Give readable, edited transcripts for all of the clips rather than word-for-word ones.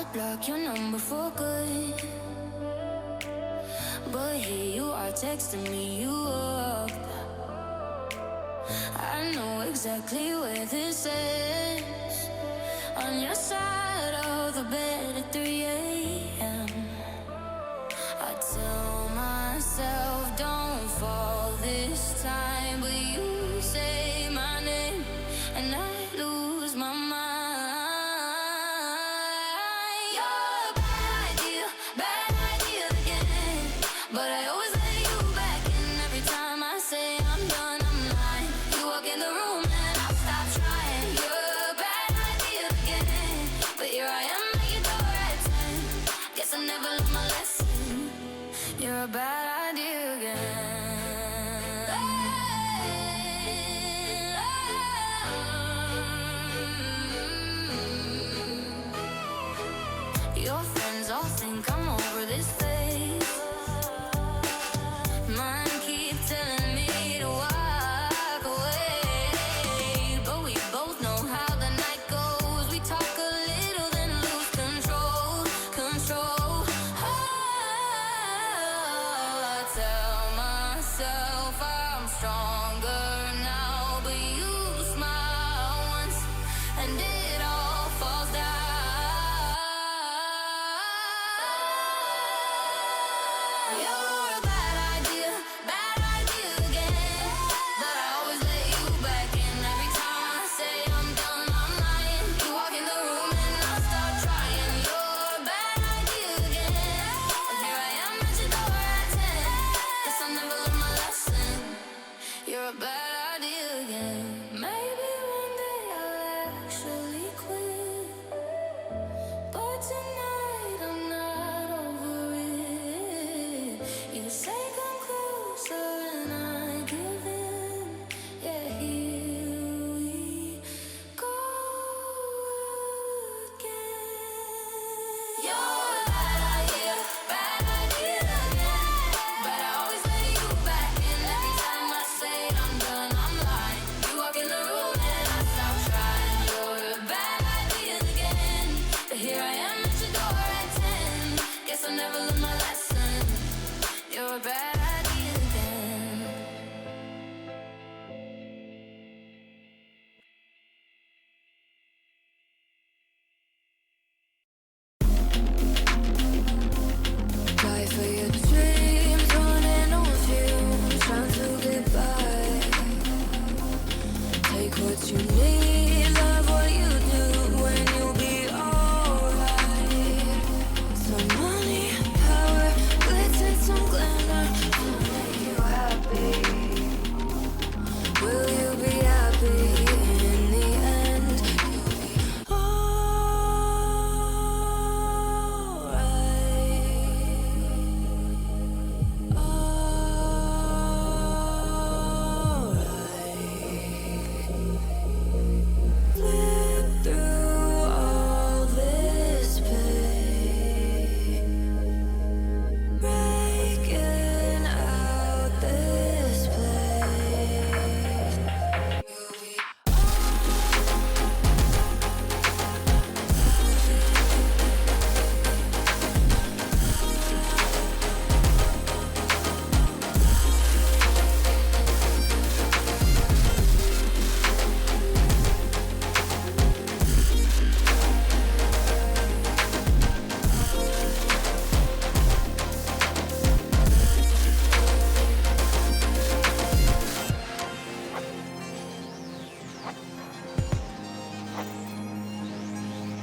heart block your number for good. But here you are texting me you up. I know exactly where this is. On your side of the bed at 3 a.m. I tell myself don't fall this time, but you say my name and I lose my mind. You're a bad idea again. But I always let you back in every time I say I'm done, I'm lying. You walk in the room and I stop trying. You're a bad idea again. But here I am at your door at 10. Guess I never learned my lesson. You're a bad idea again. Your friends all think I'm over this phase. Mine keep telling me to walk away. But we both know how the night goes. We talk a little then lose control. I tell myself I'm stronger now, but you smile once and it all falls down. You're a bad idea again. But I always let you back in every time I say I'm done, I'm lying. You walk in the room and I start trying. You're a bad idea again. And here I am at your door at 10. Guess I never learned my lesson. You're a bad idea again. Maybe one day I'll actually quit. But tonight I'm not over it. You say come closer and I give in. Yeah, here we go again. You're a bad idea again. But I always let you back in every time I say I'm done, I'm lying. You walk in the room and I stop trying. You're a bad idea again. But here I am at your door at 10. Guess I never learned my lesson. You're a bad idea again. Die for your dreams, running on fumes, trying to get by. Take what you need, love what you do, and you'll be alright. Some money, power, glitz and some glamour to make you happy. Will you be happy in the end? You'll be alright. Flip through all this pain, breaking out this place.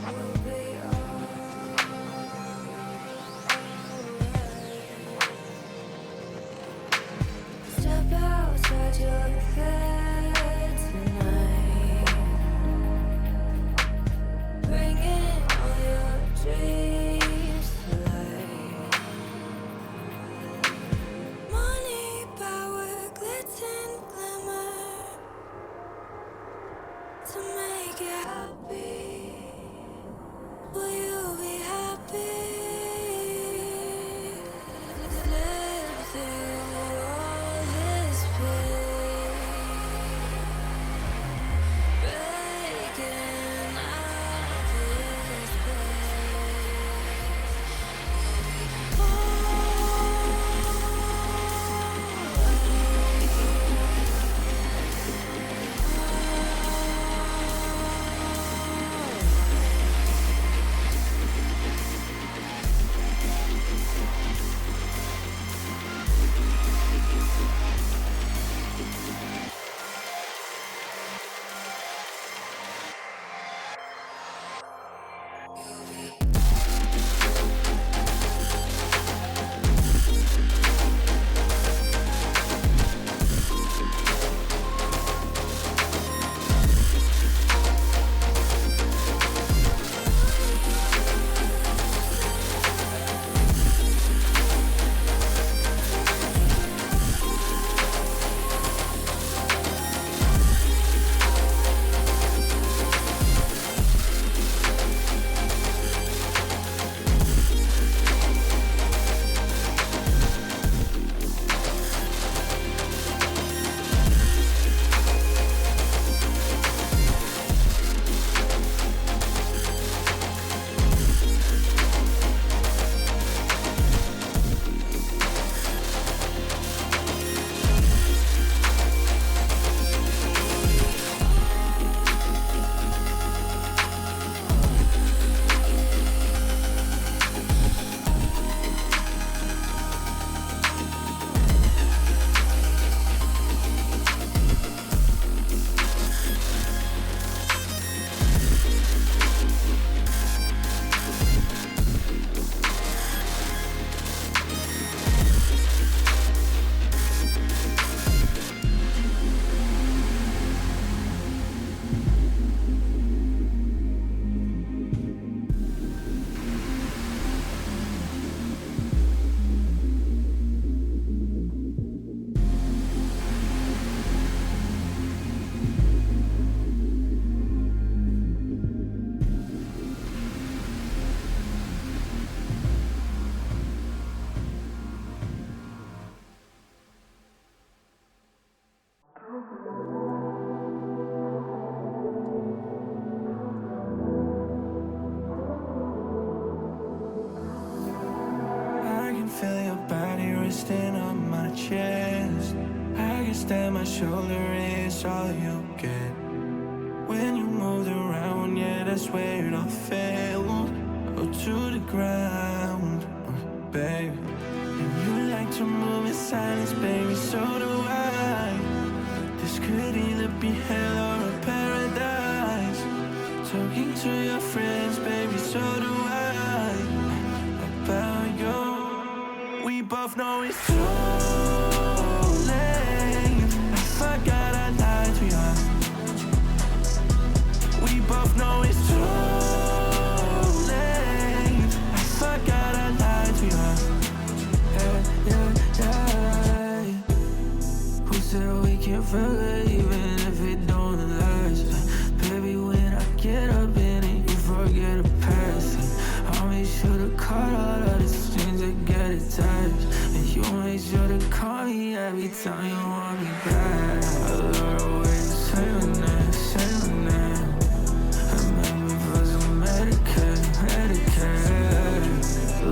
You'll be step outside your head tonight, bringing all your dreams to life. Money, power, glitz and glamour to make you happy. Will you be happy? Live through all this pain, breaking out this place. shoulder is all you get. When you moved around, yeah, that's where it all fell. Oh, to the ground, baby. And you like to move in silence, baby, so do I. This could either be hell or a paradise. Talking to your friends, baby, so do I. About you, we both know it's too late. I forgot I lied to you. We both know it's too late. I forgot I lied to you. Yeah. Who said we can't forget even if it don't last? Baby, when I get up in it, you forget the past. I'll make sure to cut all of the strings that get attached. And you make sure to call me every time you want me back. I love the way you say your name, say your name. And make me feel so Medicaid.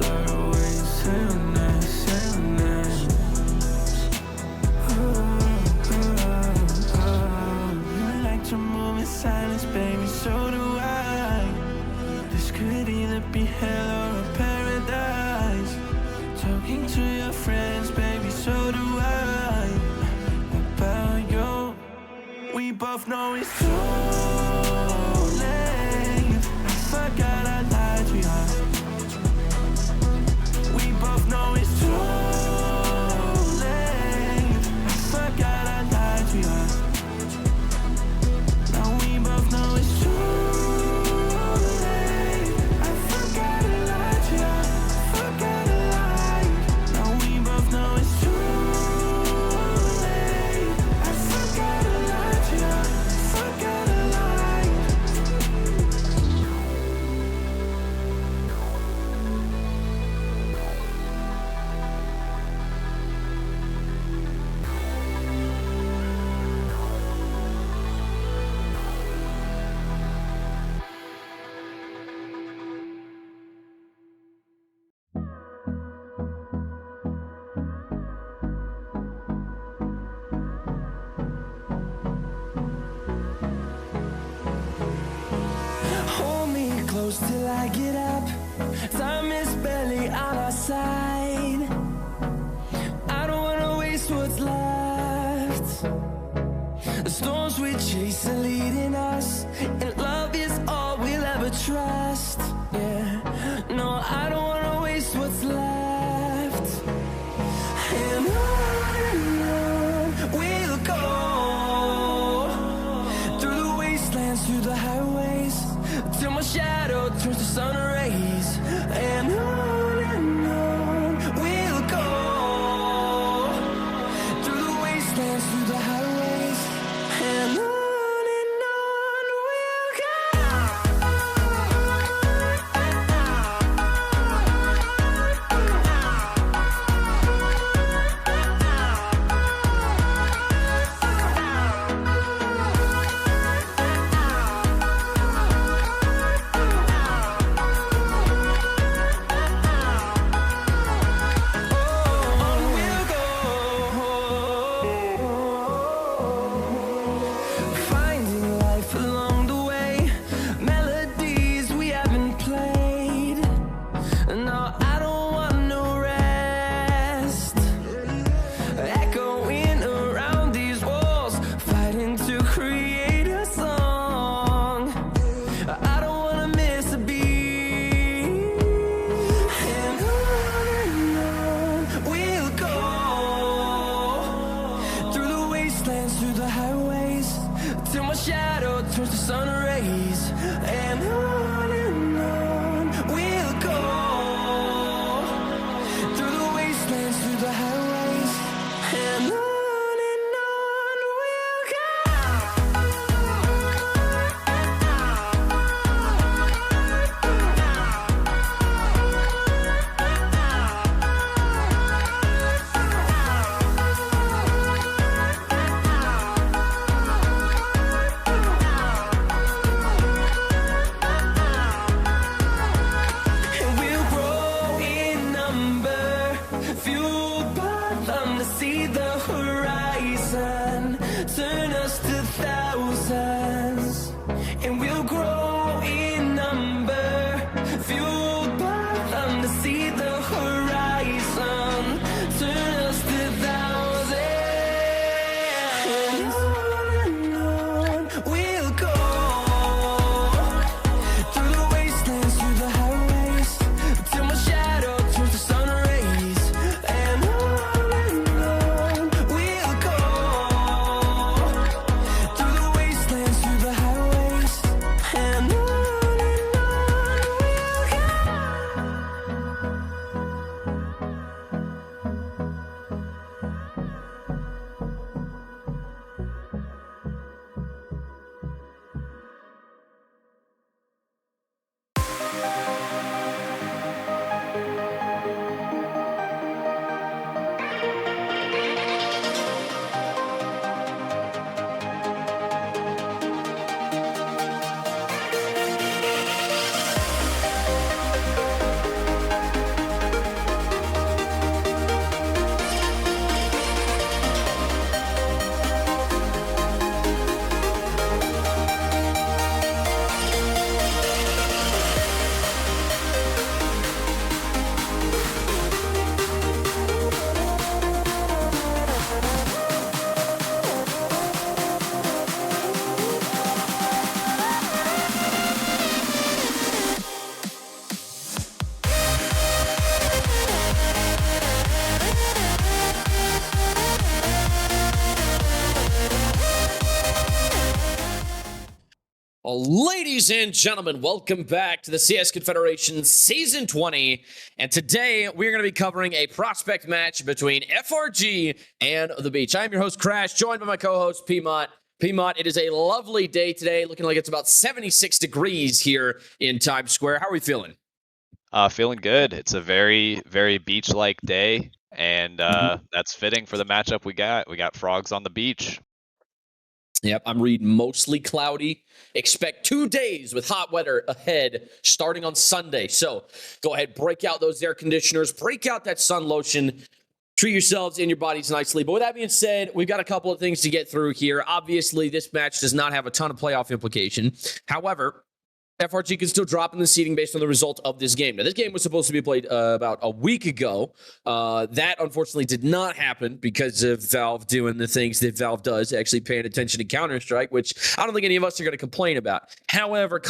Love the way you say your name, say your name. You like to move in silence, baby, so do I. This could either be hell or a paradise. Talking to your friends, baby, so do I. About you, we both know it's too late. I forgot I lied to you. We both know it's too late. I forgot I lied to you. Now we both know it's too late. I forgot I lied to you. Forgot I lied. Now we both know it's too late. I forgot I lied to you. Forgot I lied. Hold me close till I get up. Time is barely on our side. I don't wanna waste what's left. The storms we chase are leading us, and love is all we'll ever trust. Yeah, no, I don't wanna waste what's left. And on we'll go, through the wastelands, through the highways, till my shadow turns to sun rays. And on we'll go, through the wastelands, through the highways. And on we'll go. Ladies and gentlemen, welcome back to the CS Confederation Season 20. And today we're going to be covering a prospect match between FRG and the Beach. I'm your host, Crash, joined by my co-host, Piedmont. Piedmont, it is a lovely day today, looking like it's about 76 degrees here in Times Square. How are we feeling? Feeling good. It's a very, very beach-like day, and that's fitting for the matchup we got. We got frogs on the beach. Yep, I'm reading mostly cloudy. Expect 2 days with hot weather ahead starting on Sunday. So go ahead, break out those air conditioners, break out that sun lotion, treat yourselves and your bodies nicely. But with that being said, we've got a couple of things to get through here. Obviously, this match does not have a ton of playoff implication. However, FRG can still drop in the seeding based on the result of this game. Now, this game was supposed to be played about a week ago. That, unfortunately, did not happen because of Valve doing the things that Valve does, actually paying attention to Counter-Strike, which I don't think any of us are going to complain about. However,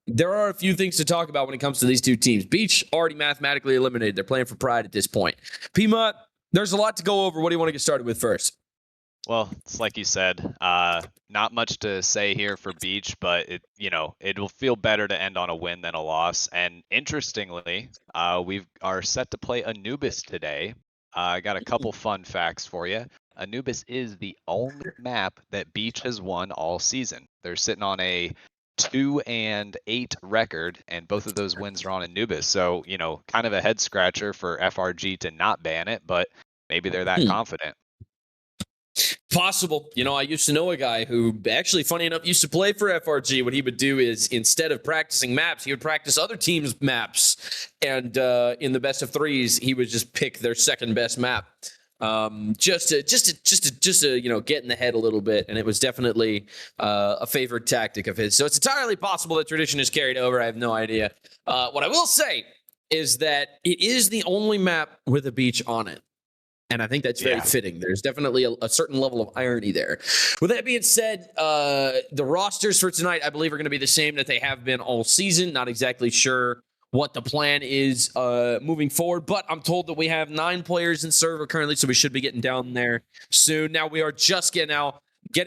there are a few things to talk about when it comes to these two teams. Beach already mathematically eliminated. They're playing for pride at this point. Piedmont, there's a lot to go over. What do you want to get started with first? Well, it's like you said, not much to say here for Beach, but it'll feel better to end on a win than a loss. And interestingly, we are set to play Anubis today. I got a couple fun facts for you. Anubis is the only map that Beach has won all season. They're sitting on a 2-8 record, and both of those wins are on Anubis. So, kind of a head scratcher for FRG to not ban it, but maybe they're that confident. Possible. I used to know a guy who actually, funny enough, used to play for FRG. What he would do is, instead of practicing maps, he would practice other teams' maps. And in the best of threes, he would just pick their second best map, just to get in the head a little bit. And it was definitely a favorite tactic of his. So it's entirely possible that tradition is carried over. I have no idea. What I will say is that it is the only map with a beach on it. And I think that's very fitting. There's definitely a certain level of irony there. With that being said, the rosters for tonight, I believe, are going to be the same that they have been all season. Not exactly sure what the plan is moving forward, but I'm told that we have 9 players in server currently, so we should be getting down there soon. Now, we are just getting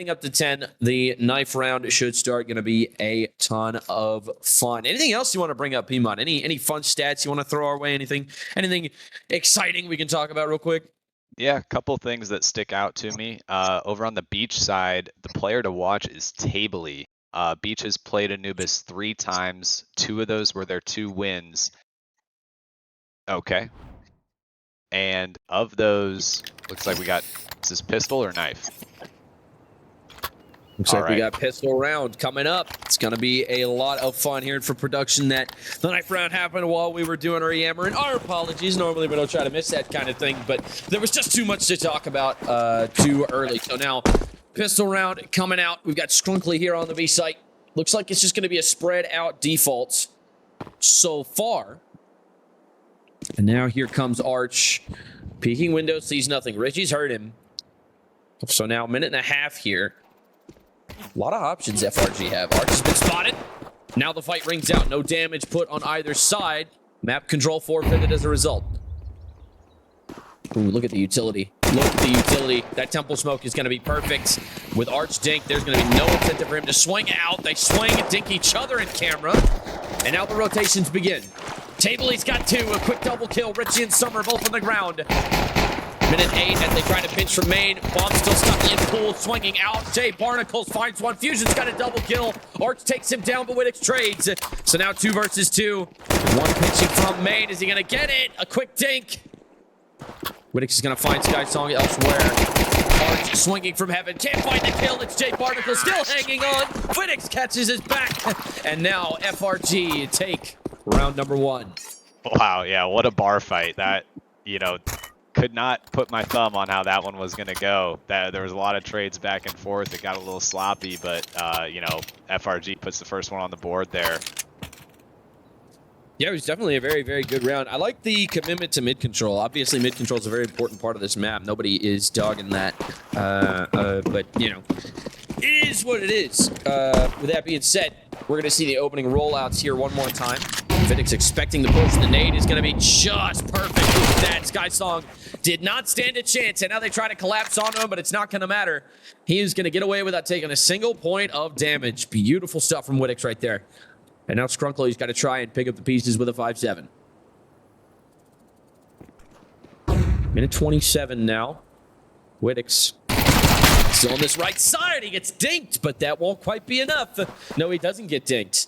up to 10. The knife round should start. Going to be a ton of fun. Anything else you want to bring up, Piedmont? Any fun stats you want to throw our way? Anything exciting we can talk about real quick? Yeah, a couple things that stick out to me. Over on the Beach side, the player to watch is Tabley. Beach has played Anubis 3 times. 2 of those were their 2 wins. Okay. And of those, looks like we got, is this pistol or knife? Looks like we got pistol round coming up. It's going to be a lot of fun here for production. That the knife round happened while we were doing our yammer. And our apologies. Normally we don't try to miss that kind of thing, but there was just too much to talk about too early. So now pistol round coming out. We've got Skrunkly here on the B site. Looks like it's just going to be a spread out default so far. And now here comes Arch. Peeking window, sees nothing. Richie's heard him. So now a minute and a half here. A lot of options FRG have. Arch has been spotted. Now the fight rings out. No damage put on either side. Map control forfeited as a result. Ooh, look at the utility. Look at the utility. That temple smoke is going to be perfect. With Arch Dink, there's going to be no incentive for him to swing out. They swing and dink each other in camera. And now the rotations begin. Tabley's got 2. A quick double kill. Richie and Summer both on the ground. Minute 8 as they try to pinch from main. Bomb still stuck in pool, swinging out. Jay Barnacles finds one. Fusion's got a double kill. Arch takes him down, but Wittix trades. So now 2 versus 2. One pinching from main. Is he going to get it? A quick dink. Wittix is going to find Sky Song elsewhere. Arch swinging from heaven. Can't find the kill. It's Jay Barnacles still hanging on. Wittix catches his back. And now FRG take round number 1. Wow, yeah, what a bar fight. That, could not put my thumb on how that one was going to go. There was a lot of trades back and forth. It got a little sloppy, but, FRG puts the first one on the board there. Yeah, it was definitely a very, very good round. I like the commitment to mid-control. Obviously, mid-control is a very important part of this map. Nobody is dogging that. But, it is what it is. With that being said, we're going to see the opening rollouts here one more time. Wittix expecting the push. The nade is going to be just perfect. that. SkySong did not stand a chance, and now they try to collapse onto him, but it's not going to matter. He is going to get away without taking a single point of damage. Beautiful stuff from Wittix right there. And now Skrunkly's got to try and pick up the pieces with a 5-7. Minute 27 now. Wittix still on this right side. He gets dinked, but that won't quite be enough. No, he doesn't get dinked.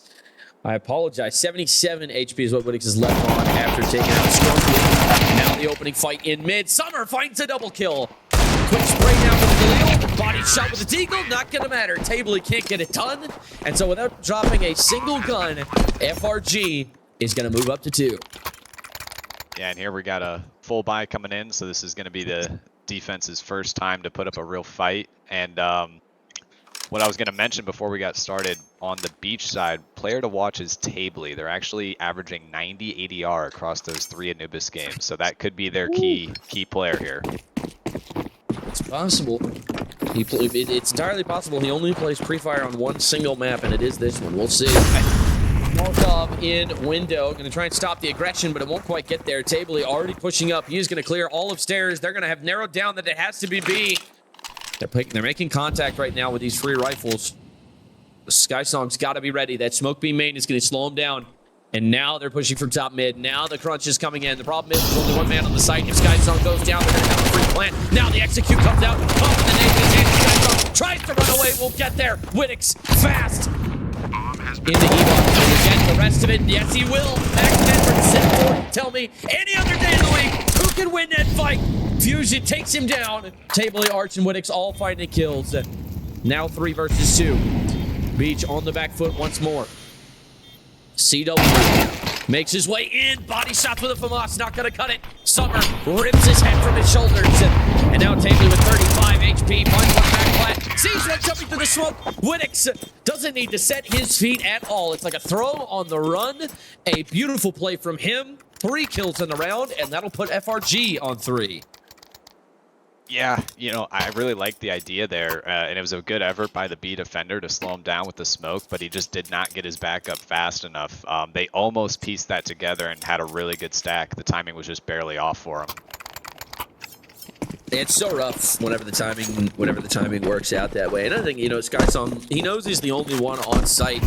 I apologize. 77 HP is what Wittix is left on after taking out Skrunkly. Now the opening fight in mid. Summer finds a double kill. Quick spray down with the Galil. Body shot with the Deagle. Not going to matter. Tabley can't get it done. And so without dropping a single gun, FRG is going to move up to 2. Yeah, and here we got a full buy coming in, so this is going to be the defense's first time to put up a real fight. And what I was going to mention before we got started, on the beach side, player to watch is Tabley. They're actually averaging 90 ADR across those 3 Anubis games, so that could be their key player here. It's possible. It's entirely possible. He only plays pre-fire on one single map, and it is this one. We'll see. Markov in window. Going to try and stop the aggression, but it won't quite get there. Tabley already pushing up. He's going to clear all of stairs. They're going to have narrowed down that it has to be B. They're making contact right now with these free rifles. The SkySong's got to be ready. That smoke beam main is going to slow him down. And now they're pushing from top mid. Now the crunch is coming in. The problem is there's only one man on the site. If SkySong goes down, they're going to have a free plant. Now the execute comes out. Oh, the nade is in. SkySong tries to run away. Won't get there. Wittix fast. Into Evo. Will he get the rest of it? Yes, he will. Back set for. Tell me any other day of the week who can win that fight. Fusion takes him down. Tabley, Arch, and Wittix all finding kills. Now 3 versus 2. Beach on the back foot once more. CW makes his way in. Body shots with a FAMAS. Not going to cut it. Summer rips his head from his shoulders. And now Tabley with 35 HP. Finds one back flat. Sees one jumping through the smoke. Wittix doesn't need to set his feet at all. It's like a throw on the run. A beautiful play from him. 3 kills in the round. And that'll put FRG on 3. Yeah, you know, I really liked the idea there, and it was a good effort by the B defender to slow him down with the smoke, but he just did not get his back up fast enough. They almost pieced that together and had a really good stack. The timing was just barely off for him. It's so rough whenever the timing works out that way. And I think, you know, SkySong, he knows he's the only one on site.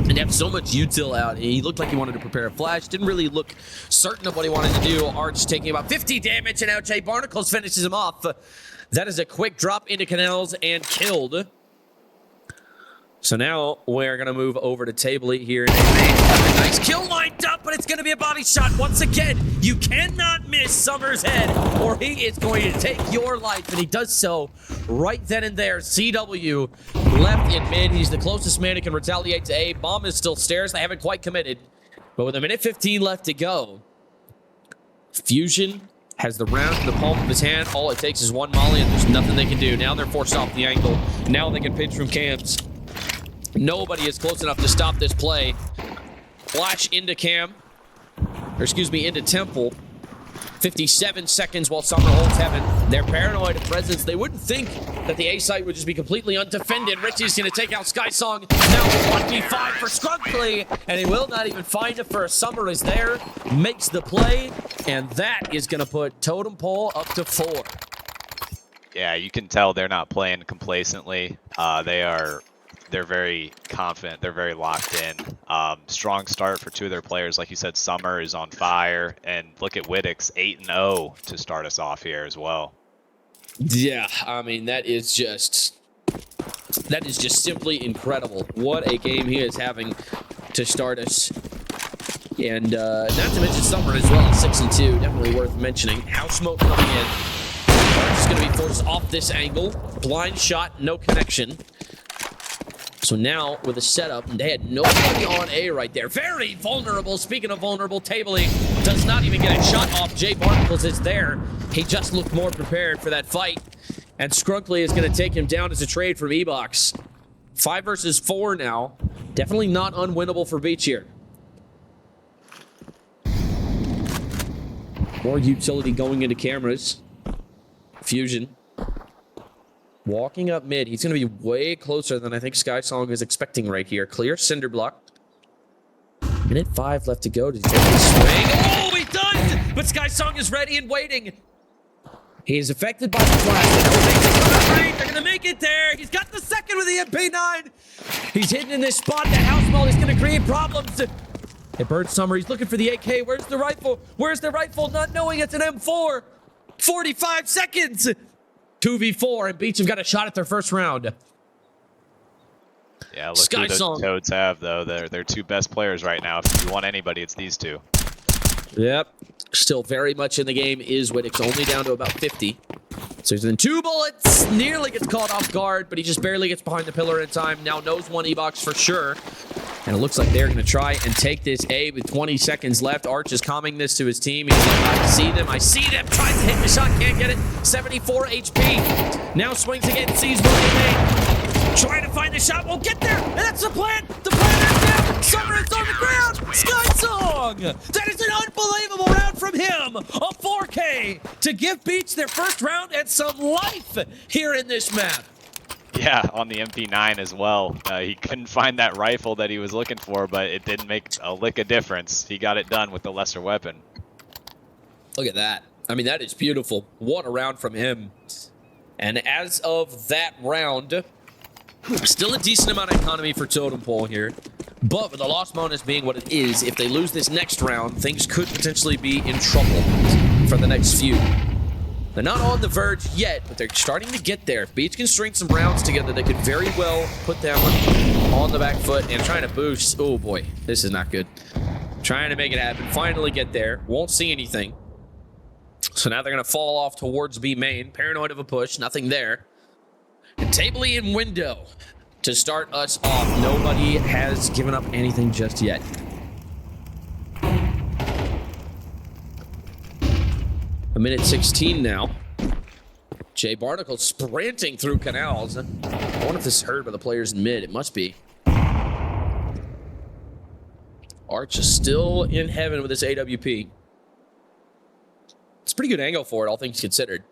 And have so much util out. He looked like he wanted to prepare a flash. Didn't really look certain of what he wanted to do. Arch taking about 50 damage, and now Jay Barnacles finishes him off. That is a quick drop into canals and killed. So now we're going to move over to Tabley here. Nice kill lined up, but it's going to be a body shot once again. You cannot miss Summer's head, or he is going to take your life, and he does so right then and there. CW left in mid. He's the closest man who can retaliate to A. Bomb is still stairs. They haven't quite committed, but with a minute 15 left to go, Fusion has the round in the palm of his hand. All it takes is one molly, and there's nothing they can do. Now they're forced off the angle. Now they can pinch from cams. Nobody is close enough to stop this play. Flash into cam, or excuse me, into temple. 57 seconds while Summer holds heaven. They're paranoid of presence. They wouldn't think that the A site would just be completely undefended. Richie's going to take out SkySong. Now 1v5 for Skrunkly, and he will not even find it first. Summer is there, makes the play, and that is going to put Totem Pole up to 4. Yeah, you can tell they're not playing complacently. They're very confident. They're very locked in. Strong start for 2 of their players. Like you said, Summer is on fire. And look at Wittix, 8-0 to start us off here as well. Yeah, I mean, that is just simply incredible. What a game he is having to start us. And not to mention Summer as well, 6-2. Definitely worth mentioning. House smoke coming in. Just going to be forced off this angle. Blind shot, no connection. So now, with a setup, they had nobody on A right there. Very vulnerable. Speaking of vulnerable, Tabley does not even get a shot off. Jay Barnacles is there. He just looked more prepared for that fight. And Skrunkly is going to take him down as a trade from E-Box. 5 versus 4 now. Definitely not unwinnable for Beach here. More utility going into cameras. Fusion. Walking up mid. He's going to be way closer than I think SkySong is expecting right here. Clear cinder block. Minute 5 left to go. Did he take his swing? Oh, he does but Sky Song is ready and waiting. He is affected by the flash. They're gonna make it there. He's got the second with the MP9. He's hidden in this spot. That house ball is gonna create problems. It burns Summer. He's looking for the AK. Where's the rifle? Where's the rifle? Not knowing it's an M4. 45 seconds. 2v4, and Beach have got a shot at their first round. Yeah, look Sky who the Song. Toads have, though. They're two best players right now. If you want anybody, it's these two. Yep. Still very much in the game is Whittick's, only down to about 50. So he's in 2 bullets. Nearly gets caught off guard, but he just barely gets behind the pillar in time. Now knows 1 E-box for sure. And it looks like they're going to try and take this A with 20 seconds left. Arch is calming this to his team. He's like, I see them. I see them. Tries to hit the shot. Can't get it. 74 HP. Now swings again. Sees one A. Trying to find the shot. Won't get there. And that's the plan. The plan is down. Summer is on the ground. Sky Song. That is an unbelievable round from him. A 4K to give Beach their first round and some life here in this map. Yeah, on the MP9 as well. He couldn't find that rifle that he was looking for, but it didn't make a lick of difference. He got it done with the lesser weapon. Look at that. I mean, that is beautiful. What a round from him. And as of that round, still a decent amount of economy for Totem Pole here. But with the loss bonus being what it is, if they lose this next round, things could potentially be in trouble for the next few. They're not on the verge yet, but they're starting to get there. If Beach can string some rounds together, they could very well put them on the back foot and trying to boost. Oh boy, this is not good. Trying to make it happen. Finally get there. Won't see anything. So now they're going to fall off towards B main. Paranoid of a push. Nothing there. And Tabley and Window to start us off. Nobody has given up anything just yet. A minute 16 now. Jay Barnacle sprinting through canals. I wonder if this is heard by the players in mid. It must be. Arch is still in heaven with this AWP. It's a pretty good angle for it, all things considered.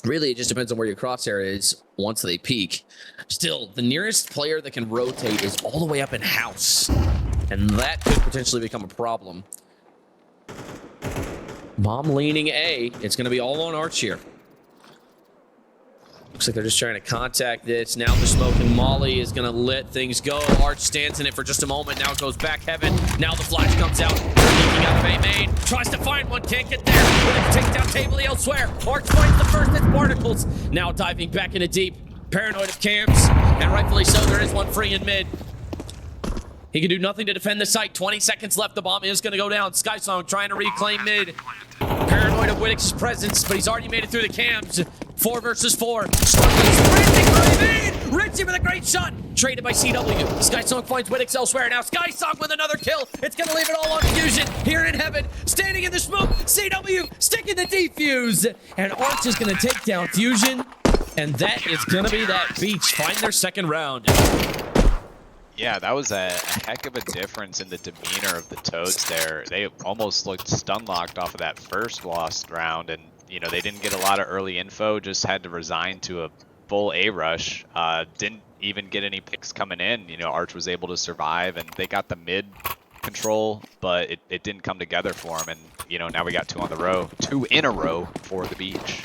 Really, it just depends on where your crosshair is once they peak. Still, the nearest player that can rotate is all the way up in house. And that could potentially become a problem. Bomb leaning A. It's going to be all on Arch here. Looks like they're just trying to contact this. Now the smoke and Molly is going to let things go. Arch stands in it for just a moment. Now it goes back heaven. Now the flash comes out. Leaking out of A main. Tries to find one. Can't get there. But it takes down Tabley elsewhere. Arch finds the first. It's Barnacles. Now diving back into deep. Paranoid of camps. And rightfully so. There is one free in mid. He can do nothing to defend the site. 20 seconds left. The bomb is going to go down. Sky Song trying to reclaim mid. Paranoid of Whittick's presence, but he's already made it through the cams. 4 versus 4. Richie with a great shot. Traded by CW. Sky Song finds Whittick's elsewhere. Now Sky Song with another kill. It's going to leave it all on Fusion here in heaven. Standing in the smoke. CW sticking the defuse. And Arch is going to take down Fusion. And that is going to be that. Beach find their second round. Yeah, that was a heck of a difference in the demeanor of the Toads there. They almost looked stun-locked off of that first lost round, and, you know, they didn't get a lot of early info, just had to resign to a full A-rush. Didn't even get any picks coming in. You know, Arch was able to survive, and they got the mid control, but it didn't come together for them, and, you know, now we got 2 in a row for the Beach.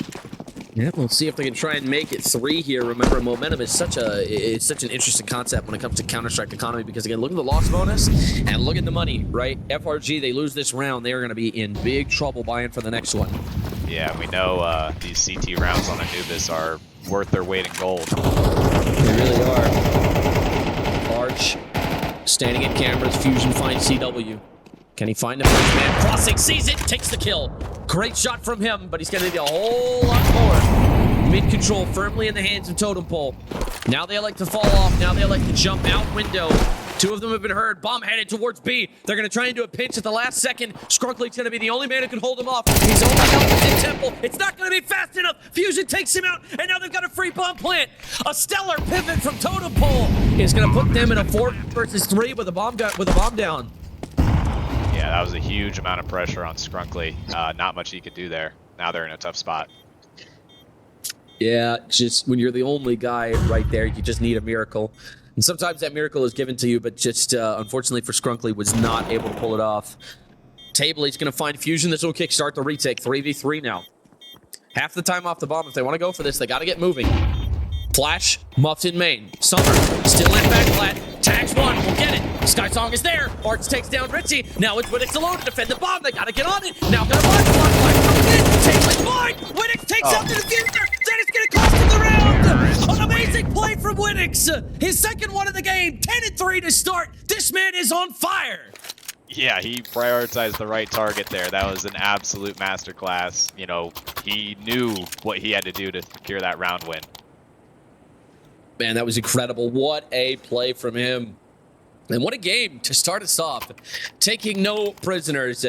Yeah, we'll see if they can try and make it 3 here. Remember, momentum is such an interesting concept when it comes to Counter-Strike economy, because again, look at the loss bonus and look at the money, right? FRG, they lose this round, they are going to be in big trouble buying for the next one. Yeah, we know these CT rounds on Anubis are worth their weight in gold. They really are. Arch standing at cameras. Fusion finds CW. Can he find the first man? Crossing, sees it, takes the kill. Great shot from him, but he's going to need a whole lot more. Mid-control firmly in the hands of Totem Pole. Now they like to fall off. Now they like to jump out window. 2 of them have been heard. Bomb headed towards B. They're going to try and do a pinch at the last second. Skrunkly's going to be the only man who can hold him off. He's only held within Temple. It's not going to be fast enough. Fusion takes him out, and now they've got a free bomb plant. A stellar pivot from Totem Pole is going to put them in a 4 versus 3 with a bomb down. Yeah, that was a huge amount of pressure on Skrunkly. Not much he could do there. Now they're in a tough spot. Yeah, just when you're the only guy right there, you just need a miracle. And sometimes that miracle is given to you, but just unfortunately for Skrunkly, was not able to pull it off. Table, he's going to find Fusion. This will kickstart the retake. 3v3 now. Half the time off the bomb. If they want to go for this, they got to get moving. Flash, muffs in main. Summer, still in back flat. Tags one, we'll get it. Skysong is there. Arts takes down Richie. Now it's Winnix alone to defend the bomb. They got to get on it. Now gonna run. Flash coming in. Table's fine. Winnix takes out the defender. That is going to cost him the round. An amazing play from Winnix. His second one of the game. 10-3 to start. This man is on fire. Yeah, he prioritized the right target there. That was an absolute masterclass. You know, he knew what he had to do to secure that round win. Man, that was incredible. What a play from him. And what a game to start us off. Taking no prisoners.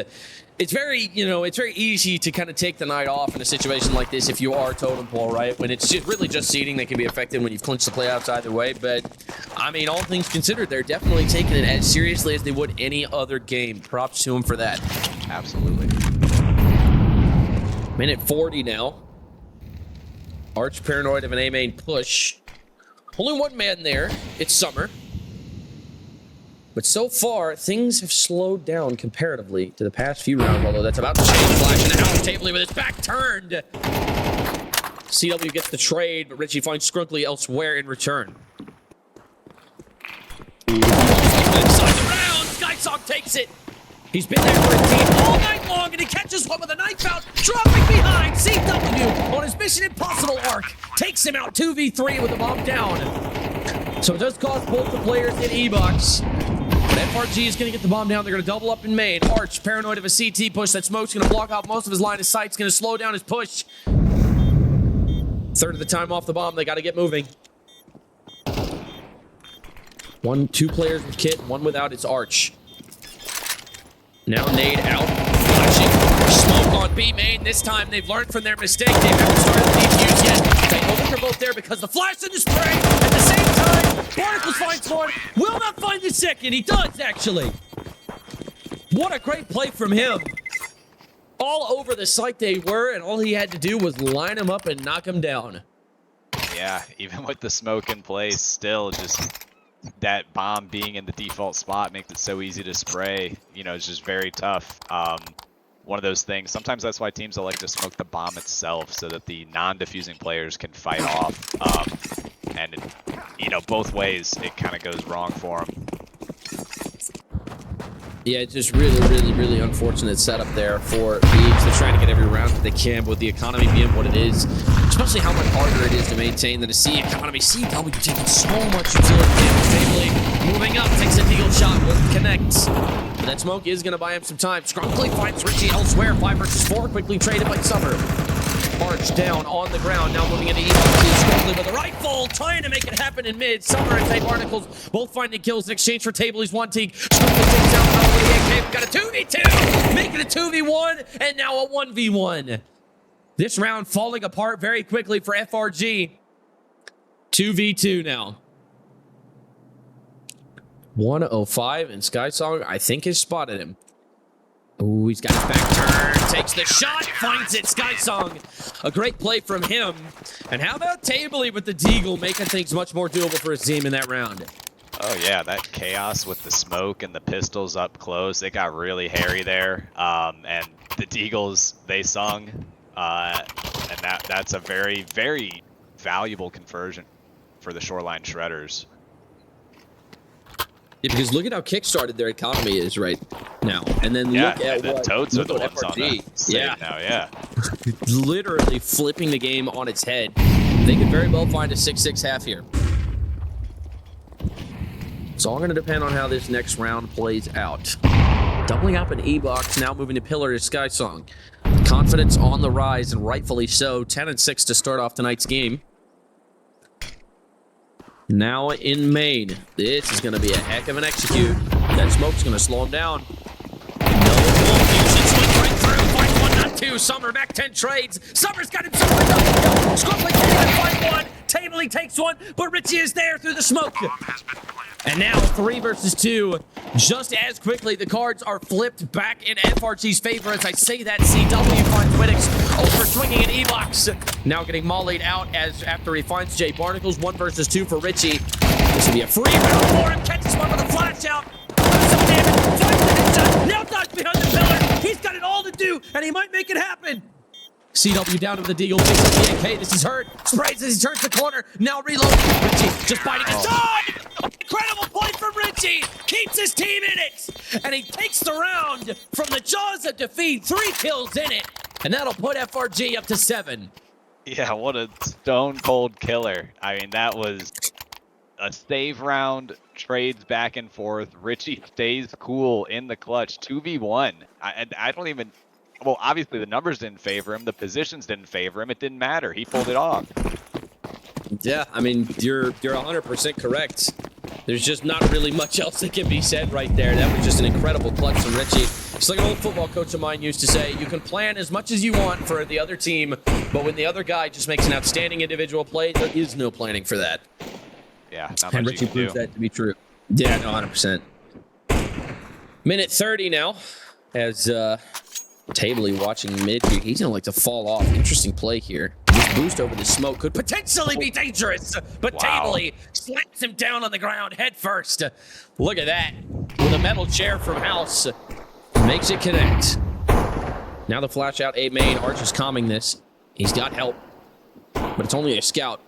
It's very, it's very easy to kind of take the night off in a situation like this if you are totem pole, right? When it's really just seeding that can be affected when you've clinched the playoffs either way. But, I mean, all things considered, they're definitely taking it as seriously as they would any other game. Props to them for that. Absolutely. Minute 40 now. Arch paranoid of an A main push. Only one man there. It's Summer. But so far, things have slowed down comparatively to the past few rounds, although that's about to change. Flash in the house, Tabley with his back turned. CW gets the trade, but Richie finds Scrunkly elsewhere in return. Inside the round, Skysong takes it. He's been there for his team all night long, and he catches one with a knife out, dropping behind. CW on his Mission Impossible arc takes him out 2v3 with the bomb down. So it does cost both the players in E-Box. But FRG is going to get the bomb down. They're going to double up in main. Arch, paranoid of a CT push. That smoke's going to block out most of his line of sight. It's going to slow down his push. Third of the time off the bomb. They got to get moving. Two players with kit, one without. It's Arch. Now nade out. Flashing. Smoke on B main. This time they've learned from their mistake. They haven't started the defuse yet. They know they're both there because the flash and the spray at the same time. Barnacles finds one. Will not find the second. He does, actually. What a great play from him. All over the site they were, and all he had to do was line them up and knock them down. Yeah, even with the smoke in place, still just that bomb being in the default spot makes it so easy to spray. It's just very tough. One of those things. Sometimes that's why teams will like to smoke the bomb itself so that the non-diffusing players can fight off. And both ways it kind of goes wrong for them. Yeah, it's just really unfortunate setup there for Beebs. They're trying to get every round that they can with the economy being what it is. Especially how much harder it is to maintain than a C economy. CW taking so much utility damage. Tably moving up, takes a deal shot, wouldn't connect. But that smoke is going to buy him some time. Scrunkly finds Richie elsewhere. 5 versus 4, quickly traded by Summer. Arch down on the ground, now moving into E-Box. Scrunkly with a rifle, trying to make it happen in mid. Summer and Tay Barnacles both finding kills in exchange for Table. He's one team. Scrunkly takes down the AK. We've got a 2v2, making a 2v1, and now a 1v1. This round falling apart very quickly for FRG. 2v2 now. 105, and Skysong, I think, has spotted him. Ooh, he's got his back turn, takes the shot, finds it. Skysong, a great play from him. And how about Tabley with the deagle, making things much more doable for his team in that round. Oh yeah, that chaos with the smoke and the pistols up close, it got really hairy there. And the deagles, they sung. And that's a very, very valuable conversion for the Shoreline Shredders. Yeah, because look at how kick-started their economy is right now. And then look at the what Toads are the ones FRG. on the stage now, yeah. Literally flipping the game on its head. They could very well find a 6-6 half here. It's all going to depend on how this next round plays out. Doubling up in E-Box, now moving to Pillar to Skysong. Confidence on the rise, and rightfully so. 10-6 to start off tonight's game. Now in main. This is going to be a heck of an execute. That smoke's going to slow him down. No confusion. Swing right through. Finds one, not two. Summer back 10 trades. Summer's got himself a double kill. Scrunkly can't find one. Tabley takes one, but Richie is there through the smoke. And now 3 versus 2. Just as quickly, the cards are flipped back in FRG's favor. As I say that, CW finds Winnix over swinging an E-Box. Now getting mollied out after he finds Jay Barnacles. 1 versus 2 for Richie. This will be a free round for him. Catches one with a flash out. some damage. Finds the headshot. Now dodge behind the pillar. He's got it all to do, and he might make it happen. CW down to the deagle, picks up the AK, this is hurt. Sprays as he turns the corner, now reloading. Richie just biting his tongue! Incredible point from Richie! Keeps his team in it! And he takes the round from the jaws of defeat, 3 kills in it. And that'll put FRG up to 7. Yeah, what a stone cold killer. I mean, that was a save round, trades back and forth. Richie stays cool in the clutch, 2v1. I don't even... Well, obviously the numbers didn't favor him. The positions didn't favor him. It didn't matter. He pulled it off. Yeah, I mean, you're 100% correct. There's just not really much else that can be said right there. That was just an incredible clutch from Richie. It's like an old football coach of mine used to say, you can plan as much as you want for the other team, but when the other guy just makes an outstanding individual play, there is no planning for that. Yeah, not And much Richie you can proves do. that to be true. Yeah, no, 100%. Minute 30 now, as Tabley watching mid here. He's gonna like to fall off. Interesting play here. This boost over the smoke could potentially be dangerous, but Wow. Tabley slaps him down on the ground head first. Look at that. With a metal chair from House, makes it connect. Now the flash out A main. Arch is calming this. He's got help, but it's only a scout.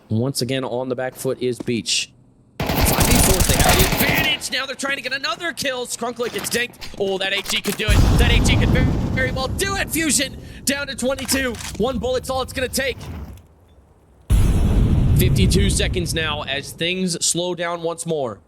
Once again on the back foot is Beach. 5v4s, they have the advantage. Now they're trying to get another kill. Skrunkly gets dinked. Oh, that HG could do it. That HG could very well do it. Fusion down to 22. 1 bullet's all it's going to take. 52 seconds now as things slow down once more.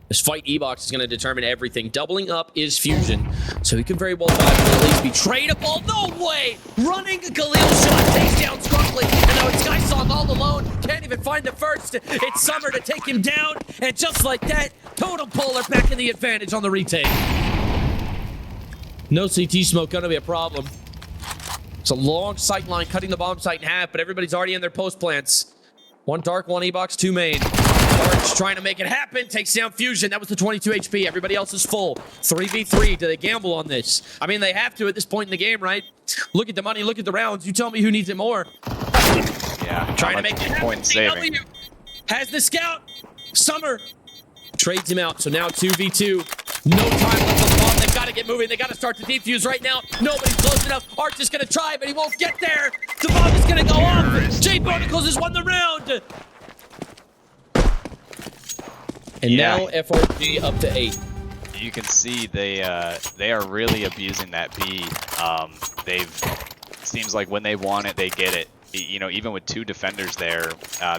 This fight E-Box is going to determine everything. Doubling up is Fusion, so he could very well die, but at least be tradable. No way! Running a Galil shot takes down Skrunkly, and now it's Skysong all alone. Can't even find the first. It's Summer to take him down, and just like that, Totem Polar back in the advantage on the retake. No CT smoke going to be a problem. It's a long sight line cutting the bomb site in half, but everybody's already in their post plants. 1 dark, 1 E-Box, 2 main. Arch trying to make it happen, takes down Fusion. That was the 22 HP. Everybody else is full. 3v3. Do they gamble on this? I mean, they have to at this point in the game, right? Look at the money, look at the rounds. You tell me who needs it more. Yeah, Trying to make it happen. point in saving. CW has the scout. Summer trades him out. So now 2v2. No time left on the bomb. They've got to get moving. They got to start to defuse right now. Nobody's close enough. Arch is going to try, but he won't get there. The bomb is going to go off. Jay Barnacles has won the round. And Yeah. now FRG up to 8. You can see they are really abusing that B. Seems like when they want it, they get it. You know, even with 2 defenders there,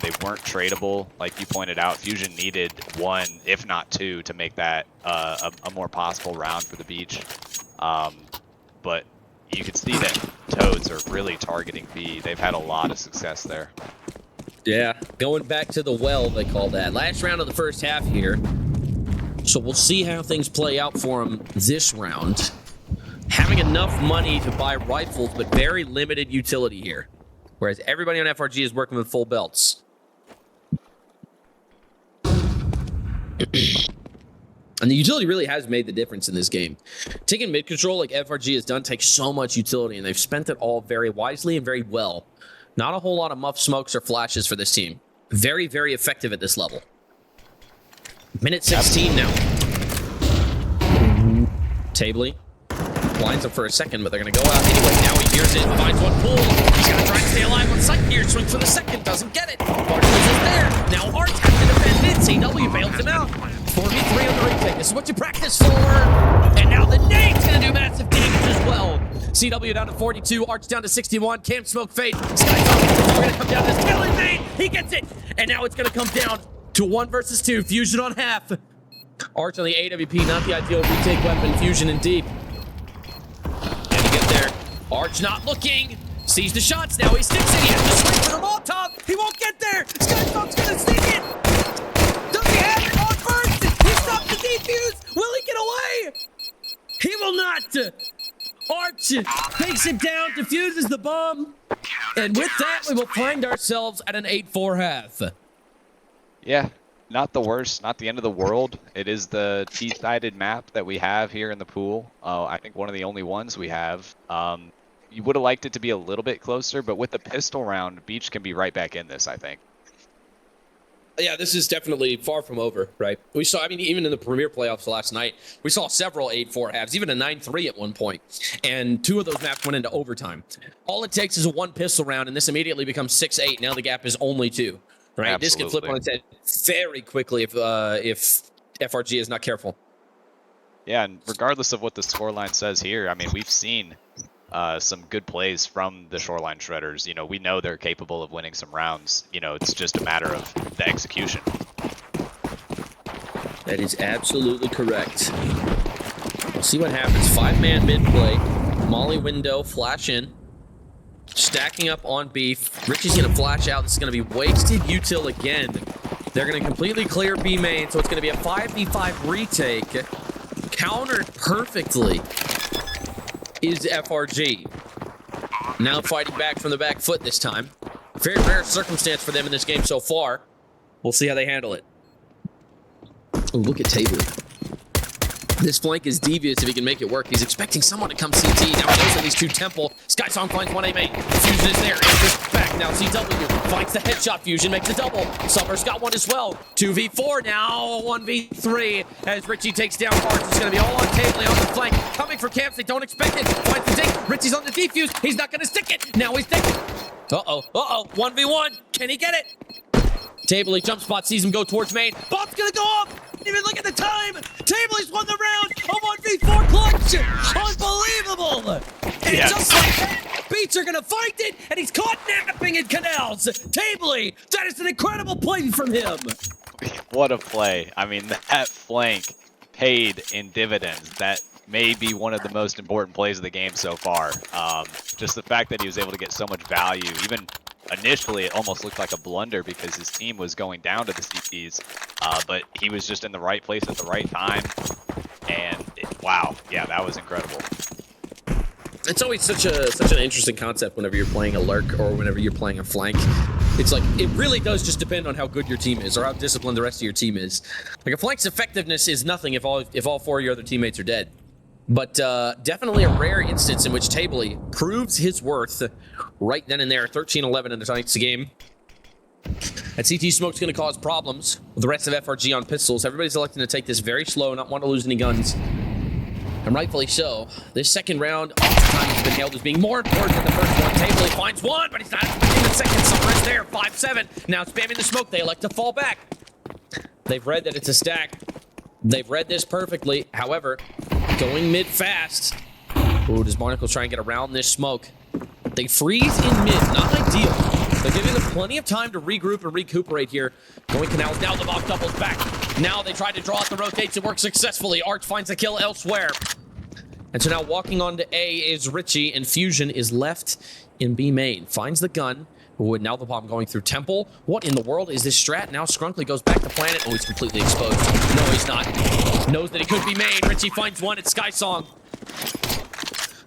they weren't tradable. Like you pointed out, Fusion needed 1, if not 2, to make that a more possible round for the Beach. But you can see that Toads are really targeting B. They've had a lot of success there. Yeah, going back to the well, they call that. Last round of the first half here. So we'll see how things play out for them this round. Having enough money to buy rifles, but very limited utility here. Whereas everybody on FRG is working with full belts. And the utility really has made the difference in this game. Taking mid control like FRG has done takes so much utility, and they've spent it all very wisely and very well. Not a whole lot of muff smokes or flashes for this team. Very, very effective at this level. Minute 16 now. Tabley blinds him for a second, but they're going to go out anyway. Now he hears it, finds 1 pull. He's going to try and stay alive on sight here. Swings for the second, doesn't get it. Bartels is there. Now Arch has to defend it. CW bails him out. 4v3 on the retake. This is what you practice for. And now the nade's going to do massive damage as well. CW down to 42, Arch down to 61, Cam Smoke fade, Skysong going to come down this kill in vain, he gets it, and now it's going to come down to 1 versus 2, Fusion on half. Arch on the AWP, not the ideal retake weapon, Fusion in deep. And you get there, Arch not looking, sees the shots now, he sticks it, he has to swing for the Molotov, he won't get there, Skysong's going to sneak it. Does he have it on first? He stopped the defuse, will he get away? He will not. Arch takes it down, defuses the bomb, and with that, we will find ourselves at an 8-4 half. Yeah, not the worst, not the end of the world. It is the T-sided map that we have here in the pool. I think one of the only ones we have. You would have liked it to be a little bit closer, but with the pistol round, Beach can be right back in this, I think. Yeah, this is definitely far from over, right? We saw, I mean, even in the Premier playoffs last night, we saw several 8-4 halves, even a 9-3 at one point, and 2 of those maps went into overtime. All it takes is a 1 pistol round, and this immediately becomes 6-8. Now the gap is only 2, right? Absolutely. This can flip on its head very quickly if FRG is not careful. Yeah, and regardless of what the scoreline says here, I mean, we've seen some good plays from the Shoreline Shredders. You know, we know they're capable of winning some rounds. You know, it's just a matter of the execution. That is absolutely correct. We'll see what happens. 5-man mid play. Molly window, flash in. Stacking up on B. Richie's going to flash out. This is going to be wasted util again. They're going to completely clear B main, so it's going to be a 5v5 retake. Countered perfectly is FRG. Now fighting back from the back foot this time. Very rare circumstance for them in this game so far. We'll see how they handle it. Oh, look at Tabor. This flank is devious if he can make it work. He's expecting someone to come CT. Now he knows that he's 2 Temple. Skysong finds 1A main. Fusion is there. Enters back. Now CW finds the headshot. Fusion makes a double. Summer's got one as well. 2v4 now. 1v3 as Richie takes down Arts. It's going to be all on Tabley on the flank. Coming for camps. They don't expect it. Finds the dig. Richie's on the defuse. He's not going to stick it. Now he's thinking. Uh-oh. 1v1. Can he get it? Tabley jump spot. Sees him go towards main. Bomb's going to go off. Even look at the time. Tabley's won the round. A 1v4 clutch. Unbelievable. And Yes. just like that, Beats are going to find it, and he's caught napping in canals. Tabley, that is an incredible play from him. What a play. I mean, that flank paid in dividends. That may be one of the most important plays of the game so far. Just the fact that he was able to get so much value. Even initially, it almost looked like a blunder because his team was going down to the CTs. But he was just in the right place at the right time. And wow, yeah, that was incredible. It's always such an interesting concept whenever you're playing a lurk or whenever you're playing a flank. It's like, it really does just depend on how good your team is or how disciplined the rest of your team is. Like, a flank's effectiveness is nothing if all 4 of your other teammates are dead. But definitely a rare instance in which Tabley proves his worth right then and there. 13-11 in tonight's game. That CT smoke's going to cause problems with the rest of FRG on pistols. Everybody's electing to take this very slow, not want to lose any guns. And rightfully so. This second round oftentimes has been hailed as being more important than the first one. Tabley finds one, but he's not expecting the second. Summer is there. 5-7. Now spamming the smoke. They elect to fall back. They've read that it's a stack. They've read this perfectly. However, going mid fast. Ooh, does Barnacle try and get around this smoke? They freeze in mid. Not ideal. They're giving them plenty of time to regroup and recuperate here. Going canals. Now the box doubles back. Now they try to draw out the rotates. It works successfully. Arch finds a kill elsewhere. And so now walking on to A is Richie, and Fusion is left in B main. Finds the gun. Ooh, and now the bomb going through Temple. What in the world is this strat? Now Skrunkly goes back to planet. Oh, he's completely exposed. No, he's not. Knows that he could be main. Richie finds one. It's Skysong.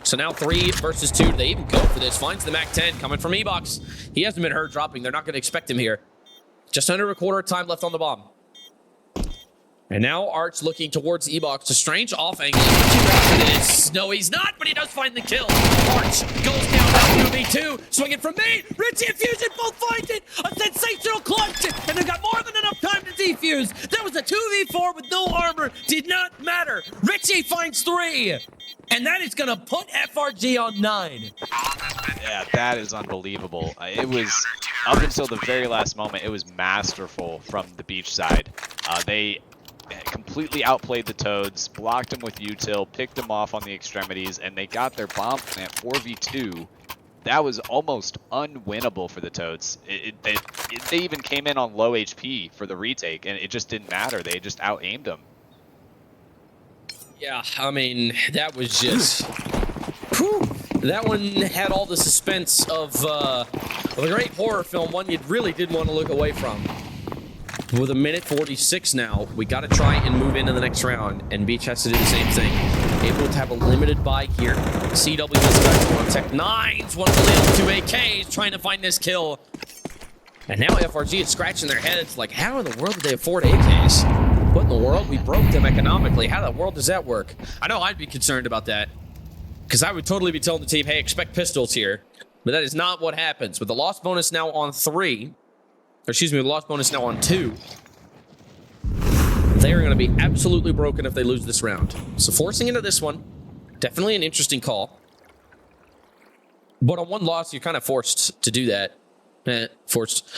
So now 3 versus 2. Do they even go for this? Finds the MAC-10 coming from E-Box. He hasn't been heard dropping. They're not going to expect him here. Just under a quarter of time left on the bomb. And now Arch looking towards E-Box. A strange off angle. No, he's not, but he does find the kill. Arch goes down now 2v2. Swinging from me. Richie and Fusion both find it. A sensational clutch. And they've got more than enough time to defuse. That was a 2v4 with no armor. Did not matter. Richie finds 3. And that is going to put FRG on 9. Yeah, that is unbelievable. It was, up until the very last moment, it was masterful from the beach side. They completely outplayed the Toads, blocked them with util, picked them off on the extremities, and they got their bomb plant 4v2. That was almost unwinnable for the Toads. They even came in on low HP for the retake, and it just didn't matter. They just out-aimed them. Yeah, I mean, that was just... Whew. That one had all the suspense of a great horror film, one you really did want to look away from. With 1:46 now, we got to try and move into the next round, and Beach has to do the same thing. Able to have a limited buy here. CW is back on Tech 9s, one of the 2 AKs, trying to find this kill. And now FRG is scratching their heads like, how in the world did they afford AKs? What in the world? We broke them economically. How in the world does that work? I know I'd be concerned about that. Because I would totally be telling the team, hey, expect pistols here. But that is not what happens. With the loss bonus now on 3, excuse me, with loss bonus now on 2. They are going to be absolutely broken if they lose this round. So forcing into this one, definitely an interesting call. But on 1 loss, you're kind of forced to do that. Forced.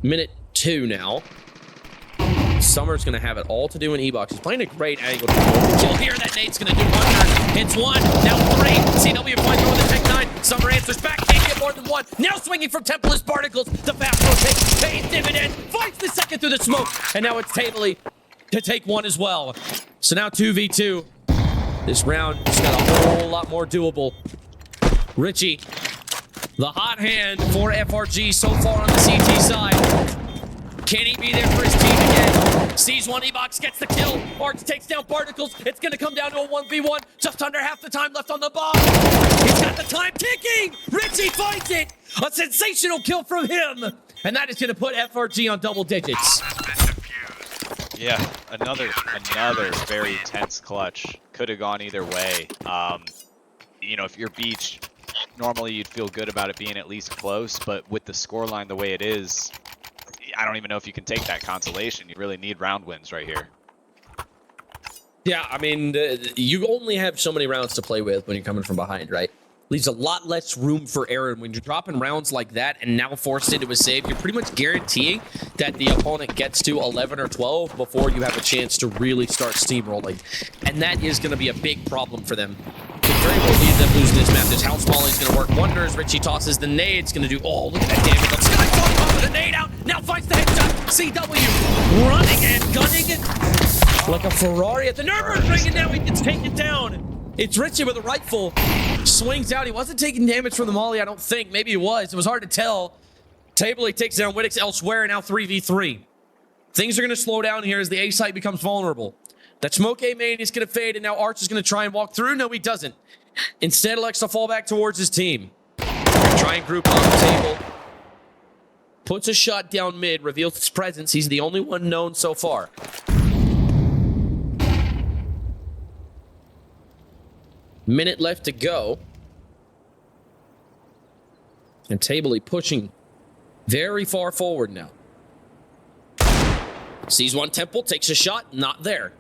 Minute 2 now. Summer's going to have it all to do in E-Box. He's playing a great angle to kill here. That nade's going to do wonders. It's 1, now 3. CW finds over the Tech 9. Summer answers back. Can't get more than 1. Now swinging from Tempest Particles. The fast rotate pays dividend. Finds the second through the smoke. And now it's Tabley to take 1 as well. So now 2v2. This round has got a whole lot more doable. Richie, the hot hand for FRG so far on the CT side. Can he be there for his team again? Sees 1 E-Box, gets the kill. Arch takes down Particles. It's going to come down to a 1v1. Just under half the time left on the bomb. He's got the time ticking. Richie finds it. A sensational kill from him. And that is going to put FRG on double digits. Yeah, another very tense clutch. Could have gone either way. You know, if you're Beach, normally you'd feel good about it being at least close, but with the scoreline the way it is, I don't even know if you can take that consolation. You really need round wins right here. Yeah, I mean, you only have so many rounds to play with when you're coming from behind, right? Leaves a lot less room for error. When you're dropping rounds like that and now forced into a save, you're pretty much guaranteeing that the opponent gets to 11 or 12 before you have a chance to really start steamrolling. And that is going to be a big problem for them. Could very well lead them losing this map. This house volley is going to work wonders. Richie tosses the nade. It's going to do, oh, look at that damage. The Skyfall comes with a nade out. Now finds the headshot. CW running and gunning like a Ferrari at the Nürburgring, and now he gets taken down. It's Richie with a rifle. Swings out. He wasn't taking damage from the molly, I don't think. Maybe he was. It was hard to tell. Tabley takes down Wittix elsewhere, now 3v3. Things are going to slow down here as the A site becomes vulnerable. That smoke A main is going to fade, and now Arch is going to try and walk through. No, he doesn't. Instead, elects to fall back towards his team. Try and group on the table. Puts a shot down mid, reveals his presence. He's the only one known so far. Minute left to go. And Tabley pushing very far forward now. Sees 1 Temple, takes a shot, not there.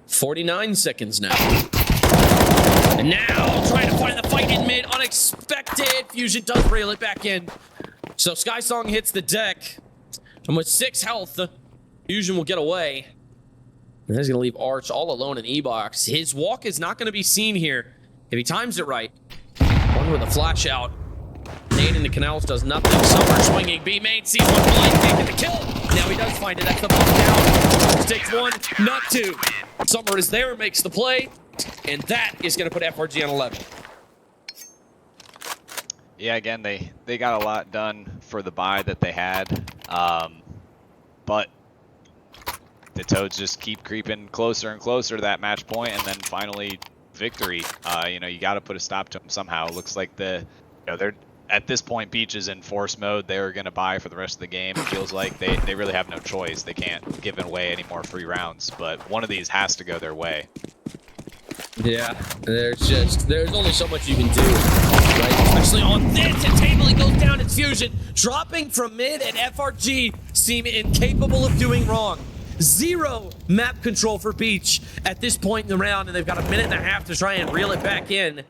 49 seconds now. And now trying to find the fight in mid, unexpected. Fusion does reel it back in. So Skysong hits the deck. And with 6 health, Fusion will get away. And he's going to leave Arch all alone in E-Box. His walk is not going to be seen here if he times it right. 1 with a flash out. Nade into Canals does nothing. Summer swinging B main. Sees 1 blind. Can't get the kill. Now he does find it. That's the bomb down. Takes 1, not 2. Summer is there, makes the play. And that is going to put FRG on 11. Yeah, again, they got a lot done for the bye that they had. But the Toads just keep creeping closer and closer to that match point, and then finally victory. You know, you got to put a stop to them somehow. It looks like they're at this point, Beach is in force mode. They're going to buy for the rest of the game. It feels like they really have no choice. They can't give away any more free rounds, but one of these has to go their way. Yeah, there's only so much you can do, right? Especially on this, and Tabley goes down. It's Fusion dropping from mid, and FRG seem incapable of doing wrong. 0 map control for Beach at this point in the round, and they've got a minute and a half to try and reel it back in.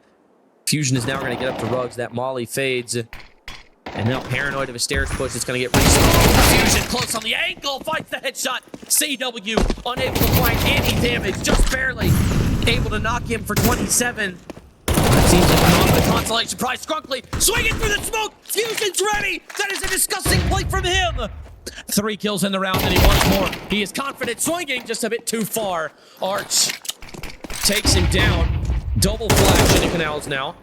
Fusion is now going to get up to Rugs. That molly fades. And now Paranoid of a stairs push. It's going to get reset. Fusion close on the angle. Finds the headshot. CW unable to find any damage. Just barely able to knock him for 27. That seems like a consolation prize. Scrunkly swinging through the smoke. Fusion's ready. That is a disgusting play from him. 3 kills in the round, and he wants more. He is confident, swinging just a bit too far. Arch takes him down. Double flash into Canals now.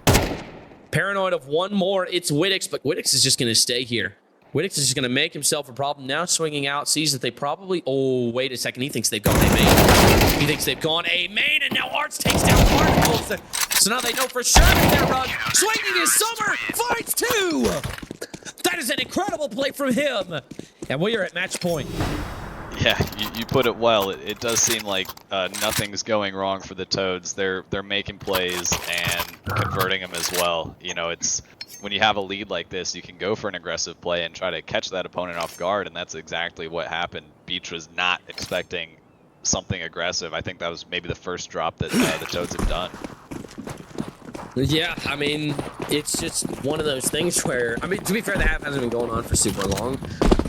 Paranoid of 1 more. It's Wittix, but Wittix is just going to stay here. Wittix is just going to make himself a problem. Now swinging out, sees that they probably... Oh, wait a second. He thinks they've gone A main. He thinks they've gone A main, and now Arch takes down Particles. So now they know for sure that they're Rug. Swinging his Summer. Finds 2. That is an incredible play from him. And we are at match point. Yeah, you put it well. It does seem like nothing's going wrong for the Toads. They're making plays and converting them as well. You know, it's when you have a lead like this, you can go for an aggressive play and try to catch that opponent off guard, and that's exactly what happened. Beach was not expecting something aggressive. I think that was maybe the first drop that the Toads have done. Yeah, I mean, it's just one of those things where, I mean, to be fair, the half hasn't been going on for super long,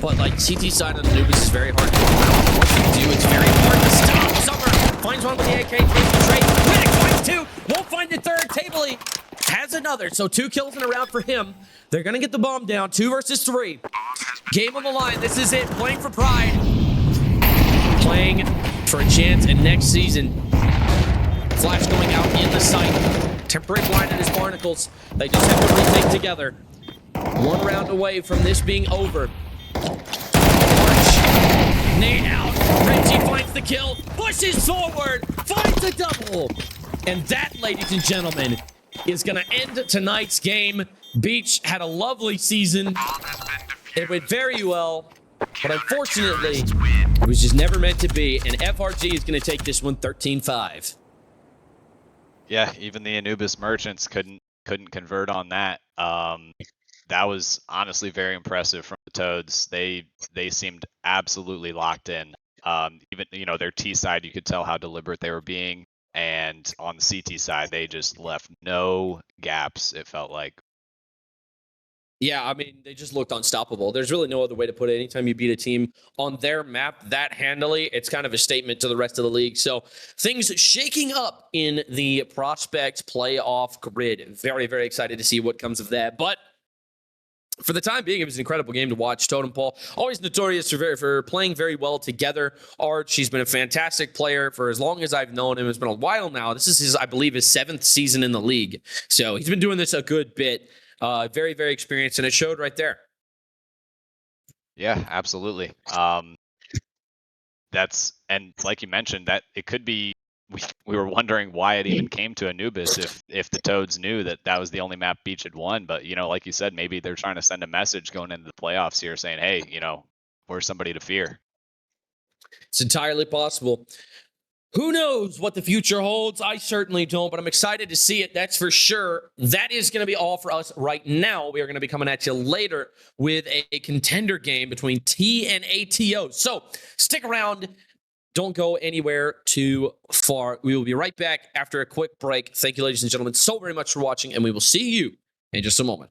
but like CT side of the Anubis is very hard to come out. What you do, it's very hard to stop. Summer finds one with the AK, takes the trade. Riddick finds two, won't find the third. Tabley has another, so 2 kills in a round for him. They're gonna get the bomb down, 2 versus 3. Game on the line, this is it, playing for pride. Playing for a chance in next season. Flash going out in the sight. Temporary blinded as barnacles. They just have to retake together. 1 round away from this being over. March. Nade out. Richie finds the kill. Pushes forward. Finds a double. And that, ladies and gentlemen, is going to end tonight's game. Beach had a lovely season. It went very well. But unfortunately, it was just never meant to be. And FRG is going to take this one 13-5. Yeah, even the Anubis merchants couldn't convert on that. That was honestly very impressive from the Toads. They seemed absolutely locked in. Even their T side, you could tell how deliberate they were being, and on the CT side, they just left no gaps. It felt like. Yeah, I mean, they just looked unstoppable. There's really no other way to put it. Anytime you beat a team on their map that handily, it's kind of a statement to the rest of the league. So things shaking up in the Prospect playoff grid. Very, very excited to see what comes of that. But for the time being, it was an incredible game to watch. Totem Paul, always notorious for playing very well together. Arch, he's been a fantastic player for as long as I've known him. It's been a while now. This is his, I believe, his 7th season in the league. So he's been doing this a good bit. Very, very experienced, and it showed right there. Yeah, absolutely. And like you mentioned, that it could be. We were wondering why it even came to Anubis if the Toads knew that was the only map Beach had won. But like you said, maybe they're trying to send a message going into the playoffs here, saying, "Hey, we're somebody to fear." It's entirely possible. Who knows what the future holds? I certainly don't, but I'm excited to see it. That's for sure. That is going to be all for us right now. We are going to be coming at you later with a contender game between T and ATO. So stick around. Don't go anywhere too far. We will be right back after a quick break. Thank you, ladies and gentlemen, so very much for watching, and we will see you in just a moment.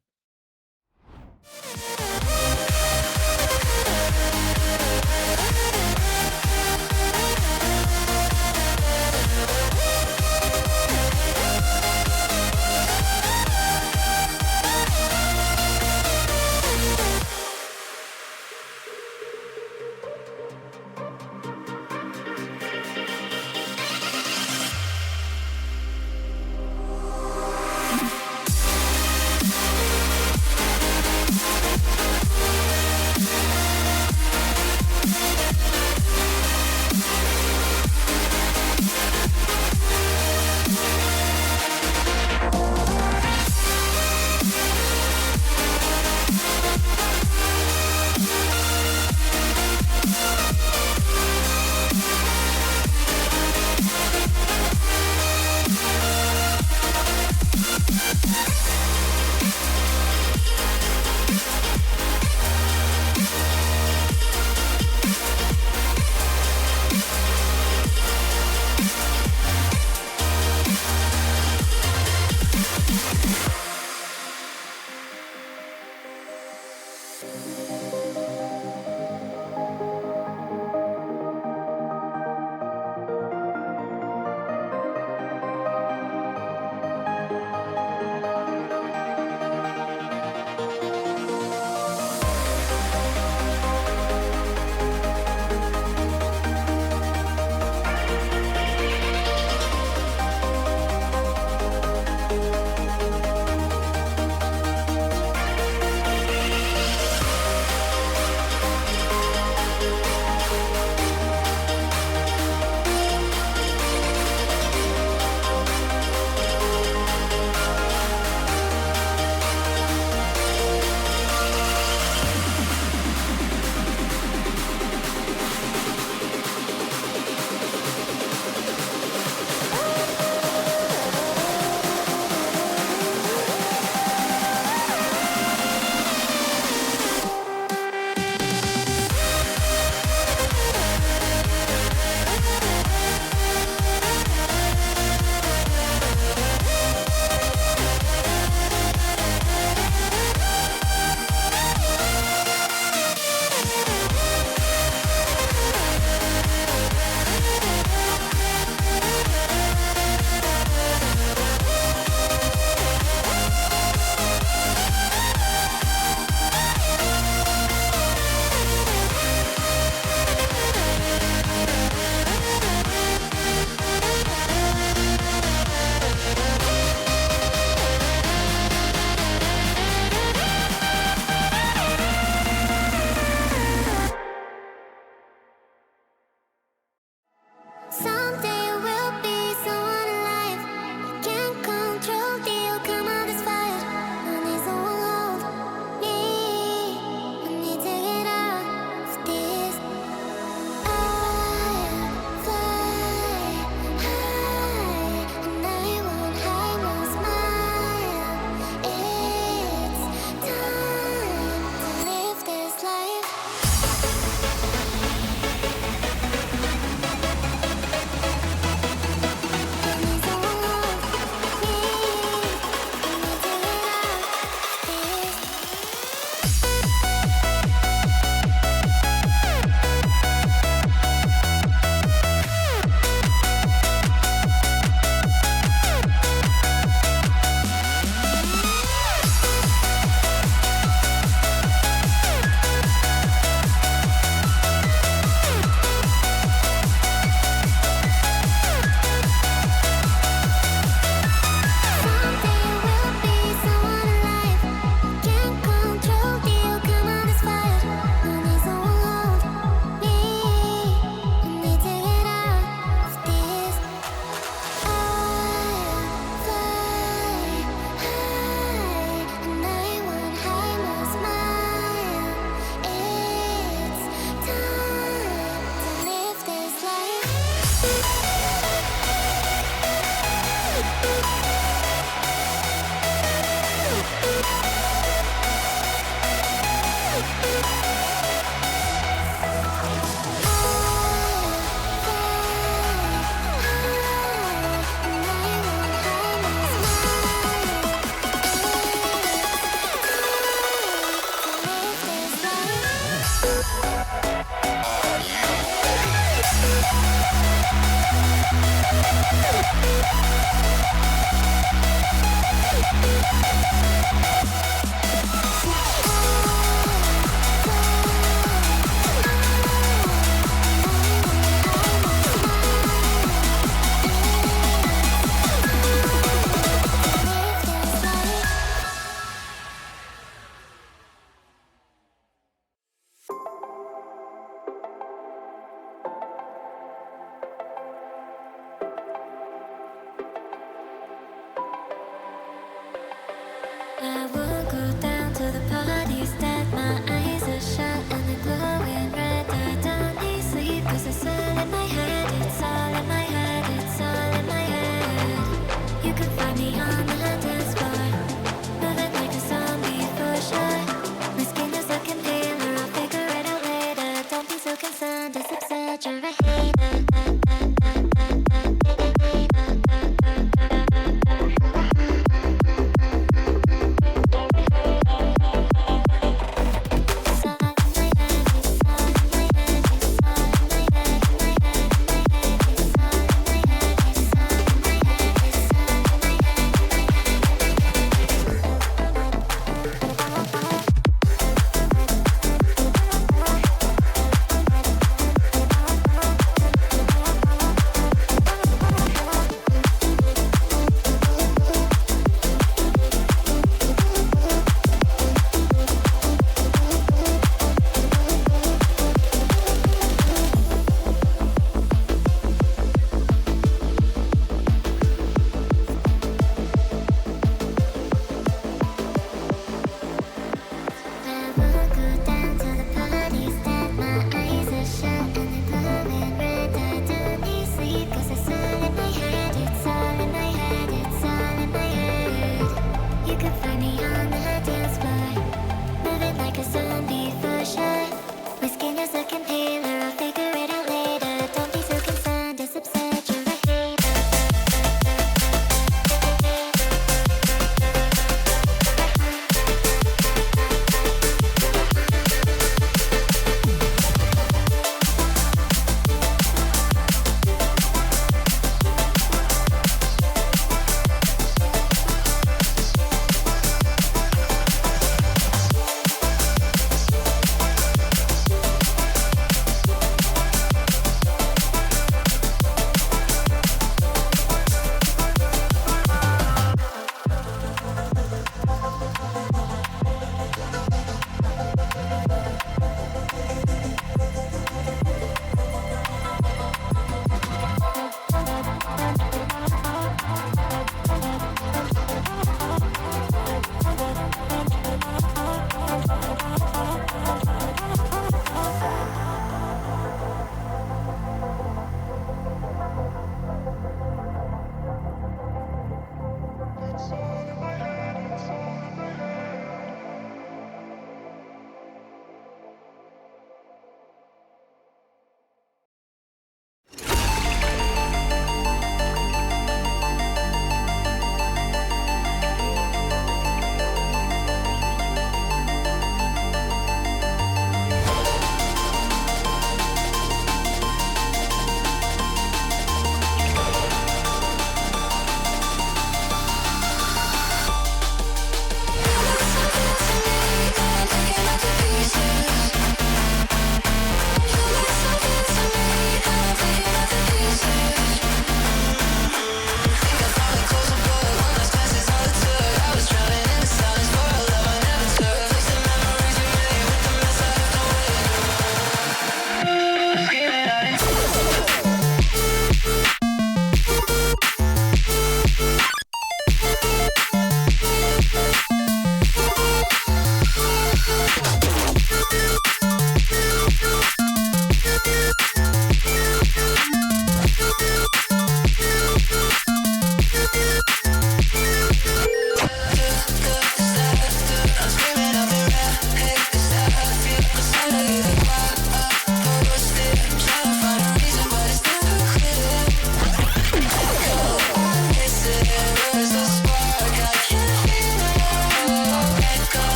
I will go down to the parties that my eyes are shut and the glowing red. I don't need sleep 'cause it's all in my head. It's all in my head. It's all in my head. You can find me on the dance floor, moving like a zombie for sure. My skin is looking paler. I'll figure it out later. Don't be so concerned. It's exaggerated.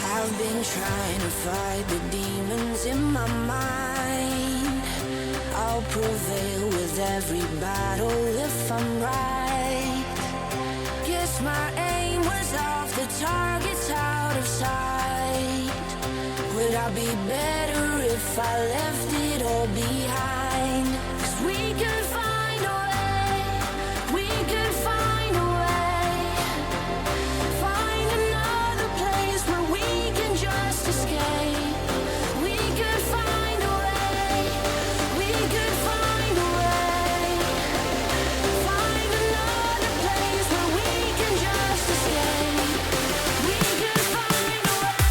I've been trying to fight the demons in my mind. I'll prevail with every battle if I'm right. Guess my aim was off, the target's out of sight. Would I be better if I left it all behind? 'Cause we could find a way, we could find a way. Find another place where we can just escape. We could find a way, we could find a way. Find another place where we can just escape. We could find a way.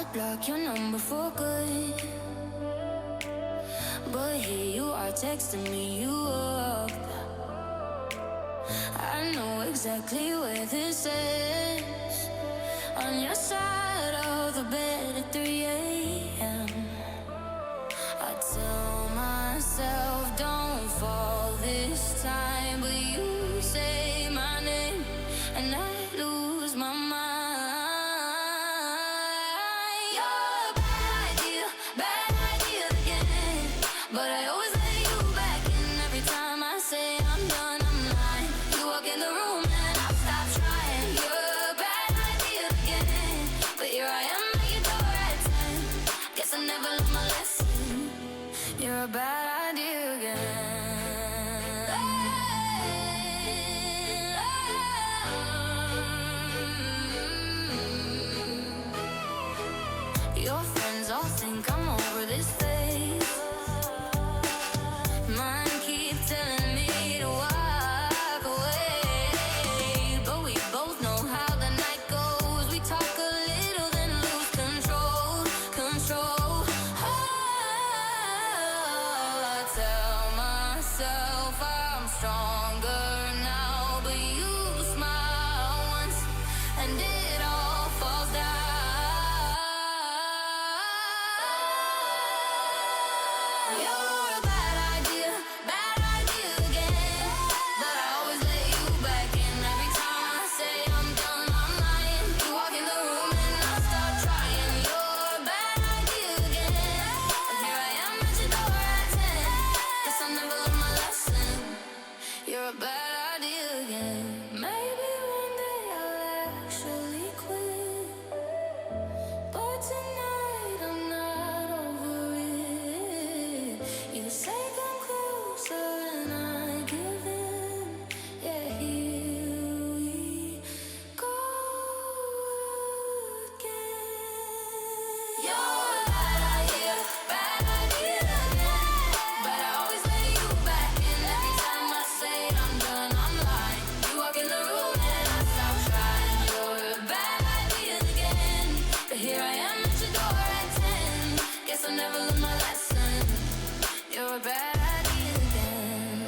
I'd block your number for good. But here you are texting me you up. I know exactly where this is. On your side of the bed at 3 a.m. I tell myself don't fall this time, but you say my name and I lose my mind. You're a bad idea again. But I always let you back in every time I say I'm done, I'm lying. You walk in the room and I stop trying. You're a bad idea again. But here I am at your door at 10. Guess I never learned my lesson. You're a bad idea again. Your friends all think I'm over this phase. Mine keep telling me to walk away. But we both know how the night goes. We talk a little, then lose control. I tell myself I'm stronger now, but you smile once and it all falls down. You're a bad idea again. But I always let you back in every time I say I'm done, I'm lying. You walk in the room and I start trying. You're a bad idea again. And here I am at your door at 10. Guess I never learned my lesson. You're a bad idea again. Maybe one day I'll actually quit. But tonight I'm not over it. You say come closer and I give in. Yeah, here we go again. You're a bad idea again. But I always let you back in every time I say I'm done, I'm lying. You walk in the room and I stop trying. You're a bad idea again. But here I am at your door at 10. Guess I never learned my lesson. You're a bad idea again.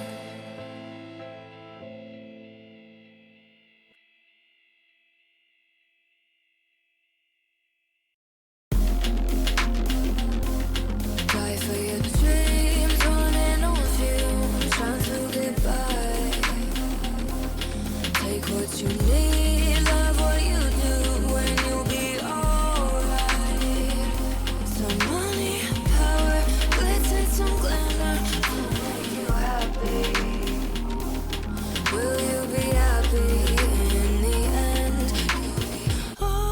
Die for your dreams, running on fumes, trying to get by. Take what you need, love what you do, and you'll be alright. Some money, power, glitz and some glamour to make you happy. Will you be happy in the end? You'll be alright.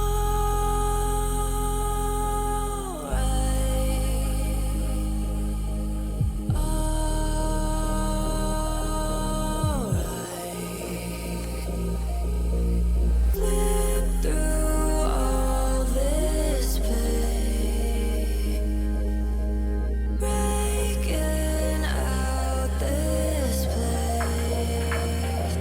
Flip through all this pain, breaking out this place.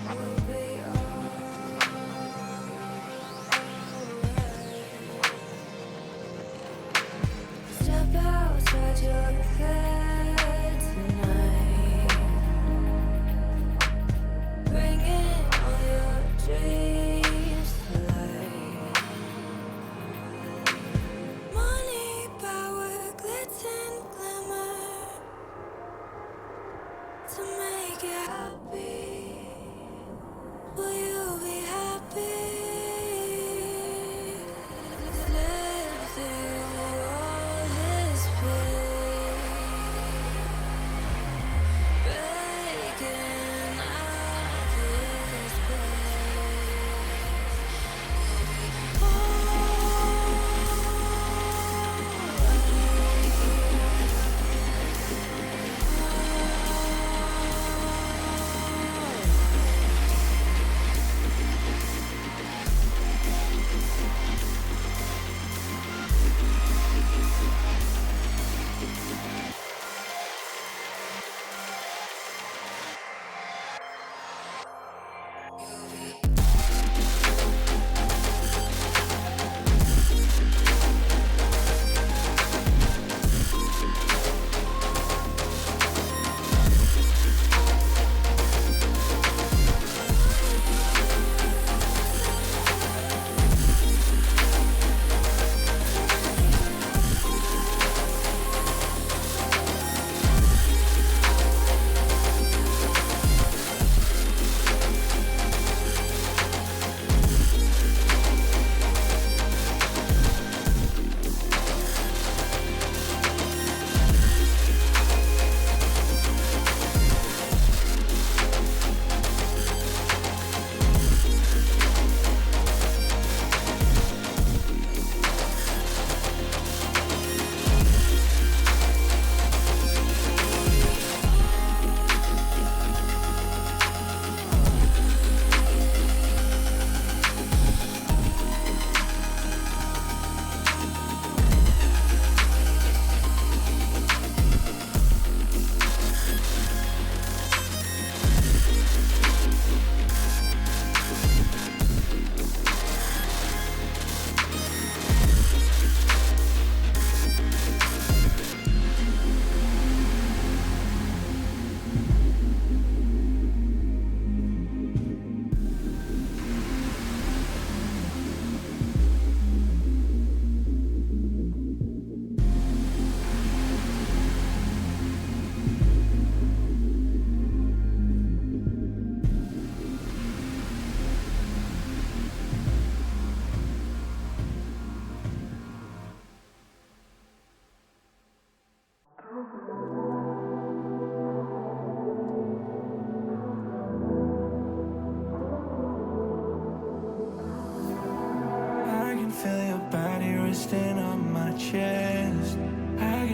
You'll be step outside your head tonight. Bringing all your dreams to life. Money, power, glitz and glamour to make you happy. Will you be happy? Slip through all this pain, breaking out this place.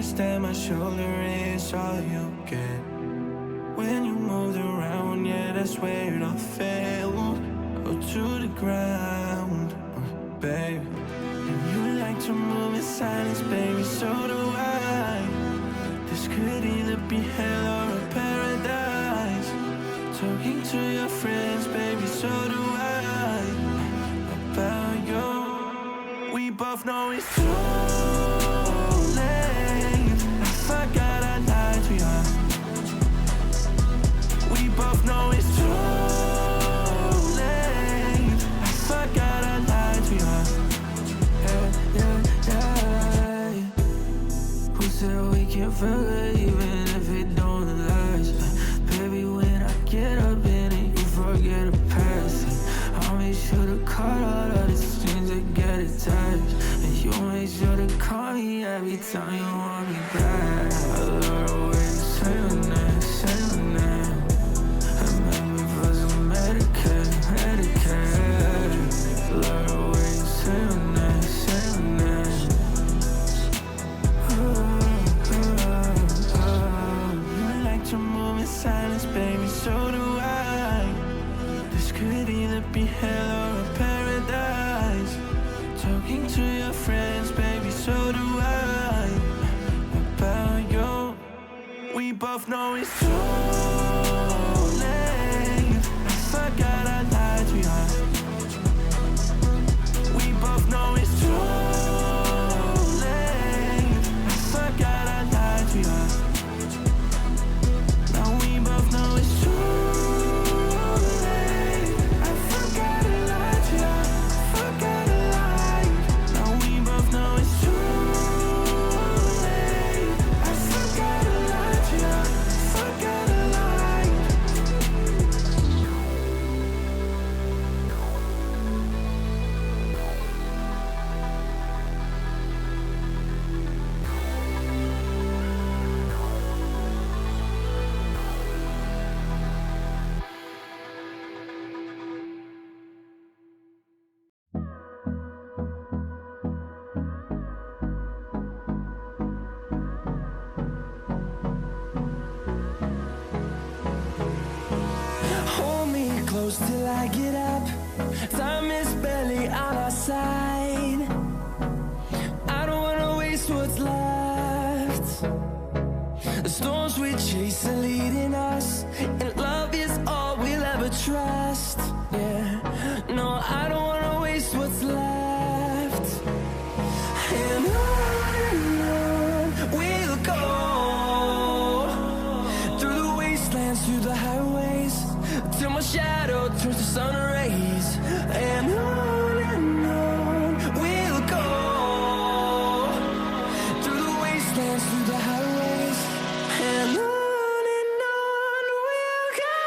understand my shoulder is all you get. When you moved around, yeah, that's where it all fell. Oh, to the ground, baby. And you like to move in silence, baby, so do I. This could either be hell or a paradise. Talking to your friends, baby, so do I. About you, we both know it's too late. I forgot I lied to you. We both know it's too late. I forgot I lied to you. Yeah. Who said we can't forget even if it don't last? Baby, when I get up in it, you forget the past. I'll make sure to cut all of the strings that get attached. And you make sure to call me every time you want me back. I love the way you say my name, say my name. And make me feel so Medicaid. Love the way you say my name, say my name. You like to move in silence, baby, so do I. This could either be hell or a paradise. Talking to your friends, baby, so do I. About you, we both know it's too late. I forgot I lied to you. We both know it's too late. I forgot I lied to you. Now we both know it's too late. I forgot I lied to you. Forgot I lied. Now we both know it's too late. I forgot I lied to you. Forgot I lied. Hold me close till I get up. Time is barely on our side. I don't wanna waste what's left. The storms we chase are leading us, and love is all we'll ever trust. Yeah, no, I don't wanna waste what's left. And on we'll go, through the wastelands, through the highways, till my shadow turns to sun rays. And on we'll go, through the wastelands, through the highways. And on we'll go.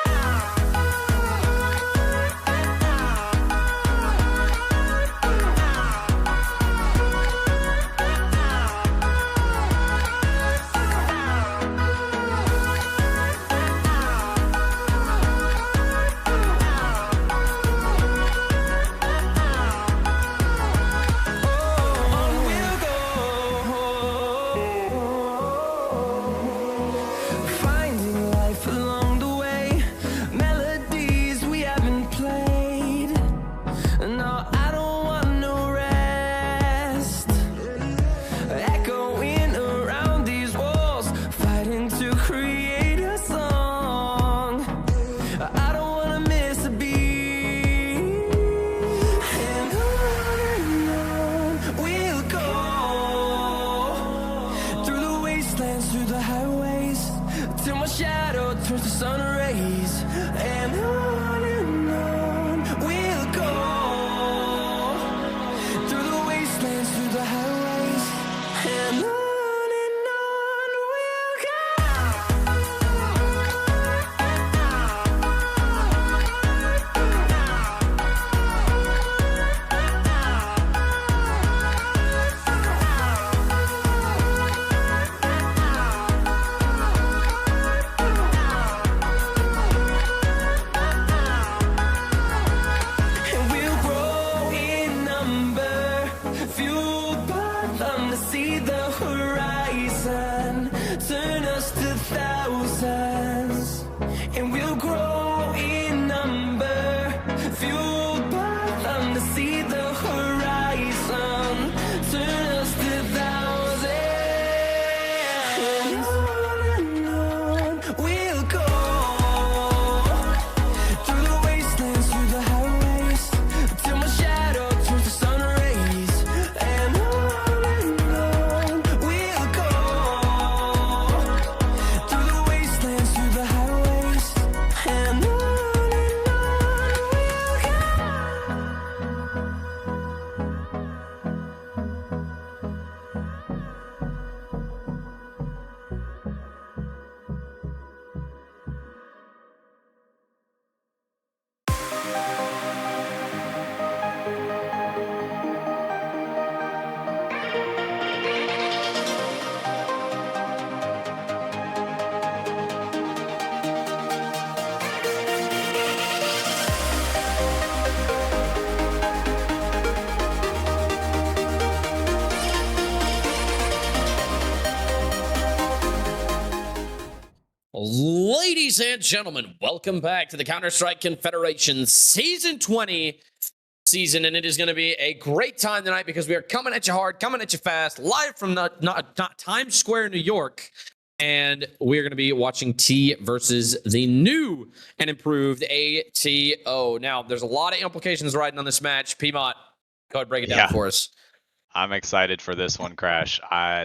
Ladies and gentlemen, welcome back to the Counter-Strike Confederation Season 20 season, and it is going to be a great time tonight because we are coming at you hard, coming at you fast, live from not Times Square, New York, and we're going to be watching T versus the new and improved ATO. Now, there's a lot of implications riding on this match. Piedmont, go ahead, break it down for us. I'm excited for this one, Crash.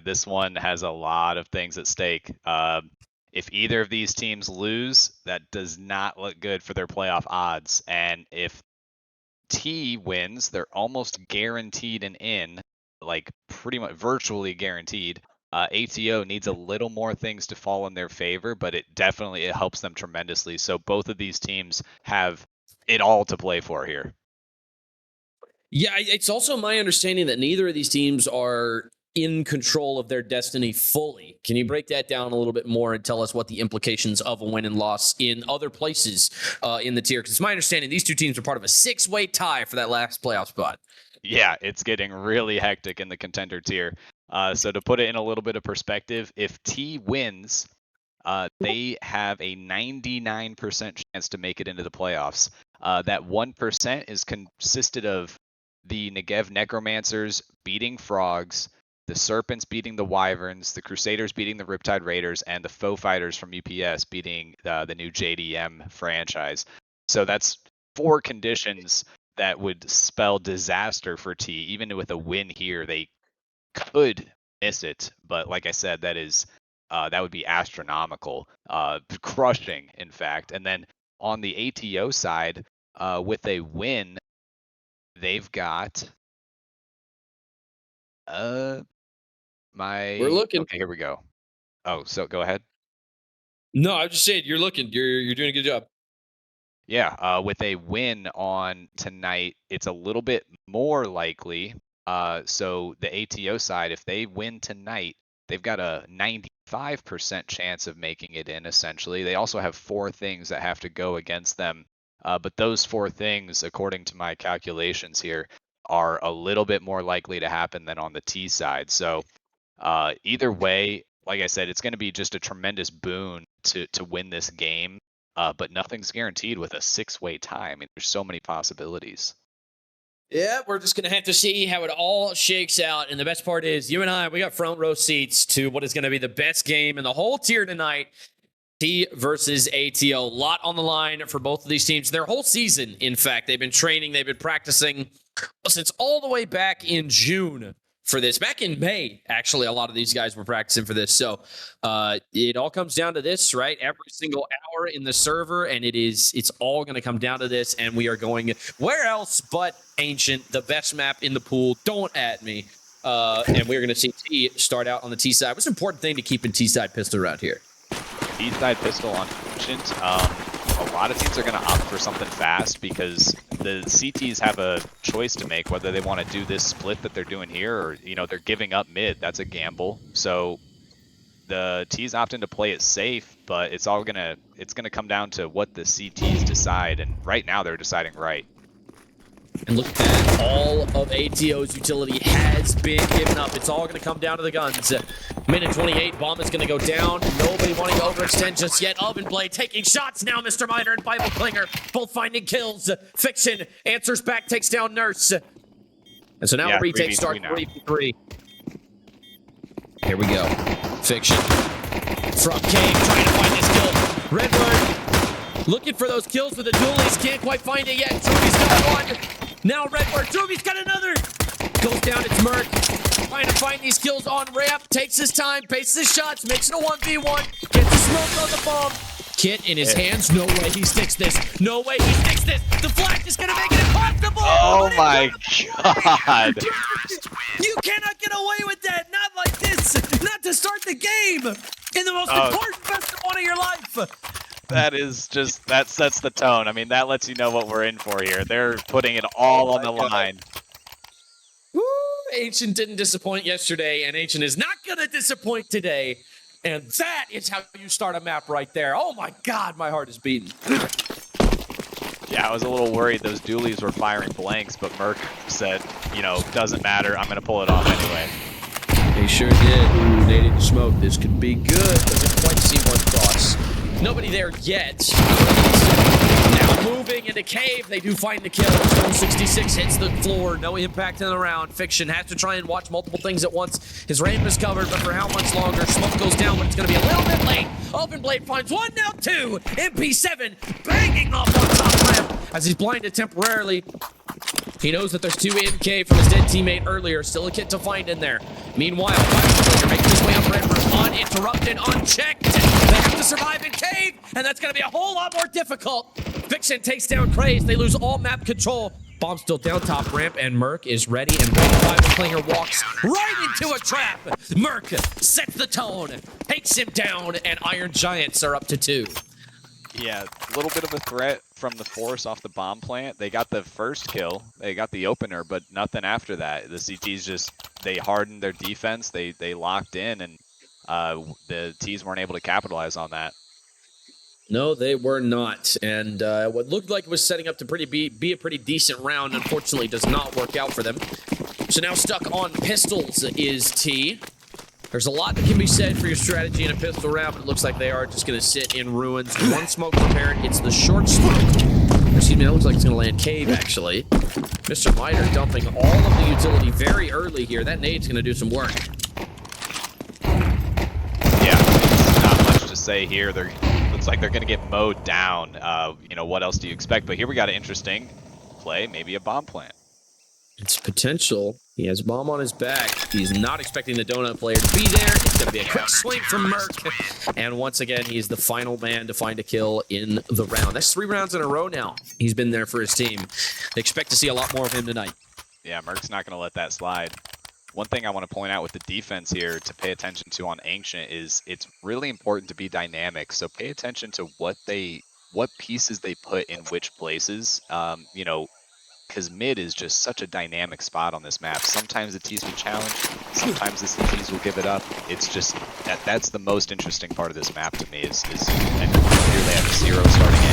This one has a lot of things at stake. If either of these teams lose, that does not look good for their playoff odds. And if T wins, they're almost guaranteed an in, like pretty much virtually guaranteed. ATO needs a little more things to fall in their favor, but it helps them tremendously. So both of these teams have it all to play for here. Yeah, it's also my understanding that neither of these teams are in control of their destiny fully. Can you break that down a little bit more and tell us what the implications of a win and loss in other places in the tier? Because it's my understanding these two teams are part of a 6-way tie for that last playoff spot. Yeah, it's getting really hectic in the contender tier. So to put it in a little bit of perspective, if T wins, they have a 99% chance to make it into the playoffs. That 1% is consisted of the Negev Necromancers beating Frogs, the Serpents beating the Wyverns, the Crusaders beating the Riptide Raiders, and the Foe Fighters from UPS beating the new JDM franchise. So that's 4 conditions that would spell disaster for T. Even with a win here, they could miss it. But like I said, that would be astronomical, crushing, in fact. And then on the ATO side, with a win, they've got We're looking. Okay, here we go. Oh, so go ahead. No, I was just saying, you're looking. You're doing a good job. Yeah, with a win on tonight, it's a little bit more likely. So the ATO side, if they win tonight, they've got a 95% chance of making it in, essentially. They also have 4 things that have to go against them. But those 4 things, according to my calculations here, are a little bit more likely to happen than on the T side. So either way, like I said, it's going to be just a tremendous boon to win this game. But nothing's guaranteed with a 6-way tie. I mean, there's so many possibilities. Yeah, we're just going to have to see how it all shakes out. And the best part is, you and I, we got front row seats to what is going to be the best game in the whole tier tonight. T versus ATO. A lot on the line for both of these teams. Their whole season, in fact, they've been training, they've been practicing since all the way back in June for this. Back in May, actually, a lot of these guys were practicing for this. So it all comes down to this, right? Every single hour in the server, and it's all going to come down to this, and we are going where else but Ancient, the best map in the pool. Don't at me. And we're going to see T start out on the T side. What's an important thing to keep in T side pistol around here? T-side pistol on Ancient. A lot of teams are going to opt for something fast because the CTs have a choice to make whether they want to do this split that they're doing here or, they're giving up mid. That's a gamble. So the T's opting to play it safe, but it's going to come down to what the CTs decide. And right now they're deciding right. And look at that. All of ATO's utility has been given up. It's all going to come down to the guns. Minute 28, bomb is going to go down. Nobody wanting to overextend just yet. Oven Blade taking shots now. Mr. Miner and Bible Clinger both finding kills. Fiction answers back, takes down Nurse. And so now a retake starts 3v3. Here we go. Fiction from Cave trying to find this kill. Redward looking for those kills with the dualies. Can't quite find it yet. Drewby's got one. Now Redward. Drewby's got another. Goes down, it's Merc. Trying to find these kills on ramp. Takes his time, paces his shots, makes it a 1v1. Gets the smoke on the bomb. Kit in his hands. No way he sticks this. No way he sticks this. The flash is going to make it impossible. Oh my god. You cannot get away with that. Not like this. Not to start the game. In the most important best of one of your life. That sets the tone. I mean, that lets you know what we're in for here. They're putting it all on the line. Woo! Ancient didn't disappoint yesterday, and Ancient is not going to disappoint today. And that is how you start a map right there. Oh my god, my heart is beating. Yeah, I was a little worried those dualies were firing blanks, but Merc said, doesn't matter, I'm going to pull it off anyway. He sure did. Ooh, they didn't smoke. This could be good. Doesn't quite see one cross. Nobody there yet. Now moving into cave. They do find the kill. Stone 66 hits the floor. No impact in the round. Fiction has to try and watch multiple things at once. His ramp is covered, but for how much longer? Smoke goes down, but it's going to be a little bit late. Open Blade finds one, now two. MP7 banging off on top ramp as he's blinded temporarily. He knows that there's two MK from his dead teammate earlier. Still a kit to find in there. Meanwhile, they're making his way up ramp, uninterrupted, unchecked. They have to survive in cave, and that's going to be a whole lot more difficult. Fiction takes down Craze. They lose all map control. Bomb still down top ramp, and Merc is ready and waiting. Clinger walks right into a trap. Merc sets the tone, takes him down, and Iron Giants are up to 2. Yeah, a little bit of a threat from the force off the bomb plant. They got the first kill, they got the opener, but nothing after that. The CTs just, they hardened their defense, they locked in, and the Ts weren't able to capitalize on that. No, they were not. And what looked like it was setting up to be a pretty decent round, unfortunately, does not work out for them. So now stuck on pistols is T. There's a lot that can be said for your strategy in a pistol round, but it looks like they are just going to sit in ruins. One smoke prepared. It's the short smoke. Excuse me, that looks like it's going to land cave, actually. Mr. Miter dumping all of the utility very early here. That nade's going to do some work. Yeah, it's not much to say here. Looks like they're going to get mowed down. You know, what else do you expect? But here we got an interesting play, maybe a bomb plant. It's potential. He has a bomb on his back. He's not expecting the donut player to be there. It's going to be a quick swing from Merc. And once again, he's the final man to find a kill in the round. That's 3 rounds in a row now. He's been there for his team. They expect to see a lot more of him tonight. Yeah, Merc's not going to let that slide. One thing I want to point out with the defense here to pay attention to on Ancient is it's really important to be dynamic. So pay attention to what pieces they put in which places. You know, because mid is just such a dynamic spot on this map. Sometimes the Ts will challenge, sometimes the Ts will give it up. It's just that's the most interesting part of this map to me is and here they have a 0 starting A.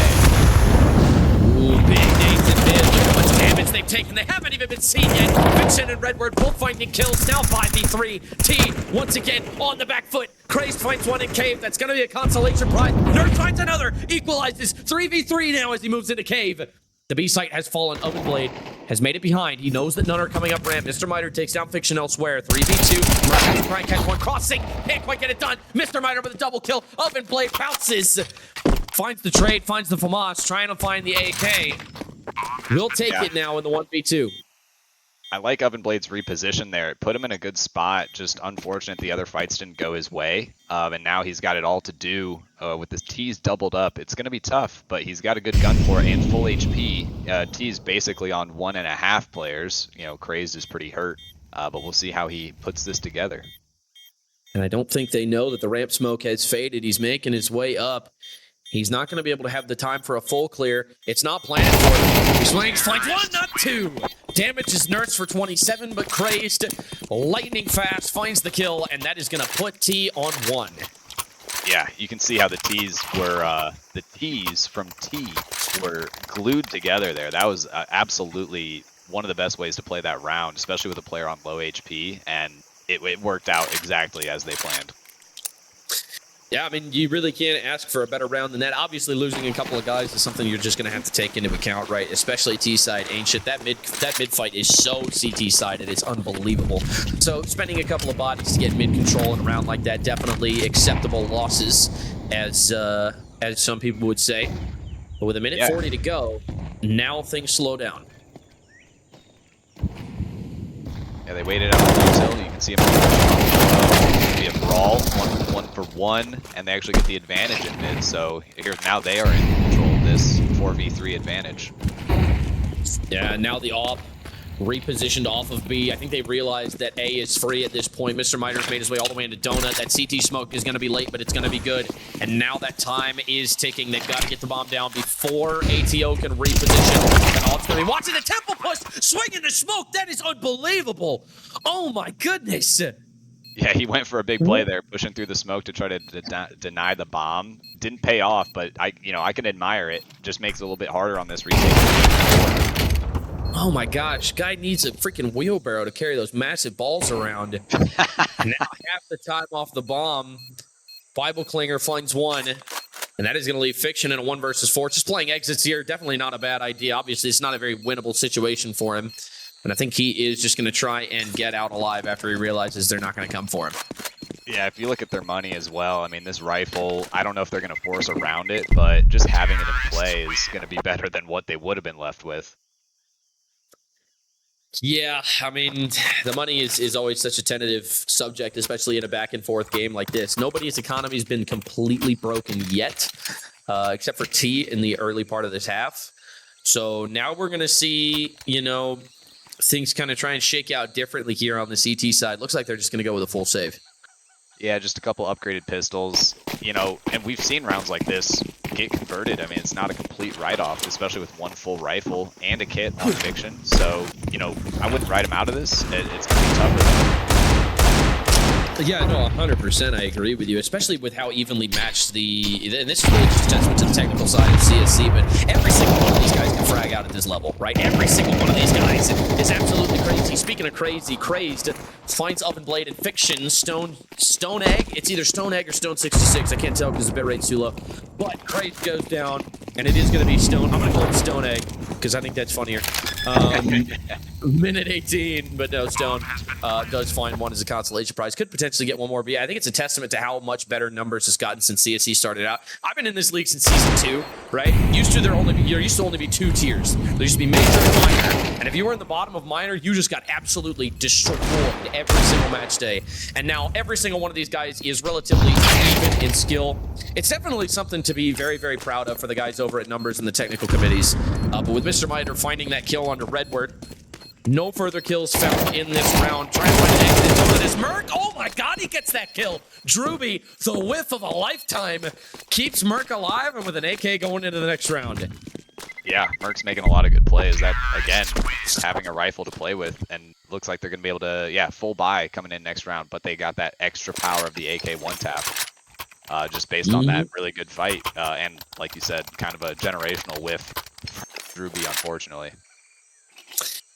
Ooh, big nades in mid. Look how much damage they've taken. They haven't even been seen yet. Fiction and Redward both finding kills. Now 5v3. T once again on the back foot. Crazed finds one in cave. That's going to be a consolation prize. Nerd finds another. Equalizes 3v3 now as he moves into cave. The B site has fallen. Oven Blade has made it behind. He knows that none are coming up ramp. Mr. Miter takes down Fiction elsewhere. 3v2. Merc trying to catch one crossing. Can't quite get it done. Mr. Miter with a double kill. Oven Blade bounces. Finds the trade. Finds the FAMAS. Trying to find the AK. We'll take it now in the 1v2. I like Oven Blade's reposition there. It put him in a good spot. Just unfortunate the other fights didn't go his way. And now he's got it all to do with his T's doubled up. It's going to be tough, but he's got a good gun for it and full HP. T's basically on 1.5 players. You know, Crazed is pretty hurt, but we'll see how he puts this together. And I don't think they know that the ramp smoke has faded. He's making his way up. He's not going to be able to have the time for a full clear. It's not planned for him. He swings, finds one, not two. Damage is nursed for 27, but Crazed, lightning fast, finds the kill, and that is going to put T on 1. Yeah, you can see how the T's were, the T's from T were glued together there. That was absolutely one of the best ways to play that round, especially with a player on low HP, and it worked out exactly as they planned. Yeah, I mean, you really can't ask for a better round than that. Obviously, losing a couple of guys is something you're just going to have to take into account, right? Especially T-side. Ancient, that mid fight is so CT-sided. It's unbelievable. So spending a couple of bodies to get mid control in a round like that, definitely acceptable losses, as some people would say. But with a minute 40 to go, now things slow down. Yeah, they waited out the utility. You can see them be a brawl, one for one, and they actually get the advantage in mid. So here now they are in control of this 4v3 advantage. Yeah, now the AWP repositioned off of B. I think they realized that A is free at this point. Mr. Miter's made his way all the way into Donut. That CT smoke is going to be late, but it's going to be good. And now that time is ticking. They've got to get the bomb down before ATO can reposition. And AWP's going to be watching the temple push, swinging the smoke. That is unbelievable. Oh my goodness. Yeah, he went for a big play there, pushing through the smoke to try to deny the bomb. Didn't pay off, but I can admire it. Just makes it a little bit harder on this retake. Oh my gosh, guy needs a freaking wheelbarrow to carry those massive balls around. Now half the time off the bomb, Bible Clinger finds one. And that is going to leave Fiction in a 1 versus 4. Just playing exits here, definitely not a bad idea. Obviously, it's not a very winnable situation for him. And I think he is just going to try and get out alive after he realizes they're not going to come for him. Yeah, if you look at their money as well, I mean, this rifle, I don't know if they're going to force around it, but just having it in play is going to be better than what they would have been left with. Yeah, I mean, the money is always such a tentative subject, especially in a back-and-forth game like this. Nobody's economy's been completely broken yet, except for T in the early part of this half. So now we're going to see, you know, things kind of try and shake out differently here on the CT side. Looks like they're just going to go with a full save. Yeah, just a couple upgraded pistols, you know, and we've seen rounds like this get converted. I mean, it's not a complete write-off, especially with 1 full rifle and a kit on Fiction. So, you know, I wouldn't write him out of this. It's going to be tougher. Yeah, no, 100%. I agree with you, especially with how evenly matched and this is really just a testament to the technical side of CSC, but every single one of these guys can frag out at this level, right? Every single one of these guys is absolutely crazy. Speaking of crazy, Crazed finds Oven Blade and Fiction, Stone Egg. It's either Stone Egg or Stone 66. I can't tell because the bit rate's too low. But Crazed goes down, and it is going to be Stone. I'm going to call it Stone Egg because I think that's funnier. Minute 18, but no, Stone does find one as a consolation prize. Could potentially get one more. But yeah, I think it's a testament to how much better numbers has gotten since CSC started out. I've been in this league since season 2, right? There used to only be 2 tiers. There used to be major and minor. And if you were in the bottom of minor, you just got absolutely destroyed every single match day. And now every single one of these guys is relatively even in skill. It's definitely something to be very, very proud of for the guys over at Numbers and the technical committees. But with Mr. Miter finding that kill under Redward, no further kills found in this round. Trying to find an exit over this Merc. Oh my god, he gets that kill. Drewby, the whiff of a lifetime, keeps Merc alive and with an AK going into the next round. Yeah, Merc's making a lot of good plays. That, again, having a rifle to play with, and looks like they're going to be able to, yeah, full buy coming in next round, but they got that extra power of the AK one-tap just based on that really good fight. And, like you said, kind of a generational whiff for Drewby, unfortunately.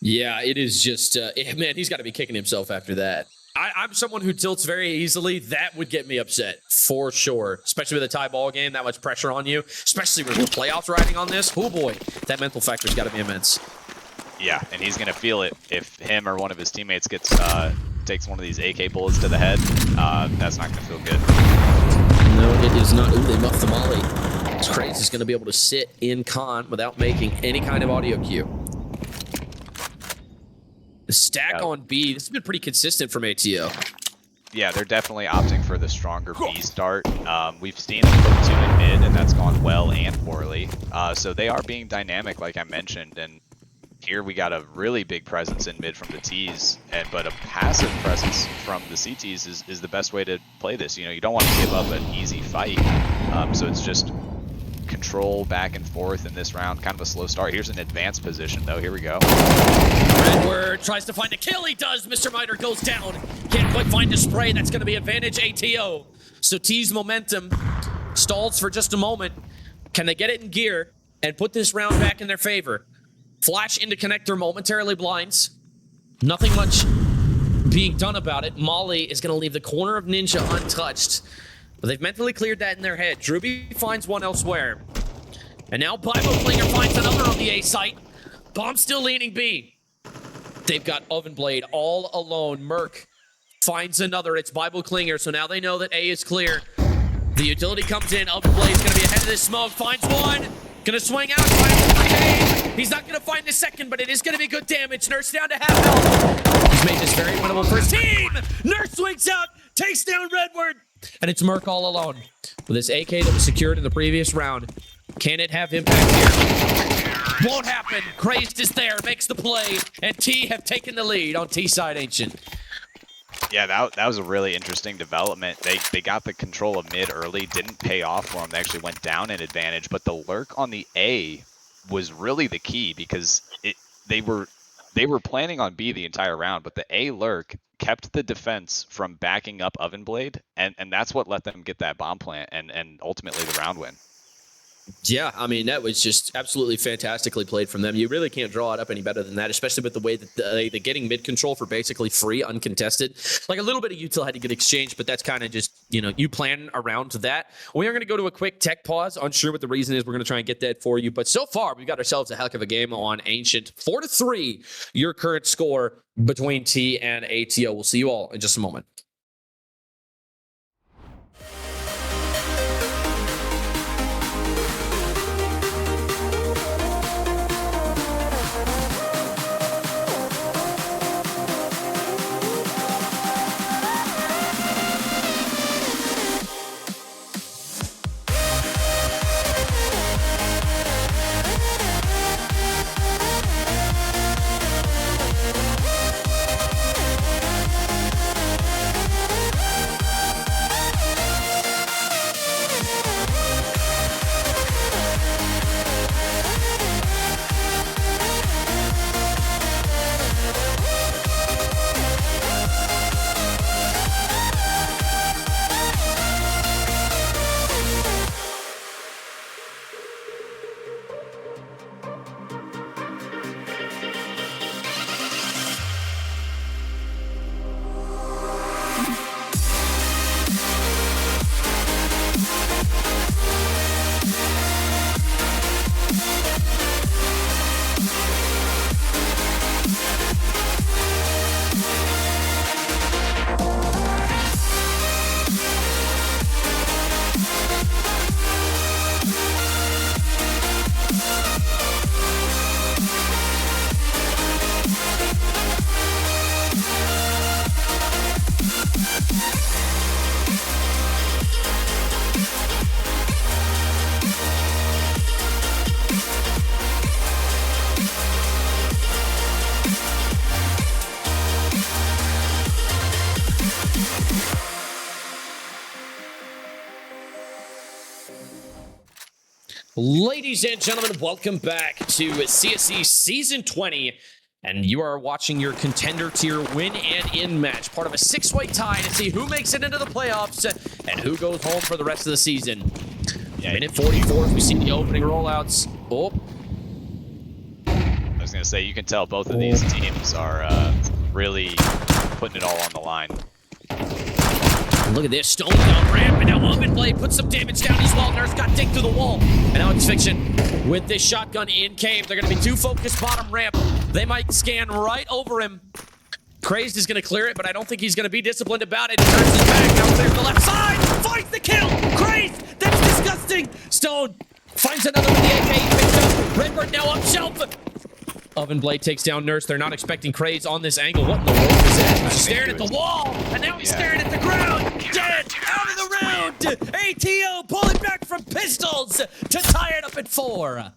Yeah, it is just, man, he's got to be kicking himself after that. I'm someone who tilts very easily. That would get me upset, for sure. Especially with a tie ball game, that much pressure on you. Especially with the playoffs riding on this. Oh boy, that mental factor's got to be immense. Yeah, and he's going to feel it if him or one of his teammates takes one of these AK bullets to the head. That's not going to feel good. No, it is not. Ooh, they muffed the molly. It's crazy. He's going to be able to sit in con without making any kind of audio cue. The stack on B, this has been pretty consistent from ATO. Yeah, they're definitely opting for the stronger B start. We've seen them put 2 in mid, and that's gone well and poorly. So they are being dynamic, like I mentioned, and here we got a really big presence in mid from the Ts, but a passive presence from the CTs is the best way to play this. You know, you don't want to give up an easy fight, so it's just control back and forth in this round. Kind of a slow start. Here's an advanced position, though. Here we go. Redward tries to find a kill. He does. Mr. Miter goes down. Can't quite find a spray. That's going to be advantage ATO. So T's momentum stalls for just a moment. Can they get it in gear and put this round back in their favor? Flash into connector momentarily blinds. Nothing much being done about it. Molly is going to leave the corner of Ninja untouched. But they've mentally cleared that in their head. Drewby finds one elsewhere. And now Bible Klinger finds another on the A site. Bomb still leaning B. They've got Oven Blade all alone. Merc finds another. It's Bible Klinger, so now they know that A is clear. The utility comes in. Oven Blade's going to be ahead of this smoke. Finds one. Going to swing out. He's not going to find the second, but it is going to be good damage. Nurse down to half health. He's made this very winnable for his team. Nurse swings out. Takes down Redward. And it's Merc all alone. With this AK that was secured in the previous round. Can it have impact here? Won't happen. Crazed is there, makes the play, and T have taken the lead on T-side Ancient. Yeah, that was a really interesting development. They got the control of mid early, didn't pay off for them. They actually went down in advantage, but the lurk on the A was really the key because they were planning on B the entire round, but the A lurk kept the defense from backing up Oven Blade, and that's what let them get that bomb plant and ultimately the round win. Yeah, I mean, that was just absolutely fantastically played from them. You really can't draw it up any better than that, especially with the way that they're getting mid control for basically free, uncontested. Like a little bit of util had to get exchanged, but that's kind of just you plan around that. We are going to go to a quick tech pause. Unsure what the reason is. We're going to try and get that for you. But so far, we've got ourselves a heck of a game on Ancient. 4-3, your current score between T and ATO. We'll see you all in just a moment. Ladies and gentlemen, welcome back to CSC Season 20, and you are watching your Contender tier win and in match, part of a 6-way tie to see who makes it into the playoffs and who goes home for the rest of the season. Yeah, minute 44, we see the opening rollouts. Oh. I was going to say, you can tell both of these teams are really putting it all on the line. Look at this, Stone down ramp, and now Oven Blade puts some damage down as well. Nurse got digged through the wall. And now it's Fiction with this shotgun in cave. They're going to be too focused bottom ramp. They might scan right over him. Crazed is going to clear it, but I don't think he's going to be disciplined about it. Turns his back, now clears the left side, finds the kill. Crazed, that's disgusting. Stone finds another with the AK, he picks up. Redbird now up shelf. Oven Blade takes down Nurse. They're not expecting Craze on this angle. What in the world is that? He's staring at the wall, and now he's staring at the ground. Dead, out of the round. ATO pulling back from pistols to tie it up at 4.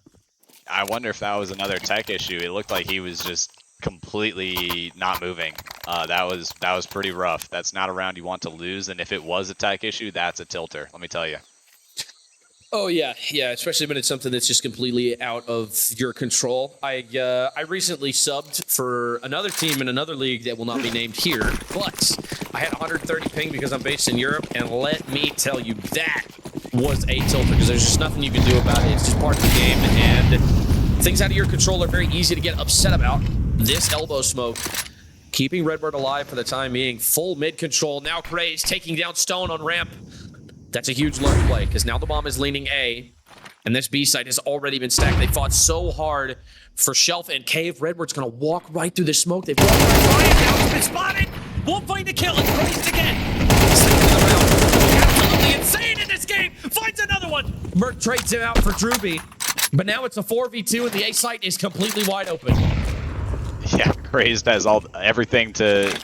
I wonder if that was another tech issue. It looked like he was just completely not moving. That was pretty rough. That's not a round you want to lose, and if it was a tech issue, that's a tilter, let me tell you. Oh yeah, especially when it's something that's just completely out of your control. I recently subbed for another team in another league that will not be named here, but I had 130 ping because I'm based in Europe, and let me tell you, that was a tilter because there's just nothing you can do about it. It's just part of the game, and things out of your control are very easy to get upset about. This elbow smoke keeping Redbird alive for the time being. Full mid control. Now Craze taking down Stone on ramp. That's a huge lurk play, because now the bomb is leaning A, and this B site has already been stacked. They fought so hard for Shelf and Cave. Redbird's going to walk right through the smoke. They've walked right by it. Now it's been spotted. Won't find the kill. It's Crazed again. Absolutely insane in this game. Finds another one. Merc trades him out for Drewby, but now it's a 4v2, and the A site is completely wide open. Yeah, Crazed has everything to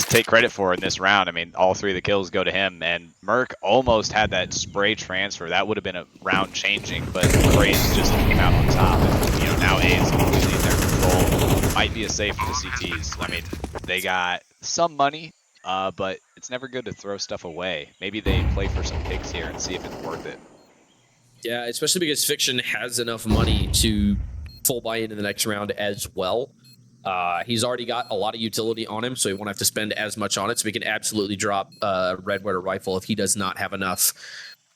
take credit for in this round. I mean, all 3 of the kills go to him, and Merc almost had that spray transfer. That would have been a round changing, but Crazed just came out on top. And, now A is completely in their control. Might be a save for the CTs. I mean, they got some money, but it's never good to throw stuff away. Maybe they play for some picks here and see if it's worth it. Yeah, especially because Fiction has enough money to full buy into the next round as well. He's already got a lot of utility on him, so he won't have to spend as much on it, so he can absolutely drop Redbird a rifle if he does not have enough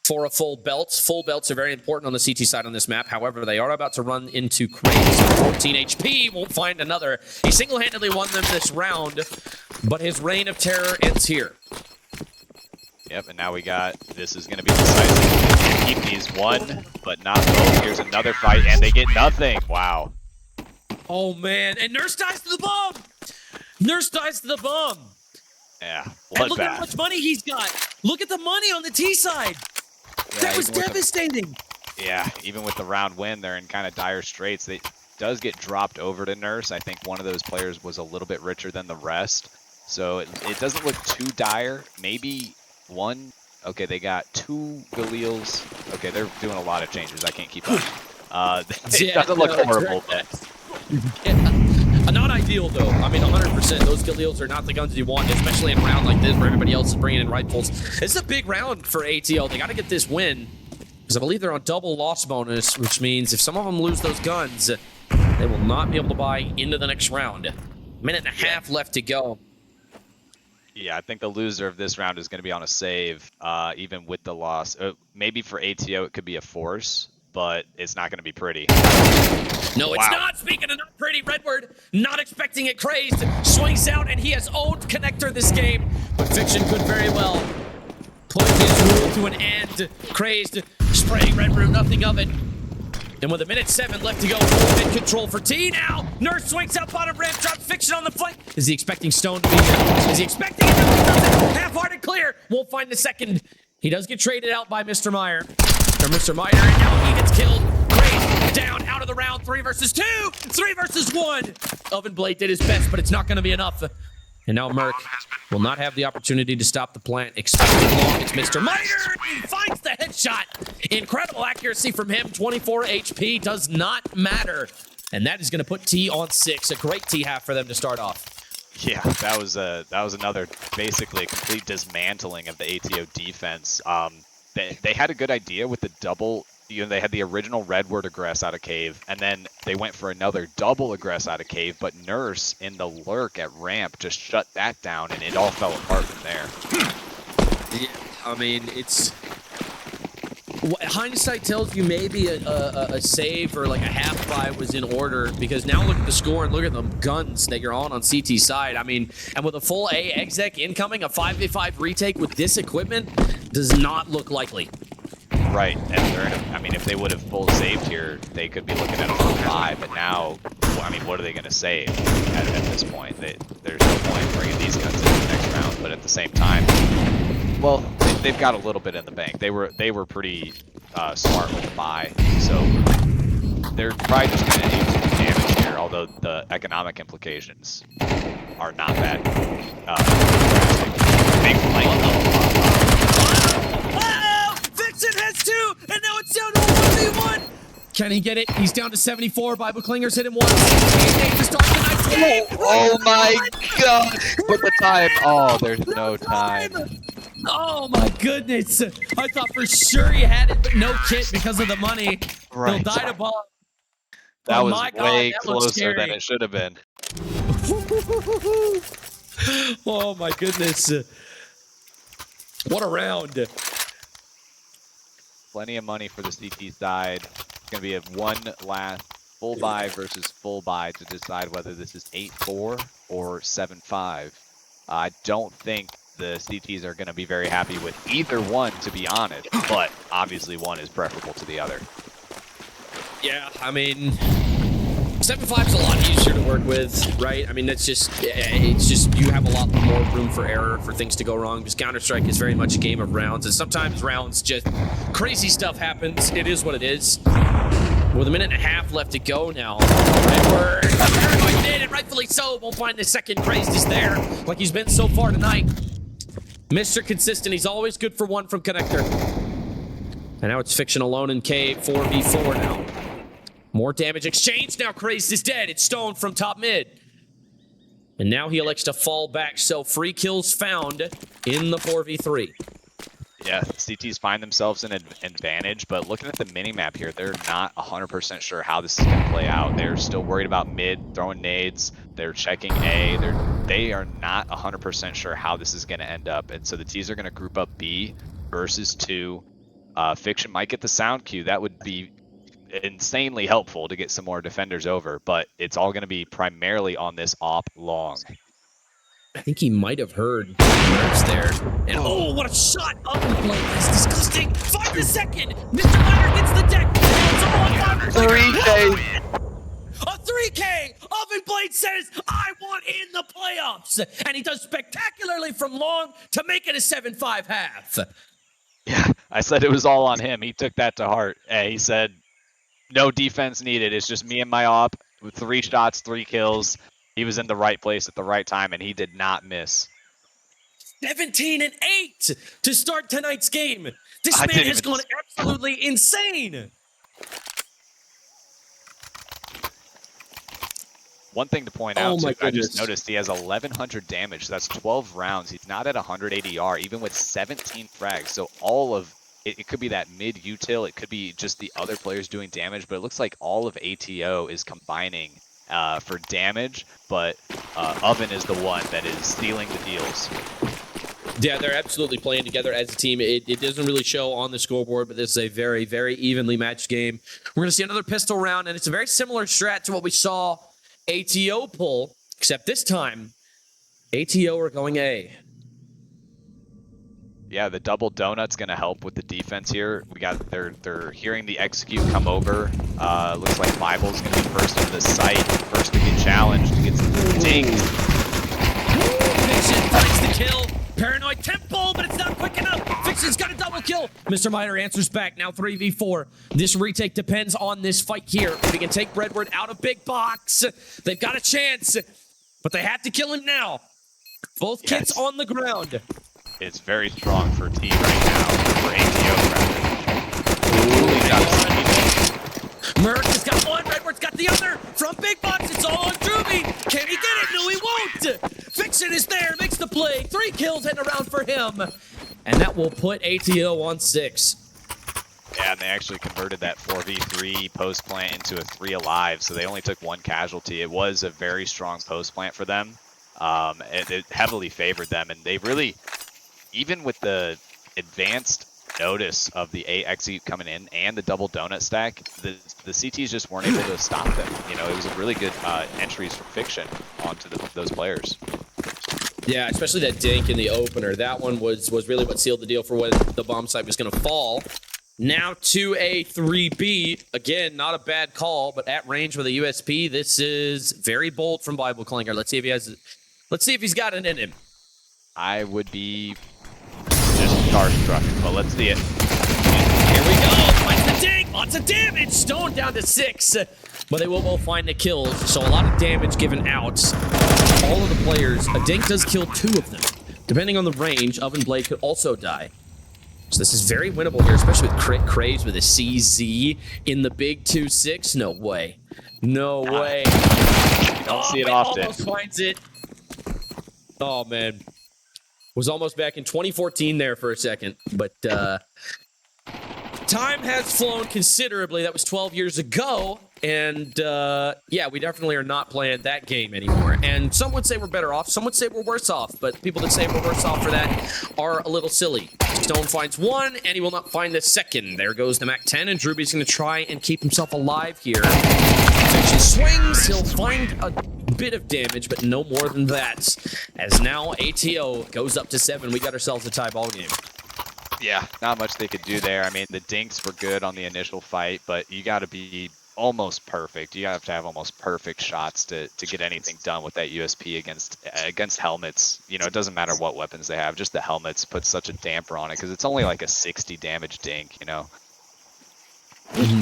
for a full belt. Full belts are very important on the CT side on this map. However, they are about to run into Craze. 14 HP, won't find another. He single-handedly won them this round, but his reign of terror ends here. Yep, and now we got, this is going to be decisive. Keep these one, but not both. Here's another fight, and they get nothing. Wow. Oh, man. And Nurse dies to the bomb. Nurse dies to the bomb. Yeah, And look at how bloodbath. much money he's got. Look at the money on the T side. Yeah, That was even with the- devastating. Yeah, even with the round win, they're in kind of dire straits. They does get dropped over to Nurse. I think one of those players was a little bit richer than the rest. So it doesn't look too dire. Maybe one. Okay, they got 2 Galils. Okay, they're doing a lot of changes. I can't keep up. It Yeah, doesn't look no, it's horrible, very but Yeah, not ideal, though. I mean, 100%. Those Galils are not the guns you want, especially in a round like this where everybody else is bringing in rifles. It's a big round for ATO. They got to get this win because I believe they're on double loss bonus, which means if some of them lose those guns, they will not be able to buy into the next round. Minute and a half left to go. yeah, I think the loser of this round is going to be on a save, even with the loss. Maybe for ATO it could be a force, but it's not going to be pretty. No, it's not. Speaking of not pretty, Redward, not expecting it. Crazed swings out, and he has owned Connector this game. But Fiction could very well put his rule to an end. Crazed, spraying Red Room, nothing of it. And with 1:07 left to go, full mid control for T now. Nurse swings out bottom ramp, drops Fiction on the flank. Is he expecting Stone to be here? Is he expecting it? No, he doesn't. Half-hearted clear. Won't find the second. He does get traded out by Mr. Meyer. Or Mr. Meyer, and now he gets killed. Crazed down, out of the round. 3 versus 2. 3 versus 1. Oven Blade did his best, but it's not going to be enough. And now Merc will not have the opportunity to stop the plant. Expecting long. It's Mr. Meyer. He finds the headshot. Incredible accuracy from him. 24 HP does not matter. And that is going to put T on 6. A great T half for them to start off. Yeah, that was another basically a complete dismantling of the ATO defense. They had a good idea with the double. You know, they had the original Redward aggress out of cave, and then they went for another double aggress out of cave, but Nurse in the lurk at ramp just shut that down, and it all fell apart from there. Yeah, I mean, it's... Hindsight tells you maybe a save or like a half buy was in order, because now look at the score and look at the guns that you're on CT side. I mean, and with a full A exec incoming, a 5v5 retake with this equipment does not look likely. Right, and they're in I mean, if they would have full saved here, they could be looking at a 4-5, but now, I mean, what are they going to save at this point? There's no point bringing these guns into the next round, but at the same time, well, they've got a little bit in the bank. They were pretty smart with the buy, so they're probably just going to aim some damage here, although the economic implications are not that big flank. Vixen has 2, and now it's down to a 1v1. Can he get it? He's down to 74. Bible Clingers hit him once. He's made to start tonight's game. Oh my god! Put the time. Oh, there's no time. Oh my goodness. I thought for sure he had it, but no kit because of the money. Right. He'll die to bomb. That Oh was my God, way that looks closer than scary. it should have been. Oh my goodness. What a round. Plenty of money for the CT side. It's going to be a one last full buy versus full buy to decide whether this is 8-4 or 7-5. I don't think the CTs are going to be very happy with either one, to be honest, but obviously one is preferable to the other. Yeah, I mean, 7-5 is a lot easier to work with, right? I mean, it's just you have a lot more room for error, for things to go wrong, because Counter-Strike is very much a game of rounds, and sometimes rounds just crazy stuff happens. It is what it is. With 1.5 minutes left to go now. Redward, Paranoid did, and rightfully so. Won't find the second. Crazed is there, like he's been so far tonight. Mr. Consistent, he's always good for one from Connector. And now it's Fiction alone in K, 4v4 now. More damage exchange. Now Crazed is dead. It's Stone from top mid. And now he elects to fall back, so free kills found in the 4v3. Yeah, CTs find themselves in an advantage, but looking at the minimap here, they're not 100% sure how this is going to play out. They're still worried about mid, throwing nades. They're checking A. They are not 100% sure how this is going to end up. And so the Ts are going to group up B versus 2. Fiction might get the sound cue. That would be insanely helpful to get some more defenders over, but it's all going to be primarily on this op long. I think he might have heard nerves there. And oh, what a shot up and play. That's disgusting. Find the second. Mr. Miner gets the deck. It's all on fire. 3K. A 3K. Oven Blade says, I want in the playoffs. And he does spectacularly from long to make it a 7-5 half. Yeah, I said it was all on him. He took that to heart. He said, no defense needed. It's just me and my op with 3 shots, 3 kills. He was in the right place at the right time, and he did not miss. 17-8 to start tonight's game. This man has gone absolutely insane. One thing to point out, too, I just goodness. noticed he has 1,100 damage. So that's 12 rounds. He's not at 100 ADR, even with 17 frags. So all of it could be that mid-util. It could be just the other players doing damage. But it looks like all of ATO is combining for damage. But Oven is the one that is stealing the deals. Yeah, they're absolutely playing together as a team. It doesn't really show on the scoreboard, but this is a very, very evenly matched game. We're going to see another pistol round, and it's a very similar strat to what we saw ATO pull, except this time, ATO are going A. Yeah, the double donut's going to help with the defense here. We got they're hearing the execute come over. Looks like Bible's going to be first into the site, first to get challenged. He gets dinged. Fiction finds the kill. Paranoid tempo, but it's not quick enough. Fiction's got a double kill. Mr. Miner answers back. Now 3v4. This retake depends on this fight here. If he can take Redward out of big box, they've got a chance. But they have to kill him now. Both kids on the ground. It's very strong for T right now, for ATO rather. Ooh, he got speed. Merc has got one, Redward's got the other. From big box, it's all on Drooby. Can he get it? No, he won't. Fiction is there, makes the play. 3 kills heading around for him. And that will put ATO on 6. Yeah, and they actually converted that 4v3 post plant into a 3 alive, so they only took 1 casualty. It was a very strong post plant for them. It heavily favored them, and they really, even with the advanced notice of the A execute coming in and the double donut stack, the CTs just weren't able to stop them. You know, it was a really good entries from Fiction onto those players. Yeah, especially that dink in the opener. That one was really what sealed the deal for when the bomb site was going to fall. Now 2A, 3B. Again, not a bad call, but at range with a USP. This is very bold from Bible Klinger. Let's see if he's got it in him. I would be just starstruck, but let's see it. Here we go. Finds the dink. Lots of damage. Stone down to 6. But they will both find the kills. So a lot of damage given out. All of the players. A dink does kill 2 of them. Depending on the range, Oven Blade could also die. So this is very winnable here, especially with Craves with a CZ in the big 2-6. No way. No way. You don't see it often. Almost finds it. Oh, man. Was almost back in 2014 there for a second. But time has flown considerably. That was 12 years ago. And, yeah, we definitely are not playing that game anymore. And some would say we're better off. Some would say we're worse off. But people that say we're worse off for that are a little silly. Stone finds 1, and he will not find the second. There goes the MAC-10, and Drewby's going to try and keep himself alive here. Fiction swings. He'll find a bit of damage, but no more than that. As now ATO goes up to 7. We got ourselves a tie ball game. Yeah, not much they could do there. I mean, the dinks were good on the initial fight, but you got to be almost perfect. You have to have almost perfect shots to get anything done with that USP against helmets. You know, it doesn't matter what weapons they have. Just the helmets put such a damper on it because it's only like a 60 damage dink, you know.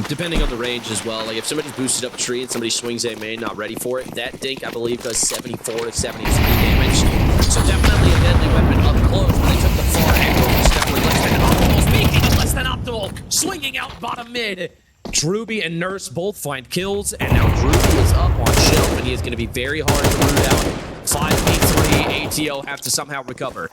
Depending on the range as well. Like if somebody's boosted up a tree and somebody swings a main not ready for it, that dink I believe does 74 to 73 damage. So definitely a deadly weapon up close. But they took the far angle. It's definitely less than optimal. Speaking of less than optimal, swinging out bottom mid. Drewby and Nurse both find kills, and now Drewby is up on Shelf, and he is going to be very hard to root out. 5v3, ATO have to somehow recover.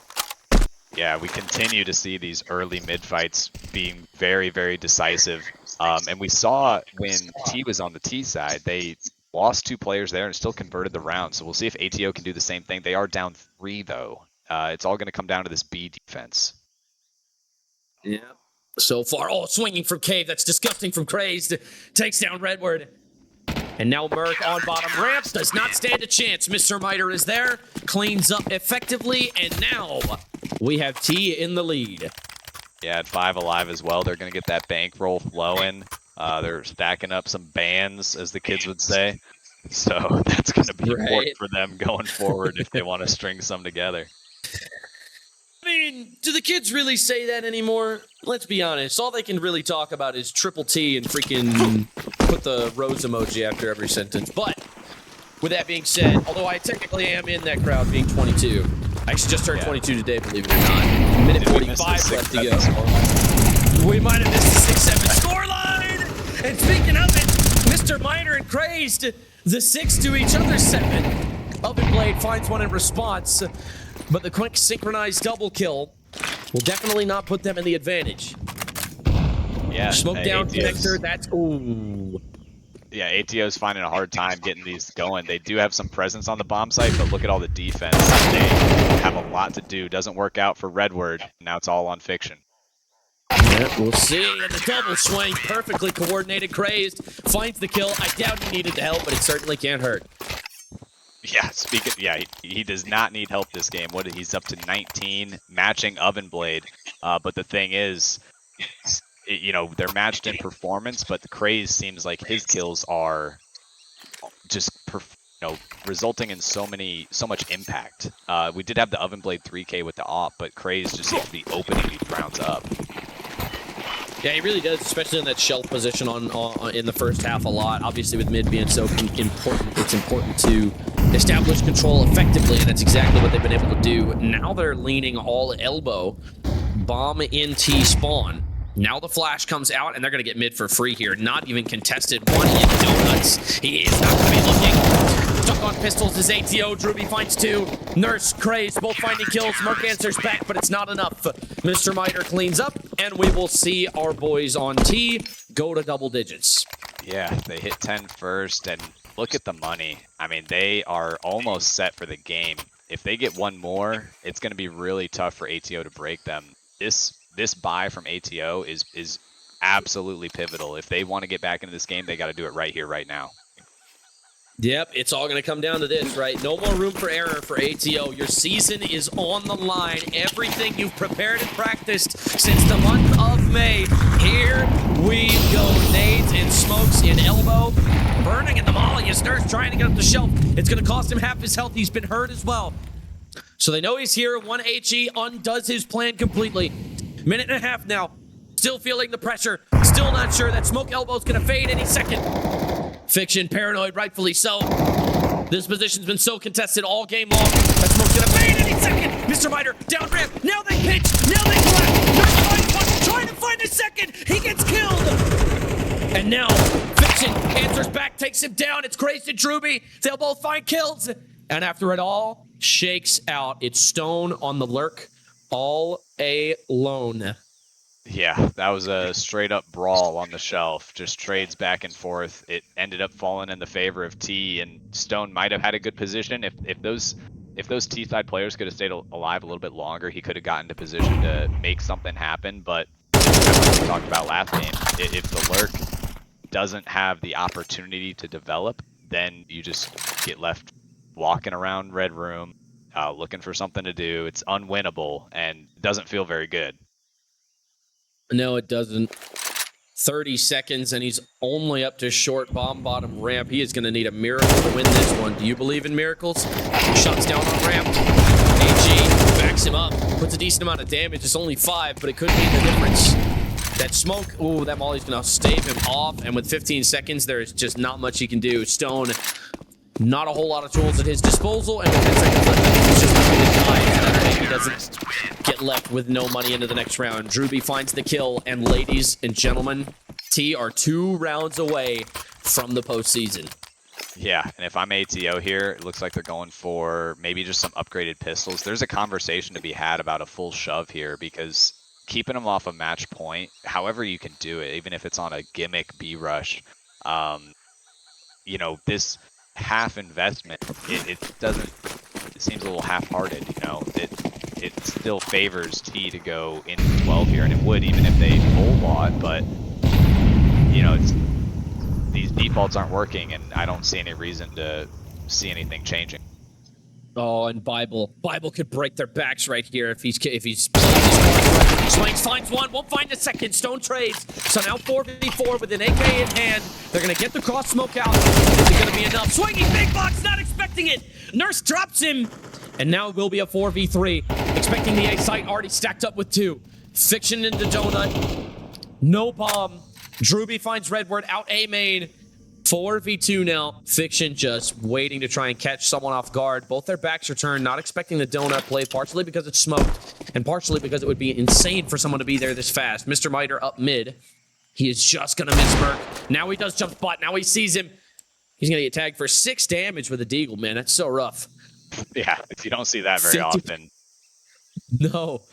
Yeah, we continue to see these early mid fights being very, very decisive. And we saw when T was on the T side, they lost 2 players there and still converted the round. So we'll see if ATO can do the same thing. They are down 3, though. It's all going to come down to this B defense. Yeah. So far, swinging from Cave. That's disgusting from Crazed. Takes down Redward. And now Merc on bottom ramp does not stand a chance. Mr. Miter is there, cleans up effectively, and now we have T in the lead. Yeah, at 5 alive as well. They're going to get that bankroll flowing. They're stacking up some bands, as the kids would say. So that's going to be important for them going forward if they want to string some together. I mean, do the kids really say that anymore? Let's be honest. All they can really talk about is triple T and freaking put the rose emoji after every sentence. But with that being said, although I technically am in that crowd being 22, I actually just turned 22 today, believe it or not. Minute 45 left to go. We might have missed the 6-7 scoreline. And speaking of it, Mr. Miter and Crazed, the 6 to each other's 7. Ovenblade finds one in response. But the quick synchronized double kill will definitely not put them in the advantage. Yeah. Smoke down ATO's, connector, that's ooh. Yeah, ATO's finding a hard time getting these going. They do have some presence on the bomb site, but look at all the defense. They have a lot to do. Doesn't work out for Redward. Now it's all on Fiction. Yeah, we'll see. And the double swing, perfectly coordinated. Crazed finds the kill. I doubt he needed the help, but it certainly can't hurt. Yeah, he does not need help this game. He's up to 19, matching Ovenblade. But the thing is, they're matched in performance, but the Craze seems like his kills are just, resulting in so much impact. We did have the Ovenblade 3K with the AWP, but Craze just seems to be opening these rounds up. Yeah, he really does, especially in that shelf position in the first half a lot. Obviously, with mid being so important, it's important to establish control effectively, and that's exactly what they've been able to do. Now they're leaning all elbow, bomb in T spawn. Now the flash comes out, and they're going to get mid for free here. Not even contested. One in donuts. He is not going to be looking. Stuck on pistols is ATO. Drewby finds 2. Nurse, Craze, both finding kills. Merc answers back, but it's not enough. Mr. Miter cleans up, and we will see our boys on T go to double digits. Yeah, they hit 10 first, and look at the money. I mean, they are almost set for the game. If they get one more, it's going to be really tough for ATO to break them. This buy from ATO is absolutely pivotal. If they want to get back into this game, they got to do it right here, right now. Yep, it's all going to come down to this, right? No more room for error for ATO. Your season is on the line. Everything you've prepared and practiced since the month of May. Here we go. Nades and smokes in elbow. Burning in the molly as Nurse trying to get up the shelf. It's going to cost him half his health. He's been hurt as well. So they know he's here. 1 HE undoes his plan completely. Minute and a half now. Still feeling the pressure. Still not sure that smoke elbow's going to fade any second. Fiction, paranoid, rightfully so. This position's been so contested all game long. That smoke's gonna fade any second. Mr. Miter, down ramp. Now they pitch. Now they collect. Nurse finds one, trying to find a second. He gets killed. And now, Fiction answers back, takes him down. It's Crazed and Drewby. They'll both find kills. And after it all, shakes out. It's Stone on the lurk all alone. Yeah, that was a straight-up brawl on the shelf. Just trades back and forth. It ended up falling in the favor of T, and Stone might have had a good position. If those T-side players could have stayed alive a little bit longer, he could have gotten to position to make something happen. But like we talked about last game, if the lurk doesn't have the opportunity to develop, then you just get left walking around Red Room, looking for something to do. It's unwinnable and doesn't feel very good. No, it doesn't. 30 seconds, and he's only up to short bomb bottom ramp. He is going to need a miracle to win this one. Do you believe in miracles? Shots down on ramp. AG backs him up. Puts a decent amount of damage. It's only 5, but it could mean the difference. That smoke, ooh, that molly's going to stave him off, and with 15 seconds, there's just not much he can do. Stone, not a whole lot of tools at his disposal, and with 10 seconds left, he's just going to die. And that way he doesn't get left with no money into the next round. Drewby finds the kill, and ladies and gentlemen, T are 2 rounds away from the postseason. Yeah, and if I'm ATO here, it looks like they're going for maybe just some upgraded pistols. There's a conversation to be had about a full shove here, because keeping them off a match point, however you can do it, even if it's on a gimmick B rush, this half investment, it seems a little half-hearted. It still favors T to go into 12 here, and it would even if they full bought, but these defaults aren't working, and I don't see any reason to see anything changing. Oh, and Bible could break their backs right here if he's playing his cards right. Swings finds one, won't find a second. Stone trades. So now 4v4 with an AK in hand. They're gonna get the cross smoke out. Is it gonna be enough? Swinging big box, not expecting it. Nurse drops him, and now it will be a 4v3. Expecting the A site, already stacked up with 2. Fiction into Donut. No bomb. Drewby finds Redward out A main. 4v2 now. Fiction just waiting to try and catch someone off guard. Both their backs are turned, not expecting the donut play, partially because it's smoked, and partially because it would be insane for someone to be there this fast. Mr. Miter up mid. He is just going to miss Merc. Now he does jump spot. Now he sees him. He's going to get tagged for 6 damage with a deagle, man. That's so rough. Yeah, you don't see that very often. No.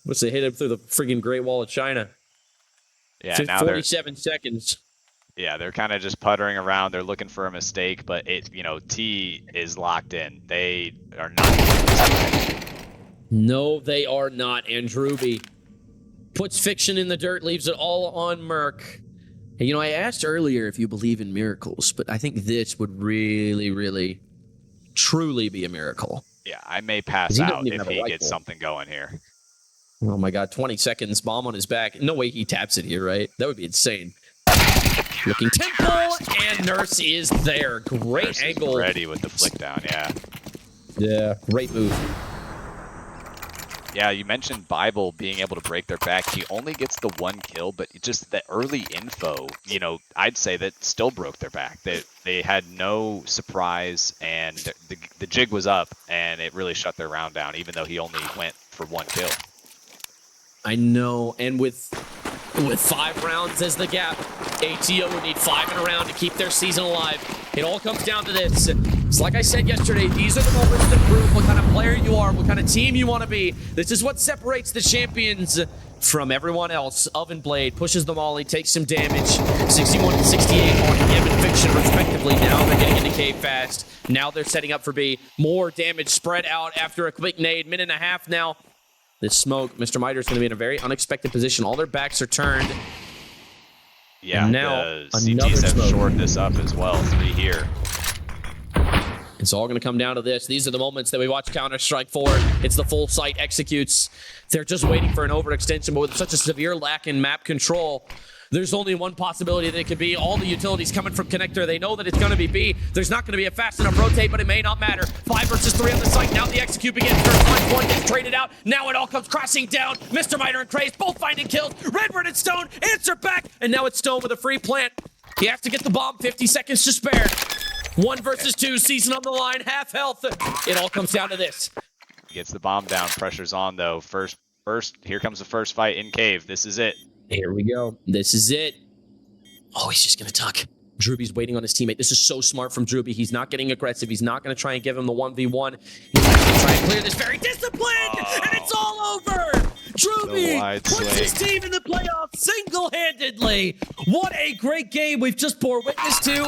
Must have hit him through the friggin' Great Wall of China. Yeah, now 47 seconds. Yeah, they're kind of just puttering around. They're looking for a mistake, but T is locked in. They are not. No, they are not. And Drewby puts Fiction in the dirt, leaves it all on Merc. And, I asked earlier if you believe in miracles, but I think this would really, really, truly be a miracle. Yeah, I may pass out if he gets something going here. Oh my God, 20 seconds, bomb on his back. No way he taps it here, right? That would be insane. Looking temple, and Nurse is there. Great Nurse angle. Is ready with the flick down, yeah. Yeah, great move. Yeah, you mentioned Bible being able to break their back. He only gets the 1 kill, but just the early info, I'd say that still broke their back. They had no surprise, and the jig was up, and it really shut their round down, even though he only went for 1 kill. I know, and with 5 rounds as the gap, ATO would need 5 in a round to keep their season alive. It all comes down to this. It's like I said yesterday, these are the moments to prove what kind of player you are, what kind of team you want to be. This is what separates the champions from everyone else. Oven Blade pushes the molly, takes some damage. 61 and 68 on him and Fiction respectively. Now they're getting into cave fast. Now they're setting up for B. More damage spread out after a quick nade. Minute and a half now. This smoke, Mr. Miter's going to be in a very unexpected position. All their backs are turned. Yeah, and now the CTs have shored this up as well. 3 here. It's all going to come down to this. These are the moments that we watch Counter-Strike for. It's the full site executes. They're just waiting for an overextension, but with such a severe lack in map control, there's only one possibility that it could be all the utilities coming from Connector. They know that it's going to be B. There's not going to be a fast enough rotate, but it may not matter. 5 versus 3 on the site. Now the execute begins. First punch, 1 gets traded out. Now it all comes crashing down. Mr. Miter and Craze both finding kills. Redward and Stone answer back. And now it's Stone with a free plant. He has to get the bomb. 50 seconds to spare. 1 versus 2. Season on the line. Half health. It all comes down to this. Gets the bomb down. Pressure's on, though. First, here comes the first fight in cave. This is it. Here we go. This is it. Oh, he's just going to tuck. Drewby's waiting on his teammate. This is so smart from Drewby. He's not getting aggressive. He's not going to try and give him the 1v1. He's going to try and clear this. Very disciplined, and it's all over. Drewby puts his team in the playoffs single-handedly. What a great game we've just bore witness to.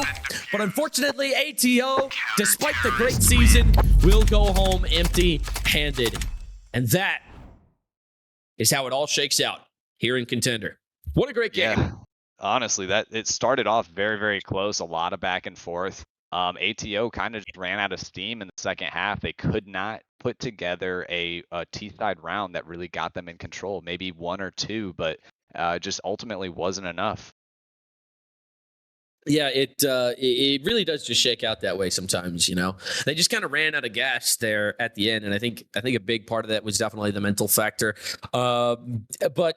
But unfortunately, ATO, despite the great season, will go home empty-handed. And that is how it all shakes out here in Contender. What a great game. Yeah. Honestly, it started off very, very close, a lot of back and forth. ATO kind of just ran out of steam in the second half. They could not put together a T-side round that really got them in control. Maybe 1 or 2, but just ultimately wasn't enough. Yeah, it really does just shake out that way sometimes, They just kind of ran out of gas there at the end, and I think a big part of that was definitely the mental factor. But,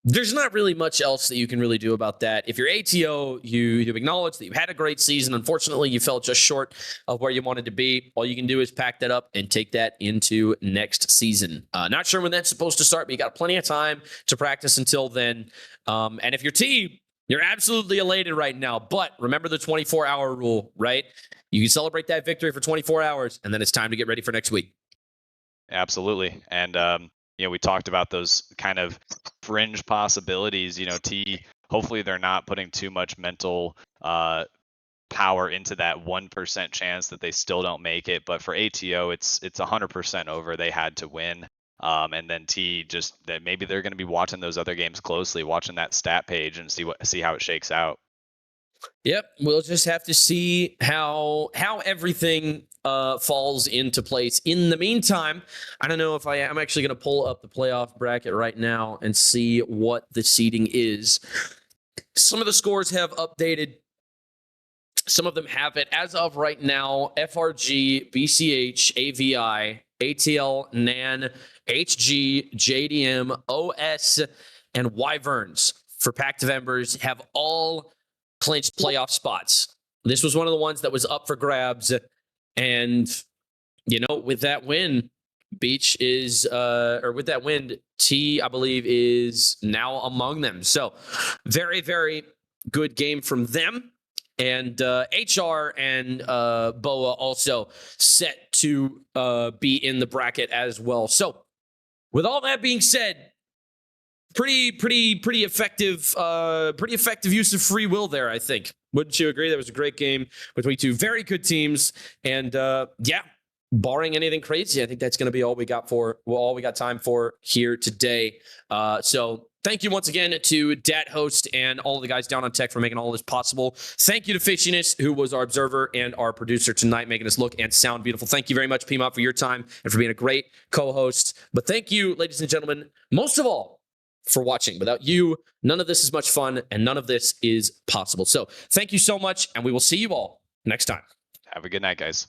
there's not really much else that you can really do about that. If you're ATO, you acknowledge that you had a great season. Unfortunately, you fell just short of where you wanted to be. All you can do is pack that up and take that into next season. Not sure when that's supposed to start, but you got plenty of time to practice until then. And if your team, you're absolutely elated right now, but remember the 24-hour rule, right? You can celebrate that victory for 24 hours, and then it's time to get ready for next week. Absolutely. And, we talked about those kind of fringe possibilities. T, hopefully they're not putting too much mental power into that 1% chance that they still don't make it. But for ATO, it's 100% over. They had to win. And then T, just that maybe they're going to be watching those other games closely, watching that stat page and see how it shakes out. Yep, we'll just have to see how everything falls into place. In the meantime, I don't know if I'm actually going to pull up the playoff bracket right now and see what the seeding is. Some of the scores have updated. Some of them haven't. As of right now, FRG, BCH, AVI, ATL, NAN, HG, JDM, OS, and Wyverns for Pact Members have all clinched playoff spots. This was one of the ones that was up for grabs. And, with that win, Beach is, with that win, T, I believe, is now among them. So very, very good game from them. And HR and BOA also set to be in the bracket as well. So with all that being said, pretty effective use of free will there, I think. Wouldn't you agree? That was a great game between two very good teams. And barring anything crazy, I think that's going to be all we got time for here today. So thank you once again to Dat Host and all of the guys down on tech for making all this possible. Thank you to Fishiness, who was our observer and our producer tonight, making us look and sound beautiful. Thank you very much, PMOT, for your time and for being a great co-host. But thank you, ladies and gentlemen, most of all, for watching. Without you, none of this is much fun and none of this is possible. So thank you so much, and we will see you all next time. Have a good night, guys.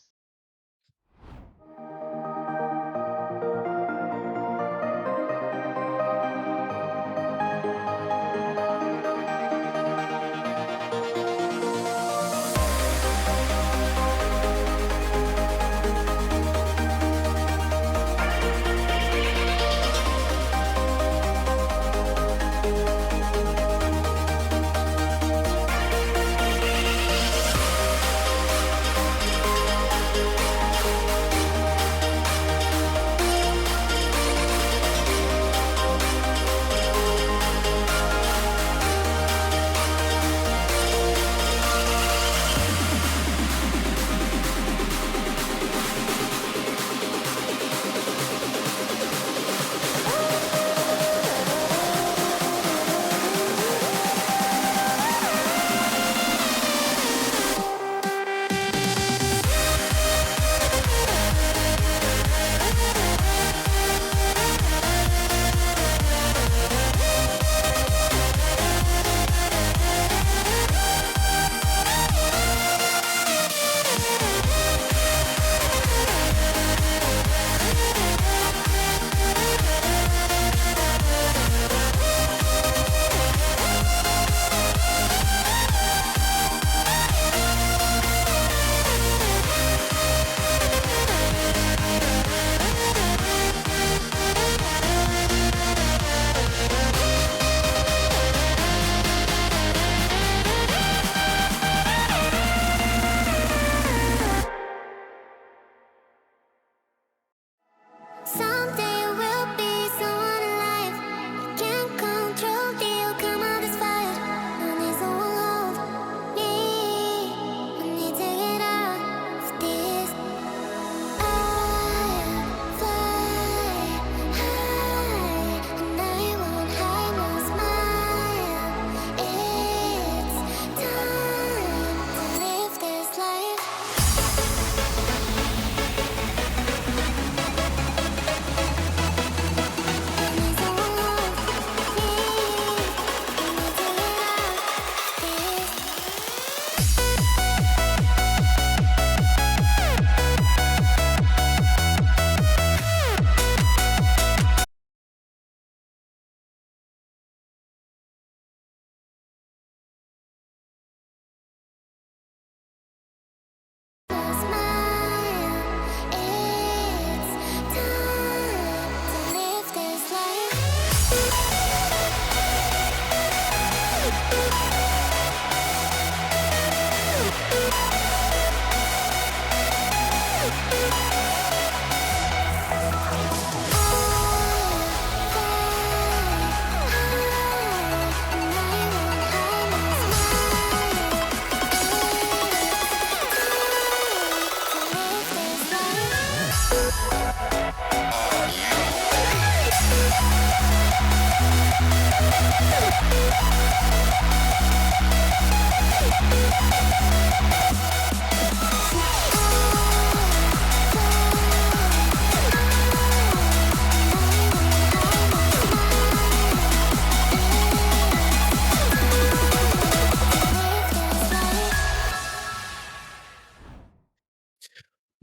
We'll be right back.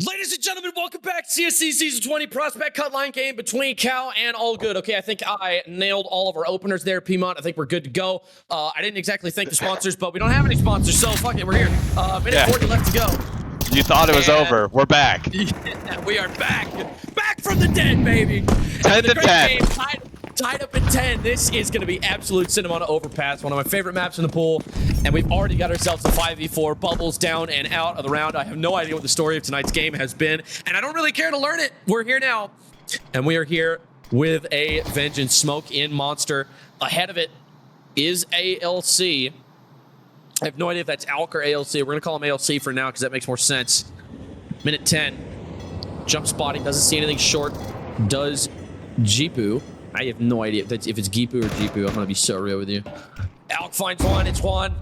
Ladies and gentlemen, welcome back. CSC Season 20 Prospect Cut Line game between Cal and All Good. Okay, I think I nailed all of our openers there, Piedmont. I think we're good to go. I didn't exactly thank the sponsors, but we don't have any sponsors, so fuck it, we're here. Minute 40 left to go. You thought it was over. We're back. Yeah, we are back. Back from the dead, baby. 10 to 10. Game, tied up at 10. This is going to be absolute cinema to overpass. One of my favorite maps in the pool. And we've already got ourselves a 5v4. Bubbles down and out of the round. I have no idea what the story of tonight's game has been. And I don't really care to learn it. We're here now. And we are here with a vengeance. Smoke in Monster. Ahead of it is ALC. I have no idea if that's ALC or ALC. We're going to call him ALC for now because that makes more sense. Minute 10. Jump spotting. Doesn't see anything short. Does Jipu. I have no idea if it's Gipu or Jipu. I'm going to be so real with you. ALC finds one. It's one.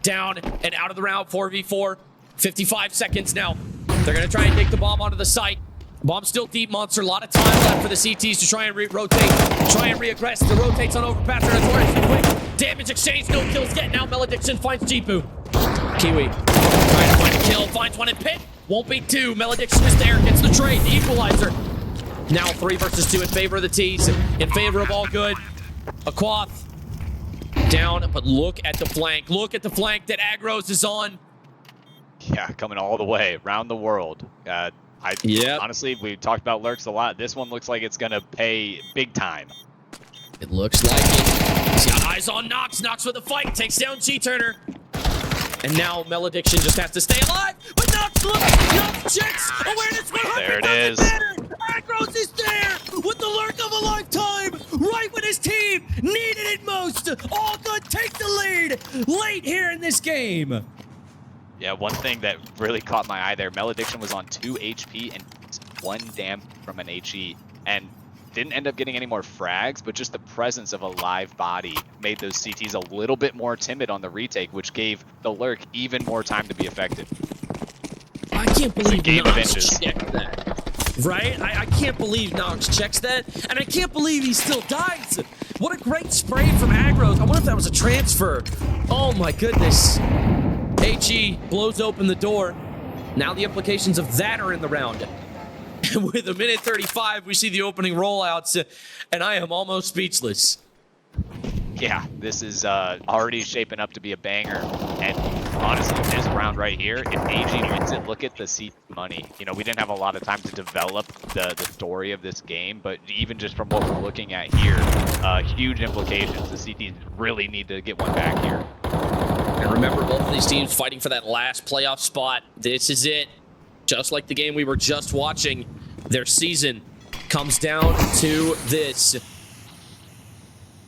Down and out of the round. 4v4. 55 seconds now. They're going to try and take the bomb onto the site. Bomb still deep, Monster. A lot of time left for the CTs to try and rotate. Try and reaggress. The rotates on overpass. Quick. Damage exchange. No kills. Getting out. Malediction finds Jipu. Kiwi. Trying to find a kill. Finds one in pit. Won't be two. Malediction is there. Gets the trade. The equalizer. Now 3 versus 2 in favor of the T's. In favor of All Good. Aquath. Down, but look at the flank. Look at the flank that Agros is on. Yeah, coming all the way around the world. Honestly, we talked about lurks a lot. This one looks like it's gonna pay big time. It looks like it. He's got eyes on Nox. Nox with a fight. Takes down G-Turner. And now Malediction just has to stay alive. But Nox, look! Nox checks! Awareness 100! There it is. Agros is there with the lurk of a lifetime! Right when his team needed it most! All Good take the lead late here in this game. Yeah, one thing that really caught my eye there, Malediction was on 2 HP and 1 damage from an HE, and didn't end up getting any more frags, but just the presence of a live body made those CTs a little bit more timid on the retake, which gave the lurk even more time to be effective. I can't believe game of Nox inches. checked that. Right? I can't believe Nox checks that, and I can't believe he still dies. What a great spray from Agros. I wonder if that was a transfer. Oh my goodness. HE blows open the door. Now the implications of that are in the round. With a minute 35, we see the opening rollouts, and I am almost speechless. Yeah, this is already shaping up to be a banger. And honestly, this round right here, if AG wins it, look at the CT money. You know, we didn't have a lot of time to develop the story of this game, but even just from what we're looking at here, huge implications. The CTs really need to get one back here. And remember, both of these teams fighting for that last playoff spot. This is it. Just like the game we were just watching, their season comes down to this.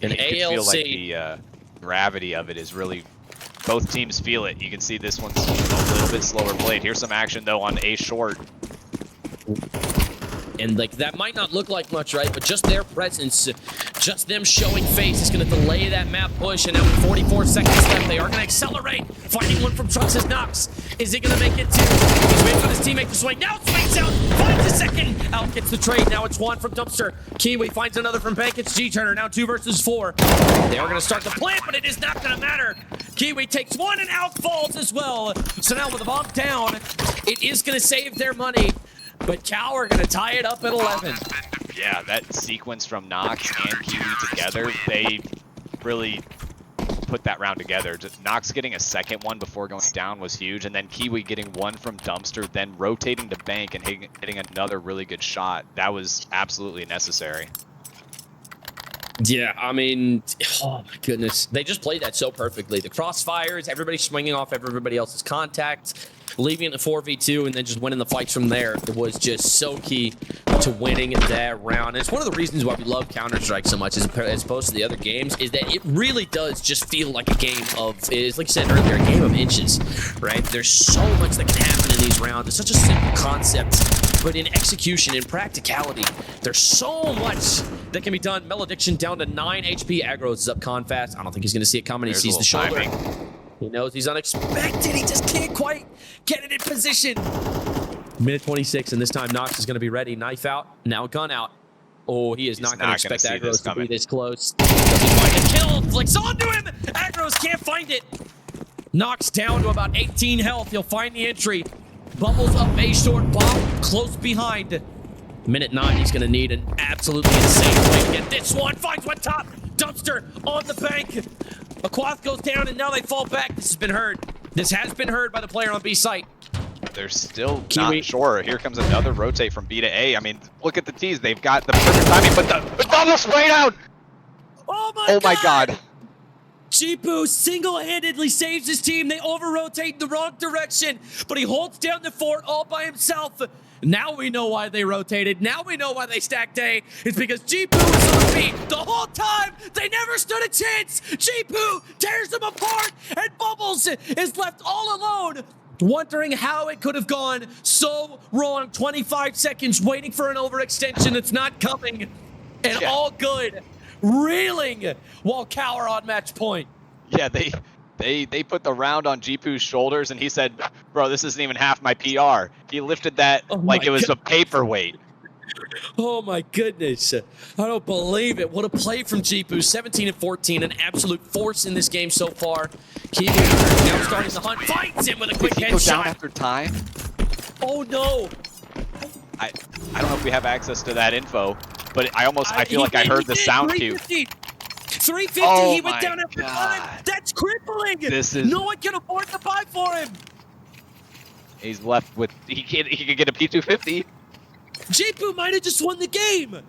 An You can ALC. feel like the gravity of it is really, both teams feel it. You can see this one's a little bit slower played. Here's some action though on A short. And like that might not look like much, right? But just their presence, just them showing face is going to delay that map push. And now with 44 seconds left, they are going to accelerate. Finding one from Trunks' Nox. Is he going to make it two? He's waiting for his teammate to swing. Now swings out. Finds a second. Out gets the trade. Now it's one from Dumpster. Kiwi finds another from Bank. It's G-Turner. Now 2 versus 4. They are going to start the plant, but it is not going to matter. Kiwi takes one and out falls as well. So now with the bomb down, it is going to save their money. But Cal are going to tie it up at 11. Yeah, that sequence from Nox and Kiwi together, they really put that round together. Just Nox getting a second one before going down was huge, and then Kiwi getting one from Dumpster, then rotating to Bank and hitting another really good shot. That was absolutely necessary. Yeah, I mean, oh my goodness. They just played that so perfectly. The crossfires, everybody swinging off everybody else's contact, leaving it to 4v2, and then just winning the fights from there. It was just so key to winning that round. And it's one of the reasons why we love Counter-Strike so much as opposed to the other games, is that it really does just feel like a game of, is like you said earlier, a game of inches, right? There's so much that can happen in these rounds. It's such a simple concept, but in execution, in practicality, there's so much that can be done. Malediction down to 9 HP. Agros is up con fast. I don't think he's going to see it coming. He sees the shoulder. Timing. He knows he's unexpected. He just can't quite get it in position. Minute 26, and this time Nox is going to be ready. Knife out, now gun out. Oh, he is not going to expect Agros to be this close. Does he find a kill? Flicks onto him. Agros can't find it. Nox down to about 18 health. He'll find the entry. Bubbles up A short, bomb close behind. Minute 9, he's going to need an absolutely insane way to get this one. Finds one top. Dumpster on the bank. Aquath goes down, and now they fall back. This has been heard. This has been heard by the player on B site. They're still not sure. Here comes another rotate from B to A. I mean, look at the T's. They've got the perfect timing, but the double spray down. Oh my God. Jipu single-handedly saves his team. They over-rotate in the wrong direction, but he holds down the fort all by himself. Now we know why they rotated. Now we know why they stacked A. It's because Jipu was on B the whole time. They never stood a chance. Jipu tears them apart, and Bubbles is left all alone, wondering how it could have gone so wrong. 25 seconds waiting for an overextension that's not coming, and all good. Reeling while Cower on match point. Yeah, they put the round on Jipu's shoulders, and he said, bro, this isn't even half my PR. He lifted that like it was a paperweight. Oh my goodness. I don't believe it. What a play from Jipu. 17 and 14, an absolute force in this game so far. Kiwi now starting the hunt, finds him with a quick Did he go down headshot. after time? Oh no. I don't know if we have access to that info, but I feel like I heard the sound cue. 350, Oh he went down my after God. time. That's crippling. This is- No one can afford to buy for him. He's left with, he could get a P250. Jipu might have just won the game.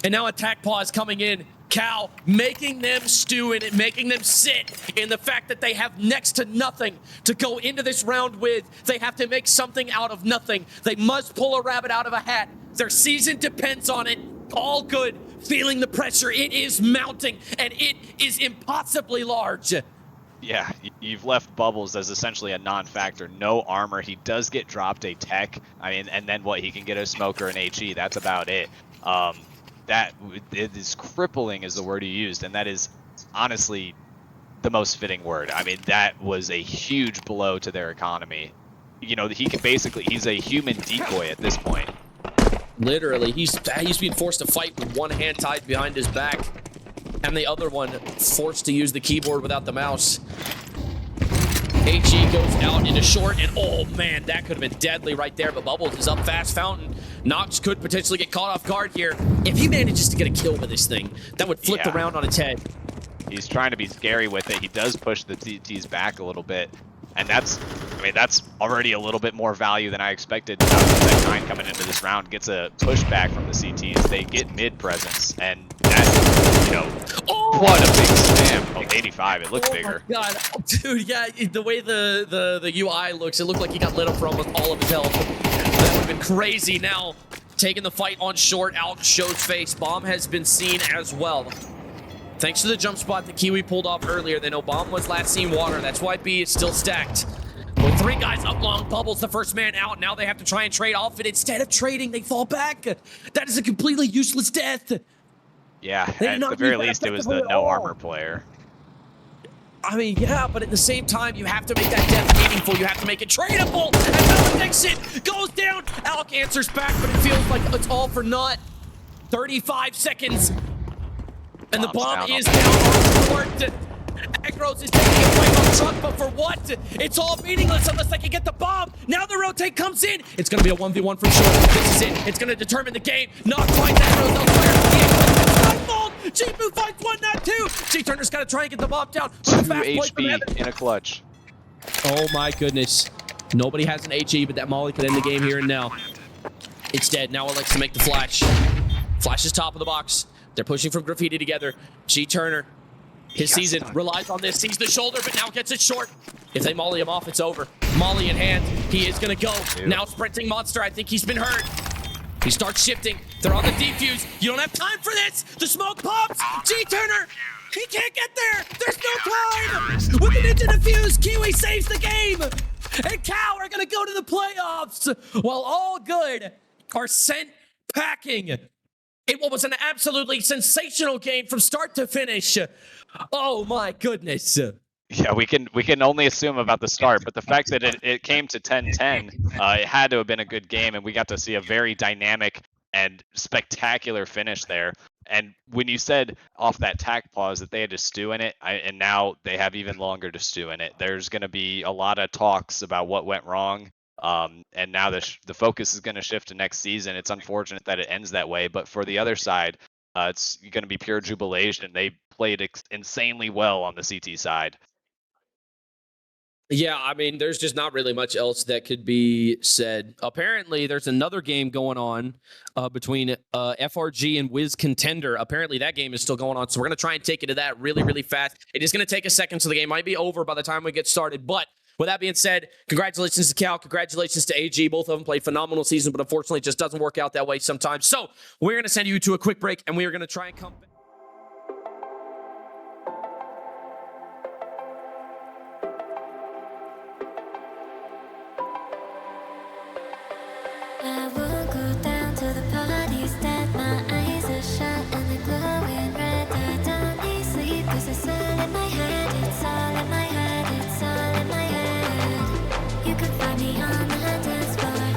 And now attack pause coming in. Cal making them stew in it, making them sit in the fact that they have next to nothing to go into this round with. They have to make something out of nothing. They must pull a rabbit out of a hat. Their season depends on it. All good. Feeling the pressure. It is mounting, and it is impossibly large. Yeah, you've left Bubbles as essentially a non-factor. No armor. He does get dropped a tech. I mean, and then what? He can get a smoker and HE. That's about it. That it is crippling is the word he used, and that is honestly the most fitting word. I mean, that was a huge blow to their economy. You know, he's a human decoy at this point. Literally, he's being forced to fight with one hand tied behind his back, and the other one forced to use the keyboard without the mouse. HE goes out into short, and oh man, that could have been deadly right there, but Bubbles is up fast. Fountain. Nox could potentially get caught off guard here. If he manages to get a kill with this thing, that would flip the round on its head. He's trying to be scary with it. He does push the TTs back a little bit. And that's already a little bit more value than I expected. That 9 coming into this round gets a pushback from the CTs. They get mid presence, and that's, what a big spam. Oh, 85, it looks bigger. Oh my God, dude, yeah, the way the UI looks, it looked like he got lit up for almost all of his health. That would have been crazy. Now, taking the fight on short, Alk shows face. Bomb has been seen as well. Thanks to the jump spot that Kiwi pulled off earlier, they know Bomb was last seen water. That's why B is still stacked. With 3 guys up long, Bubbles the first man out. Now they have to try and trade off it. Instead of trading, they fall back. That is a completely useless death. Yeah, at the very least, it was the no armor player. I mean, yeah, but at the same time, you have to make that death meaningful. You have to make it tradable. And Malediction goes down. Alk answers back, but it feels like it's all for naught. 35 seconds. And the bomb is down on court. Agros is taking a fight on truck, but for what? It's all meaningless unless they can get the bomb. Now the rotate comes in. It's going to be a 1v1 for sure. This is it. It's going to determine the game. Not quite Agros elsewhere. Jipu finds one, not 2. G-Turner's got to try and get the bomb down. 2 HP in a clutch. Oh my goodness. Nobody has an HE, but that Molly could end the game here and now. It's dead. Now it likes to make the flash. Flash is top of the box. They're pushing from Graffiti together. G-Turner, his season relies on this. Sees the shoulder, but now gets it short. If they molly him off, it's over. Molly in hand. He is going to go. Now sprinting Monster. I think he's been hurt. He starts shifting. They're on the defuse. You don't have time for this. The smoke pops. G-Turner, he can't get there. There's no time. With the ninja defuse, Kiwi saves the game. And Cow are going to go to the playoffs while all good are sent packing. It was an absolutely sensational game from start to finish. Oh my goodness. Yeah, we can only assume about the start, but the fact that it came to 10-10, it had to have been a good game, and we got to see a very dynamic and spectacular finish there. And when you said off that tack pause that they had to stew in it, and now they have even longer to stew in it, there's going to be a lot of talks about what went wrong. And now the focus is going to shift to next season. It's unfortunate that it ends that way, but for the other side, it's going to be pure jubilation. They played insanely well on the CT side. Yeah, I mean, there's just not really much else that could be said. Apparently, there's another game going on between FRG and Wiz Contender. Apparently, that game is still going on, so we're going to try and take it to that really, really fast. It is going to take a second, so the game might be over by the time we get started. But with that being said, congratulations to Cal. Congratulations to AG. Both of them played phenomenal season, but unfortunately, it just doesn't work out that way sometimes. So we're going to send you to a quick break, and we are going to try and come back. I won't go down to the parties that my eyes are shut and they're glowing red. I don't need sleep 'cause it's all in my head. It's all in my head. It's all in my head. You can find me on the dance floor,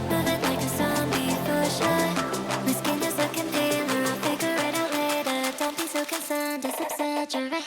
moving like a zombie for sure. My skin is looking paler. I'll figure it out later. Don't be so concerned. It's exaggerated.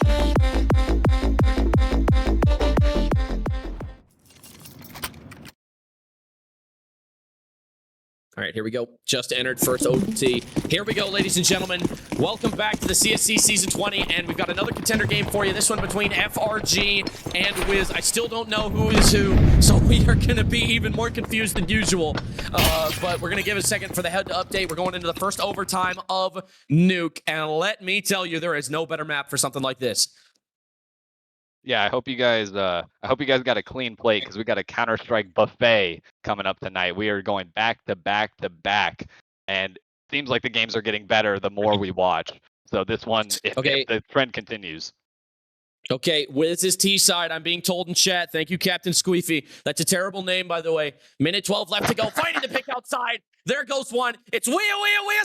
All right, here we go. Just entered first OT. Here we go, ladies and gentlemen. Welcome back to the CSC Season 20, and we've got another contender game for you. This one between FRG and Wiz. I still don't know who is who, so we are going to be even more confused than usual. But we're going to give a second for the head update. We're going into the first overtime of Nuke, and let me tell you, there is no better map for something like this. Yeah, I hope you guys got a clean plate because we got a Counter-Strike buffet coming up tonight. We are going back to back to back, and it seems like the games are getting better the more we watch. So this one, if the trend continues. Okay, Wiz's T side, I'm being told in chat. Thank you, Captain Squeefy. That's a terrible name, by the way. Minute 12 left to go. Fighting the pick outside. There goes one. It's Wea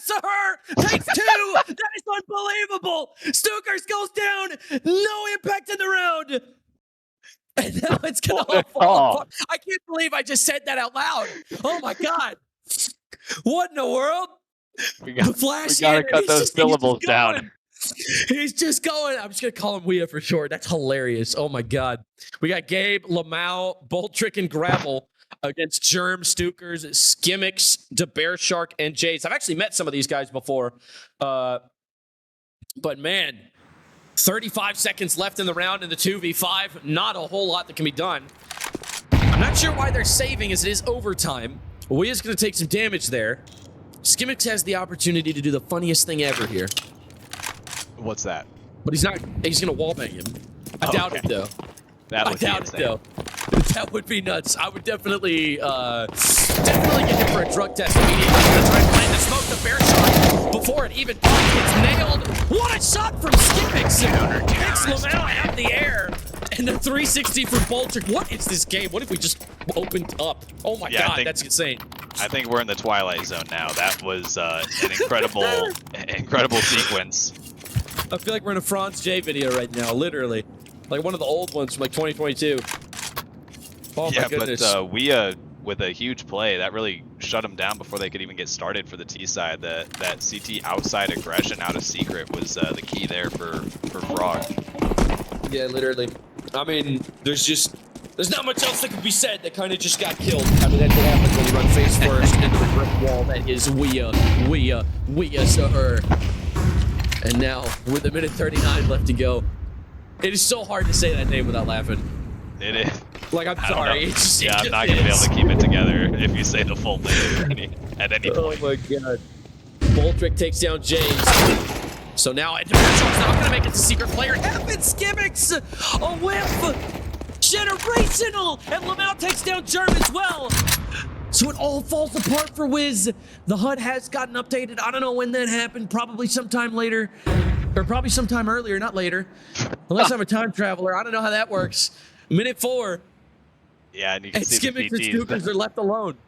Sahur. Takes two. That is unbelievable. Stukers goes down. No impact in the round. And now it's going to fall apart. I can't believe I just said that out loud. Oh, my God. What in the world? We got to cut those syllables down. He's just going. I'm just going to call him Wea for short. That's hilarious. Oh, my God. We got Gabe, Lamau, Boltrick, and Gravel against Germ, Stukers, Skimmix, DeBear and Jace. I've actually met some of these guys before. But, man, 35 seconds left in the round in the 2v5. Not a whole lot that can be done. I'm not sure why they're saving as it is overtime. Wea's going to take some damage there. Skimmix has the opportunity to do the funniest thing ever here. What's that? But he's not. He's gonna wallbang him. I doubt it though. I doubt it though. That would be nuts. I would definitely get him for a drug test immediately. Gonna try and plant the smoke. The bear shot before it even gets nailed. What a shot from Skimmix! Picks Lamau out of the air. And the 360 from Boltrick. What is this game? What if we just opened up? Oh my God, that's insane. I think we're in the Twilight Zone now. That was an incredible sequence. I feel like we're in a Franz J video right now, literally. Like one of the old ones from like 2022. Oh my goodness. But Wea with a huge play, that really shut them down before they could even get started for the T side. That CT outside aggression out of secret was the key there for Frog. Yeah, literally. I mean, there's not much else that could be said. That kind of just got killed. I mean, that's what happens when you run face first into the brick wall. That is Wea Sahur. And now, with a minute 39 left to go, it is so hard to say that name without laughing. It is. Like, I'm sorry. I'm not going to be able to keep it together if you say the full name at any point. Oh my God. Boltrick takes down James. So now, Edmund's not going to make it to secret player. Heaven Skimmix! A whiff! Generational! And Lamau takes down Germ as well. So it all falls apart for Wiz. The HUD has gotten updated. I don't know when that happened. Probably sometime later. Or probably sometime earlier, not later. Unless I'm a time traveler. I don't know how that works. Minute 4. Yeah, and you can see Skimmix and Stukers are left alone.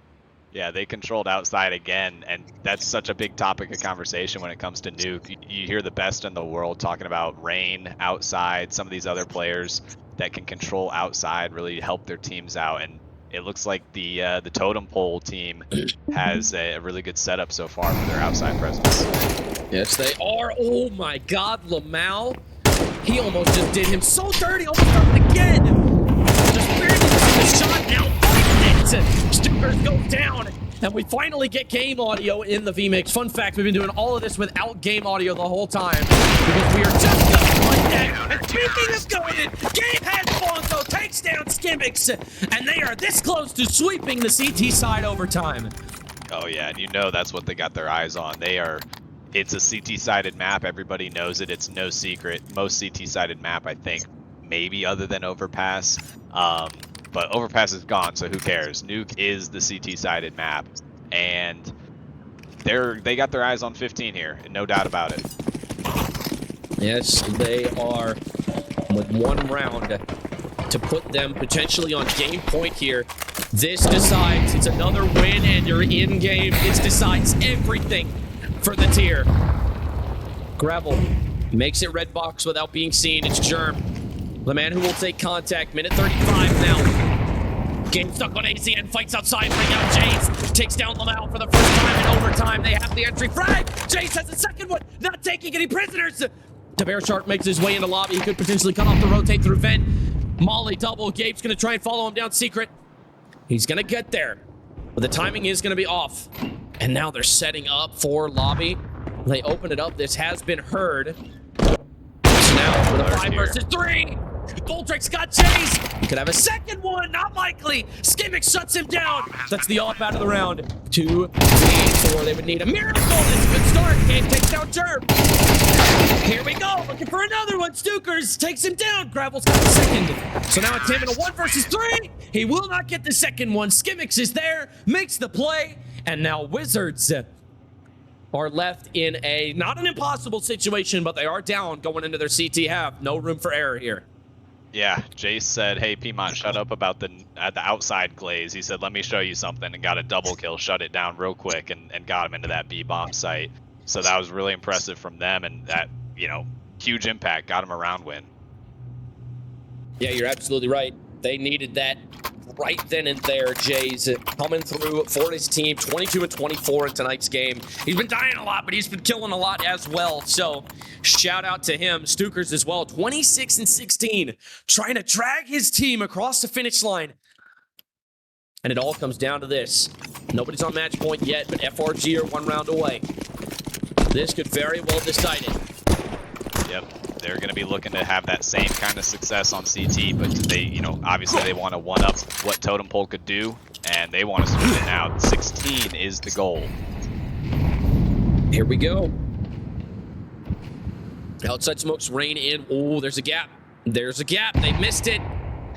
Yeah, they controlled outside again, and that's such a big topic of conversation when it comes to Nuke. You hear the best in the world talking about Rain outside, some of these other players. that can control outside, really help their teams out. And it looks like the totem pole team has a really good setup so far for their outside presence. Yes, they are. Oh my God, Lamau. He almost just did him so dirty. Almost started again. Just barely missed the shot. Now fighting it. Stukers goes down. And we finally get game audio in the VMix. Fun fact, we've been doing all of this without game audio the whole time because we are just going like that. And speaking of going in, Gabe has Bonzo, takes down Skimmix, and they are this close to sweeping the CT side overtime. Oh yeah, and you know that's what they got their eyes on. It's a CT-sided map. Everybody knows it. It's no secret. Most CT-sided map, I think, maybe other than Overpass. But Overpass is gone, so who cares? Nuke is the CT-sided map, and they got their eyes on 15 here, and no doubt about it. Yes, they are with one round to put them potentially on game point here. This decides. It's another win, and you're in game. This decides everything for the tier. Gravel makes it red box without being seen. It's Germ, the man who will take contact. Minute 35 now. Game stuck on ACN, fights outside, bring out Jace. Takes down Lamau for the first time in overtime. They have the entry frag. Jace has the second one, not taking any prisoners. The Bear Shark makes his way into lobby. He could potentially cut off the rotate through vent. Molly double. Gabe's gonna try and follow him down secret. He's gonna get there, but the timing is gonna be off. And now they're setting up for lobby. They open it up. This has been heard. So now with a 5 versus 3. Goldrick's got Chase. He could have a second one. Not likely. Skimmix shuts him down. That's the off out of the round. 2, 3, 4. They would need a miracle. It's a good start. Game takes down Germ. Here we go. Looking for another one. Stukers takes him down. Gravel's got the second. So now it's him in a 1 versus 3. He will not get the second one. Skimmix is there. Makes the play. And now Wizards are left in a, not an impossible situation, but they are down going into their CT half. No room for error here. Yeah, Jace said, hey, Piedmont, shut up about the outside glaze. He said, let me show you something, and got a double kill, shut it down real quick, and got him into that B-bomb site. So that was really impressive from them, and that, huge impact, got him a round win. Yeah, you're absolutely right. They needed that right then and there. Jay's coming through for his team, 22-24 in tonight's game. He's been dying a lot, but he's been killing a lot as well. So shout out to him. Stukers as well, 26-16, trying to drag his team across the finish line. And it all comes down to this. Nobody's on match point yet, but FRG are 1 round away. This could very well decide it. Yep. They're going to be looking to have that same kind of success on CT, but they, obviously they want to one-up what Totem Pole could do, and they want to sweep it now. 16 is the goal. Here we go. Outside smokes rain in. Oh, there's a gap. There's a gap. They missed it.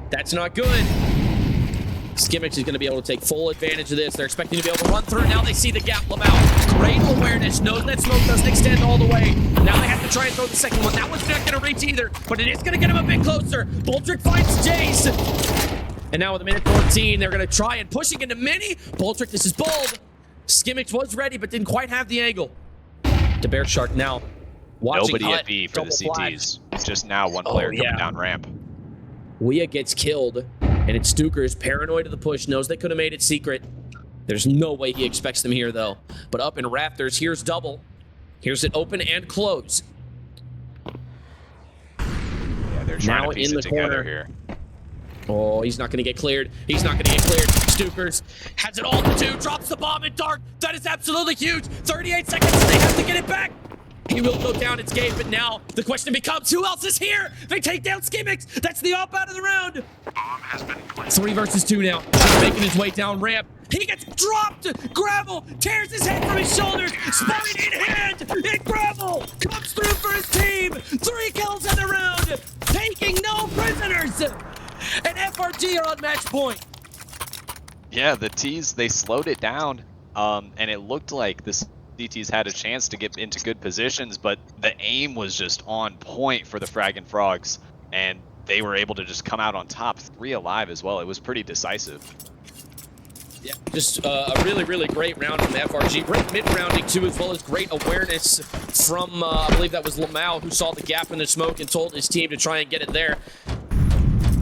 That's not good. Skimmix is going to be able to take full advantage of this. They're expecting to be able to run through. Now they see the gap. Lamau, great awareness. Knows that smoke doesn't extend all the way. Now they have to try and throw the second one. That one's not going to reach either, but it is going to get him a bit closer. Boltrick finds Jace. And now with a minute 14, they're going to try and pushing into Mini. Boltrick, this is bold. Skimmix was ready, but didn't quite have the angle. To Bear Shark now. Watching Nobody Hut, at B for the CTs. flags. Just now one player coming down ramp. Wea gets killed, and it's Stukers, paranoid of the push, knows they could have made it secret. There's no way he expects them here, though. But up in Rafters, here's double. Here's it open and close. Yeah, they're trying Now to piece in it the together corner. here. Oh, he's not going to get cleared. He's not going to get cleared. Stukers has it all to do, drops the bomb in dark. That is absolutely huge. 38 seconds, they have to get it back. He will go down, it's Gabe, but now the question becomes, who else is here? They take down Skimmix. That's the op out of the round. 3 versus 2 now. He's making his way down ramp. He gets dropped. Gravel tears his head from his shoulders. Spine in hand. And Gravel comes through for his team. 3 kills in the round. Taking no prisoners. And FRG are on match point. Yeah, the T's, they slowed it down, and it looked like the CTs had a chance to get into good positions, but the aim was just on point for the Frag and Frogs, and they were able to just come out on top, 3 alive as well. It was pretty decisive. Yeah, just a really, really great round from FRG. Great mid-rounding, too, as well as great awareness from, I believe that was Lamau, who saw the gap in the smoke and told his team to try and get it there.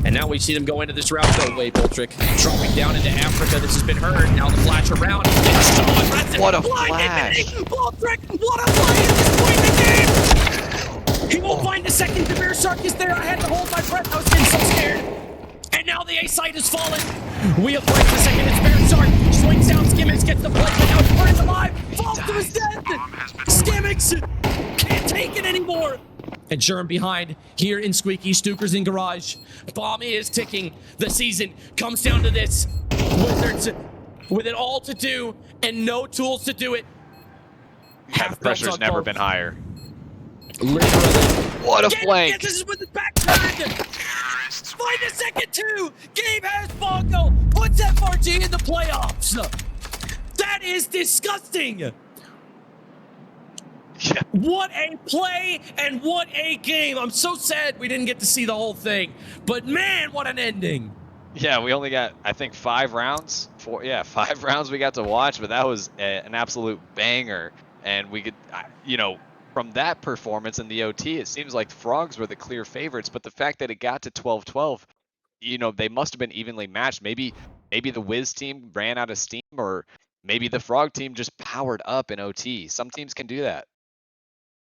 And now we see them go into this route. No way, Boltrick. Dropping down into Africa. This has been heard. Now the flash around. It's so aggressive. What a Blinded flash. me. Boltrick, what a play at this point in the game. He won't find the second. The Bear Shark is there. I had to hold my breath. I was getting so scared. And now the A site has fallen. We have played the second. It's Bear Shark. Swings down. Skimmix gets the play. But now it's Burns alive. Falls to his death. Skimmix can't take it anymore. And Germ behind here in Squeaky. Stuker's in garage. Bomb is ticking. The season comes down to this. Wizards with it all to do and no tools to do it. Yeah, the pressure's never been higher. Literally. What a flank. This is with his back turned. Find a second two. Gabe has Bongo. Puts FRG in the playoffs. That is disgusting. Yeah. What a play and what a game. I'm so sad we didn't get to see the whole thing. But man, what an ending. Yeah, we only got, I think, 5 rounds. 5 rounds we got to watch, but that was an absolute banger. And we could, from that performance in the OT, it seems like the Frogs were the clear favorites. But the fact that it got to 12-12, they must have been evenly matched. Maybe the Wiz team ran out of steam, or maybe the Frog team just powered up in OT. Some teams can do that.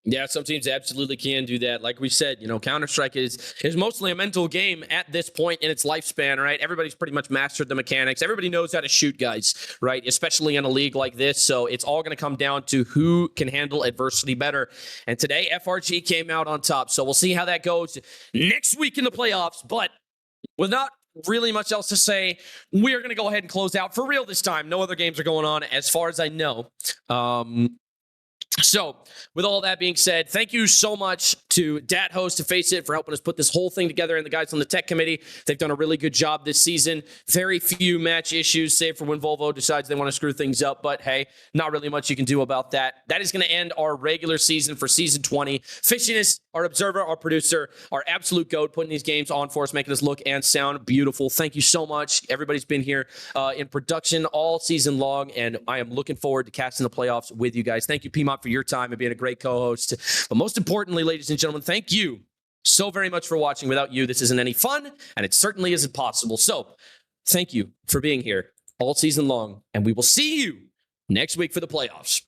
Yeah, some teams absolutely can do that. Like we said, Counter-Strike is mostly a mental game at this point in its lifespan, right? Everybody's pretty much mastered the mechanics. Everybody knows how to shoot, guys, right? Especially in a league like this. So it's all going to come down to who can handle adversity better. And today, FRG came out on top. So we'll see how that goes next week in the playoffs. But without really much else to say, we are going to go ahead and close out for real this time. No other games are going on as far as I know. So, with all that being said, thank you so much to Dat Host, to Face It, for helping us put this whole thing together, and the guys on the tech committee. They've done a really good job this season. Very few match issues, save for when Volvo decides they want to screw things up. But hey, not really much you can do about that. That is going to end our regular season for Season 20. Fishiness, our observer, our producer, our absolute goat, putting these games on for us, making us look and sound beautiful. Thank you so much. Everybody's been here in production all season long, and I am looking forward to casting the playoffs with you guys. Thank you, PMOP, for your time and being a great co-host. But most importantly, ladies and gentlemen, thank you so very much for watching. Without you, this isn't any fun, and it certainly isn't possible. So thank you for being here all season long, and we will see you next week for the playoffs.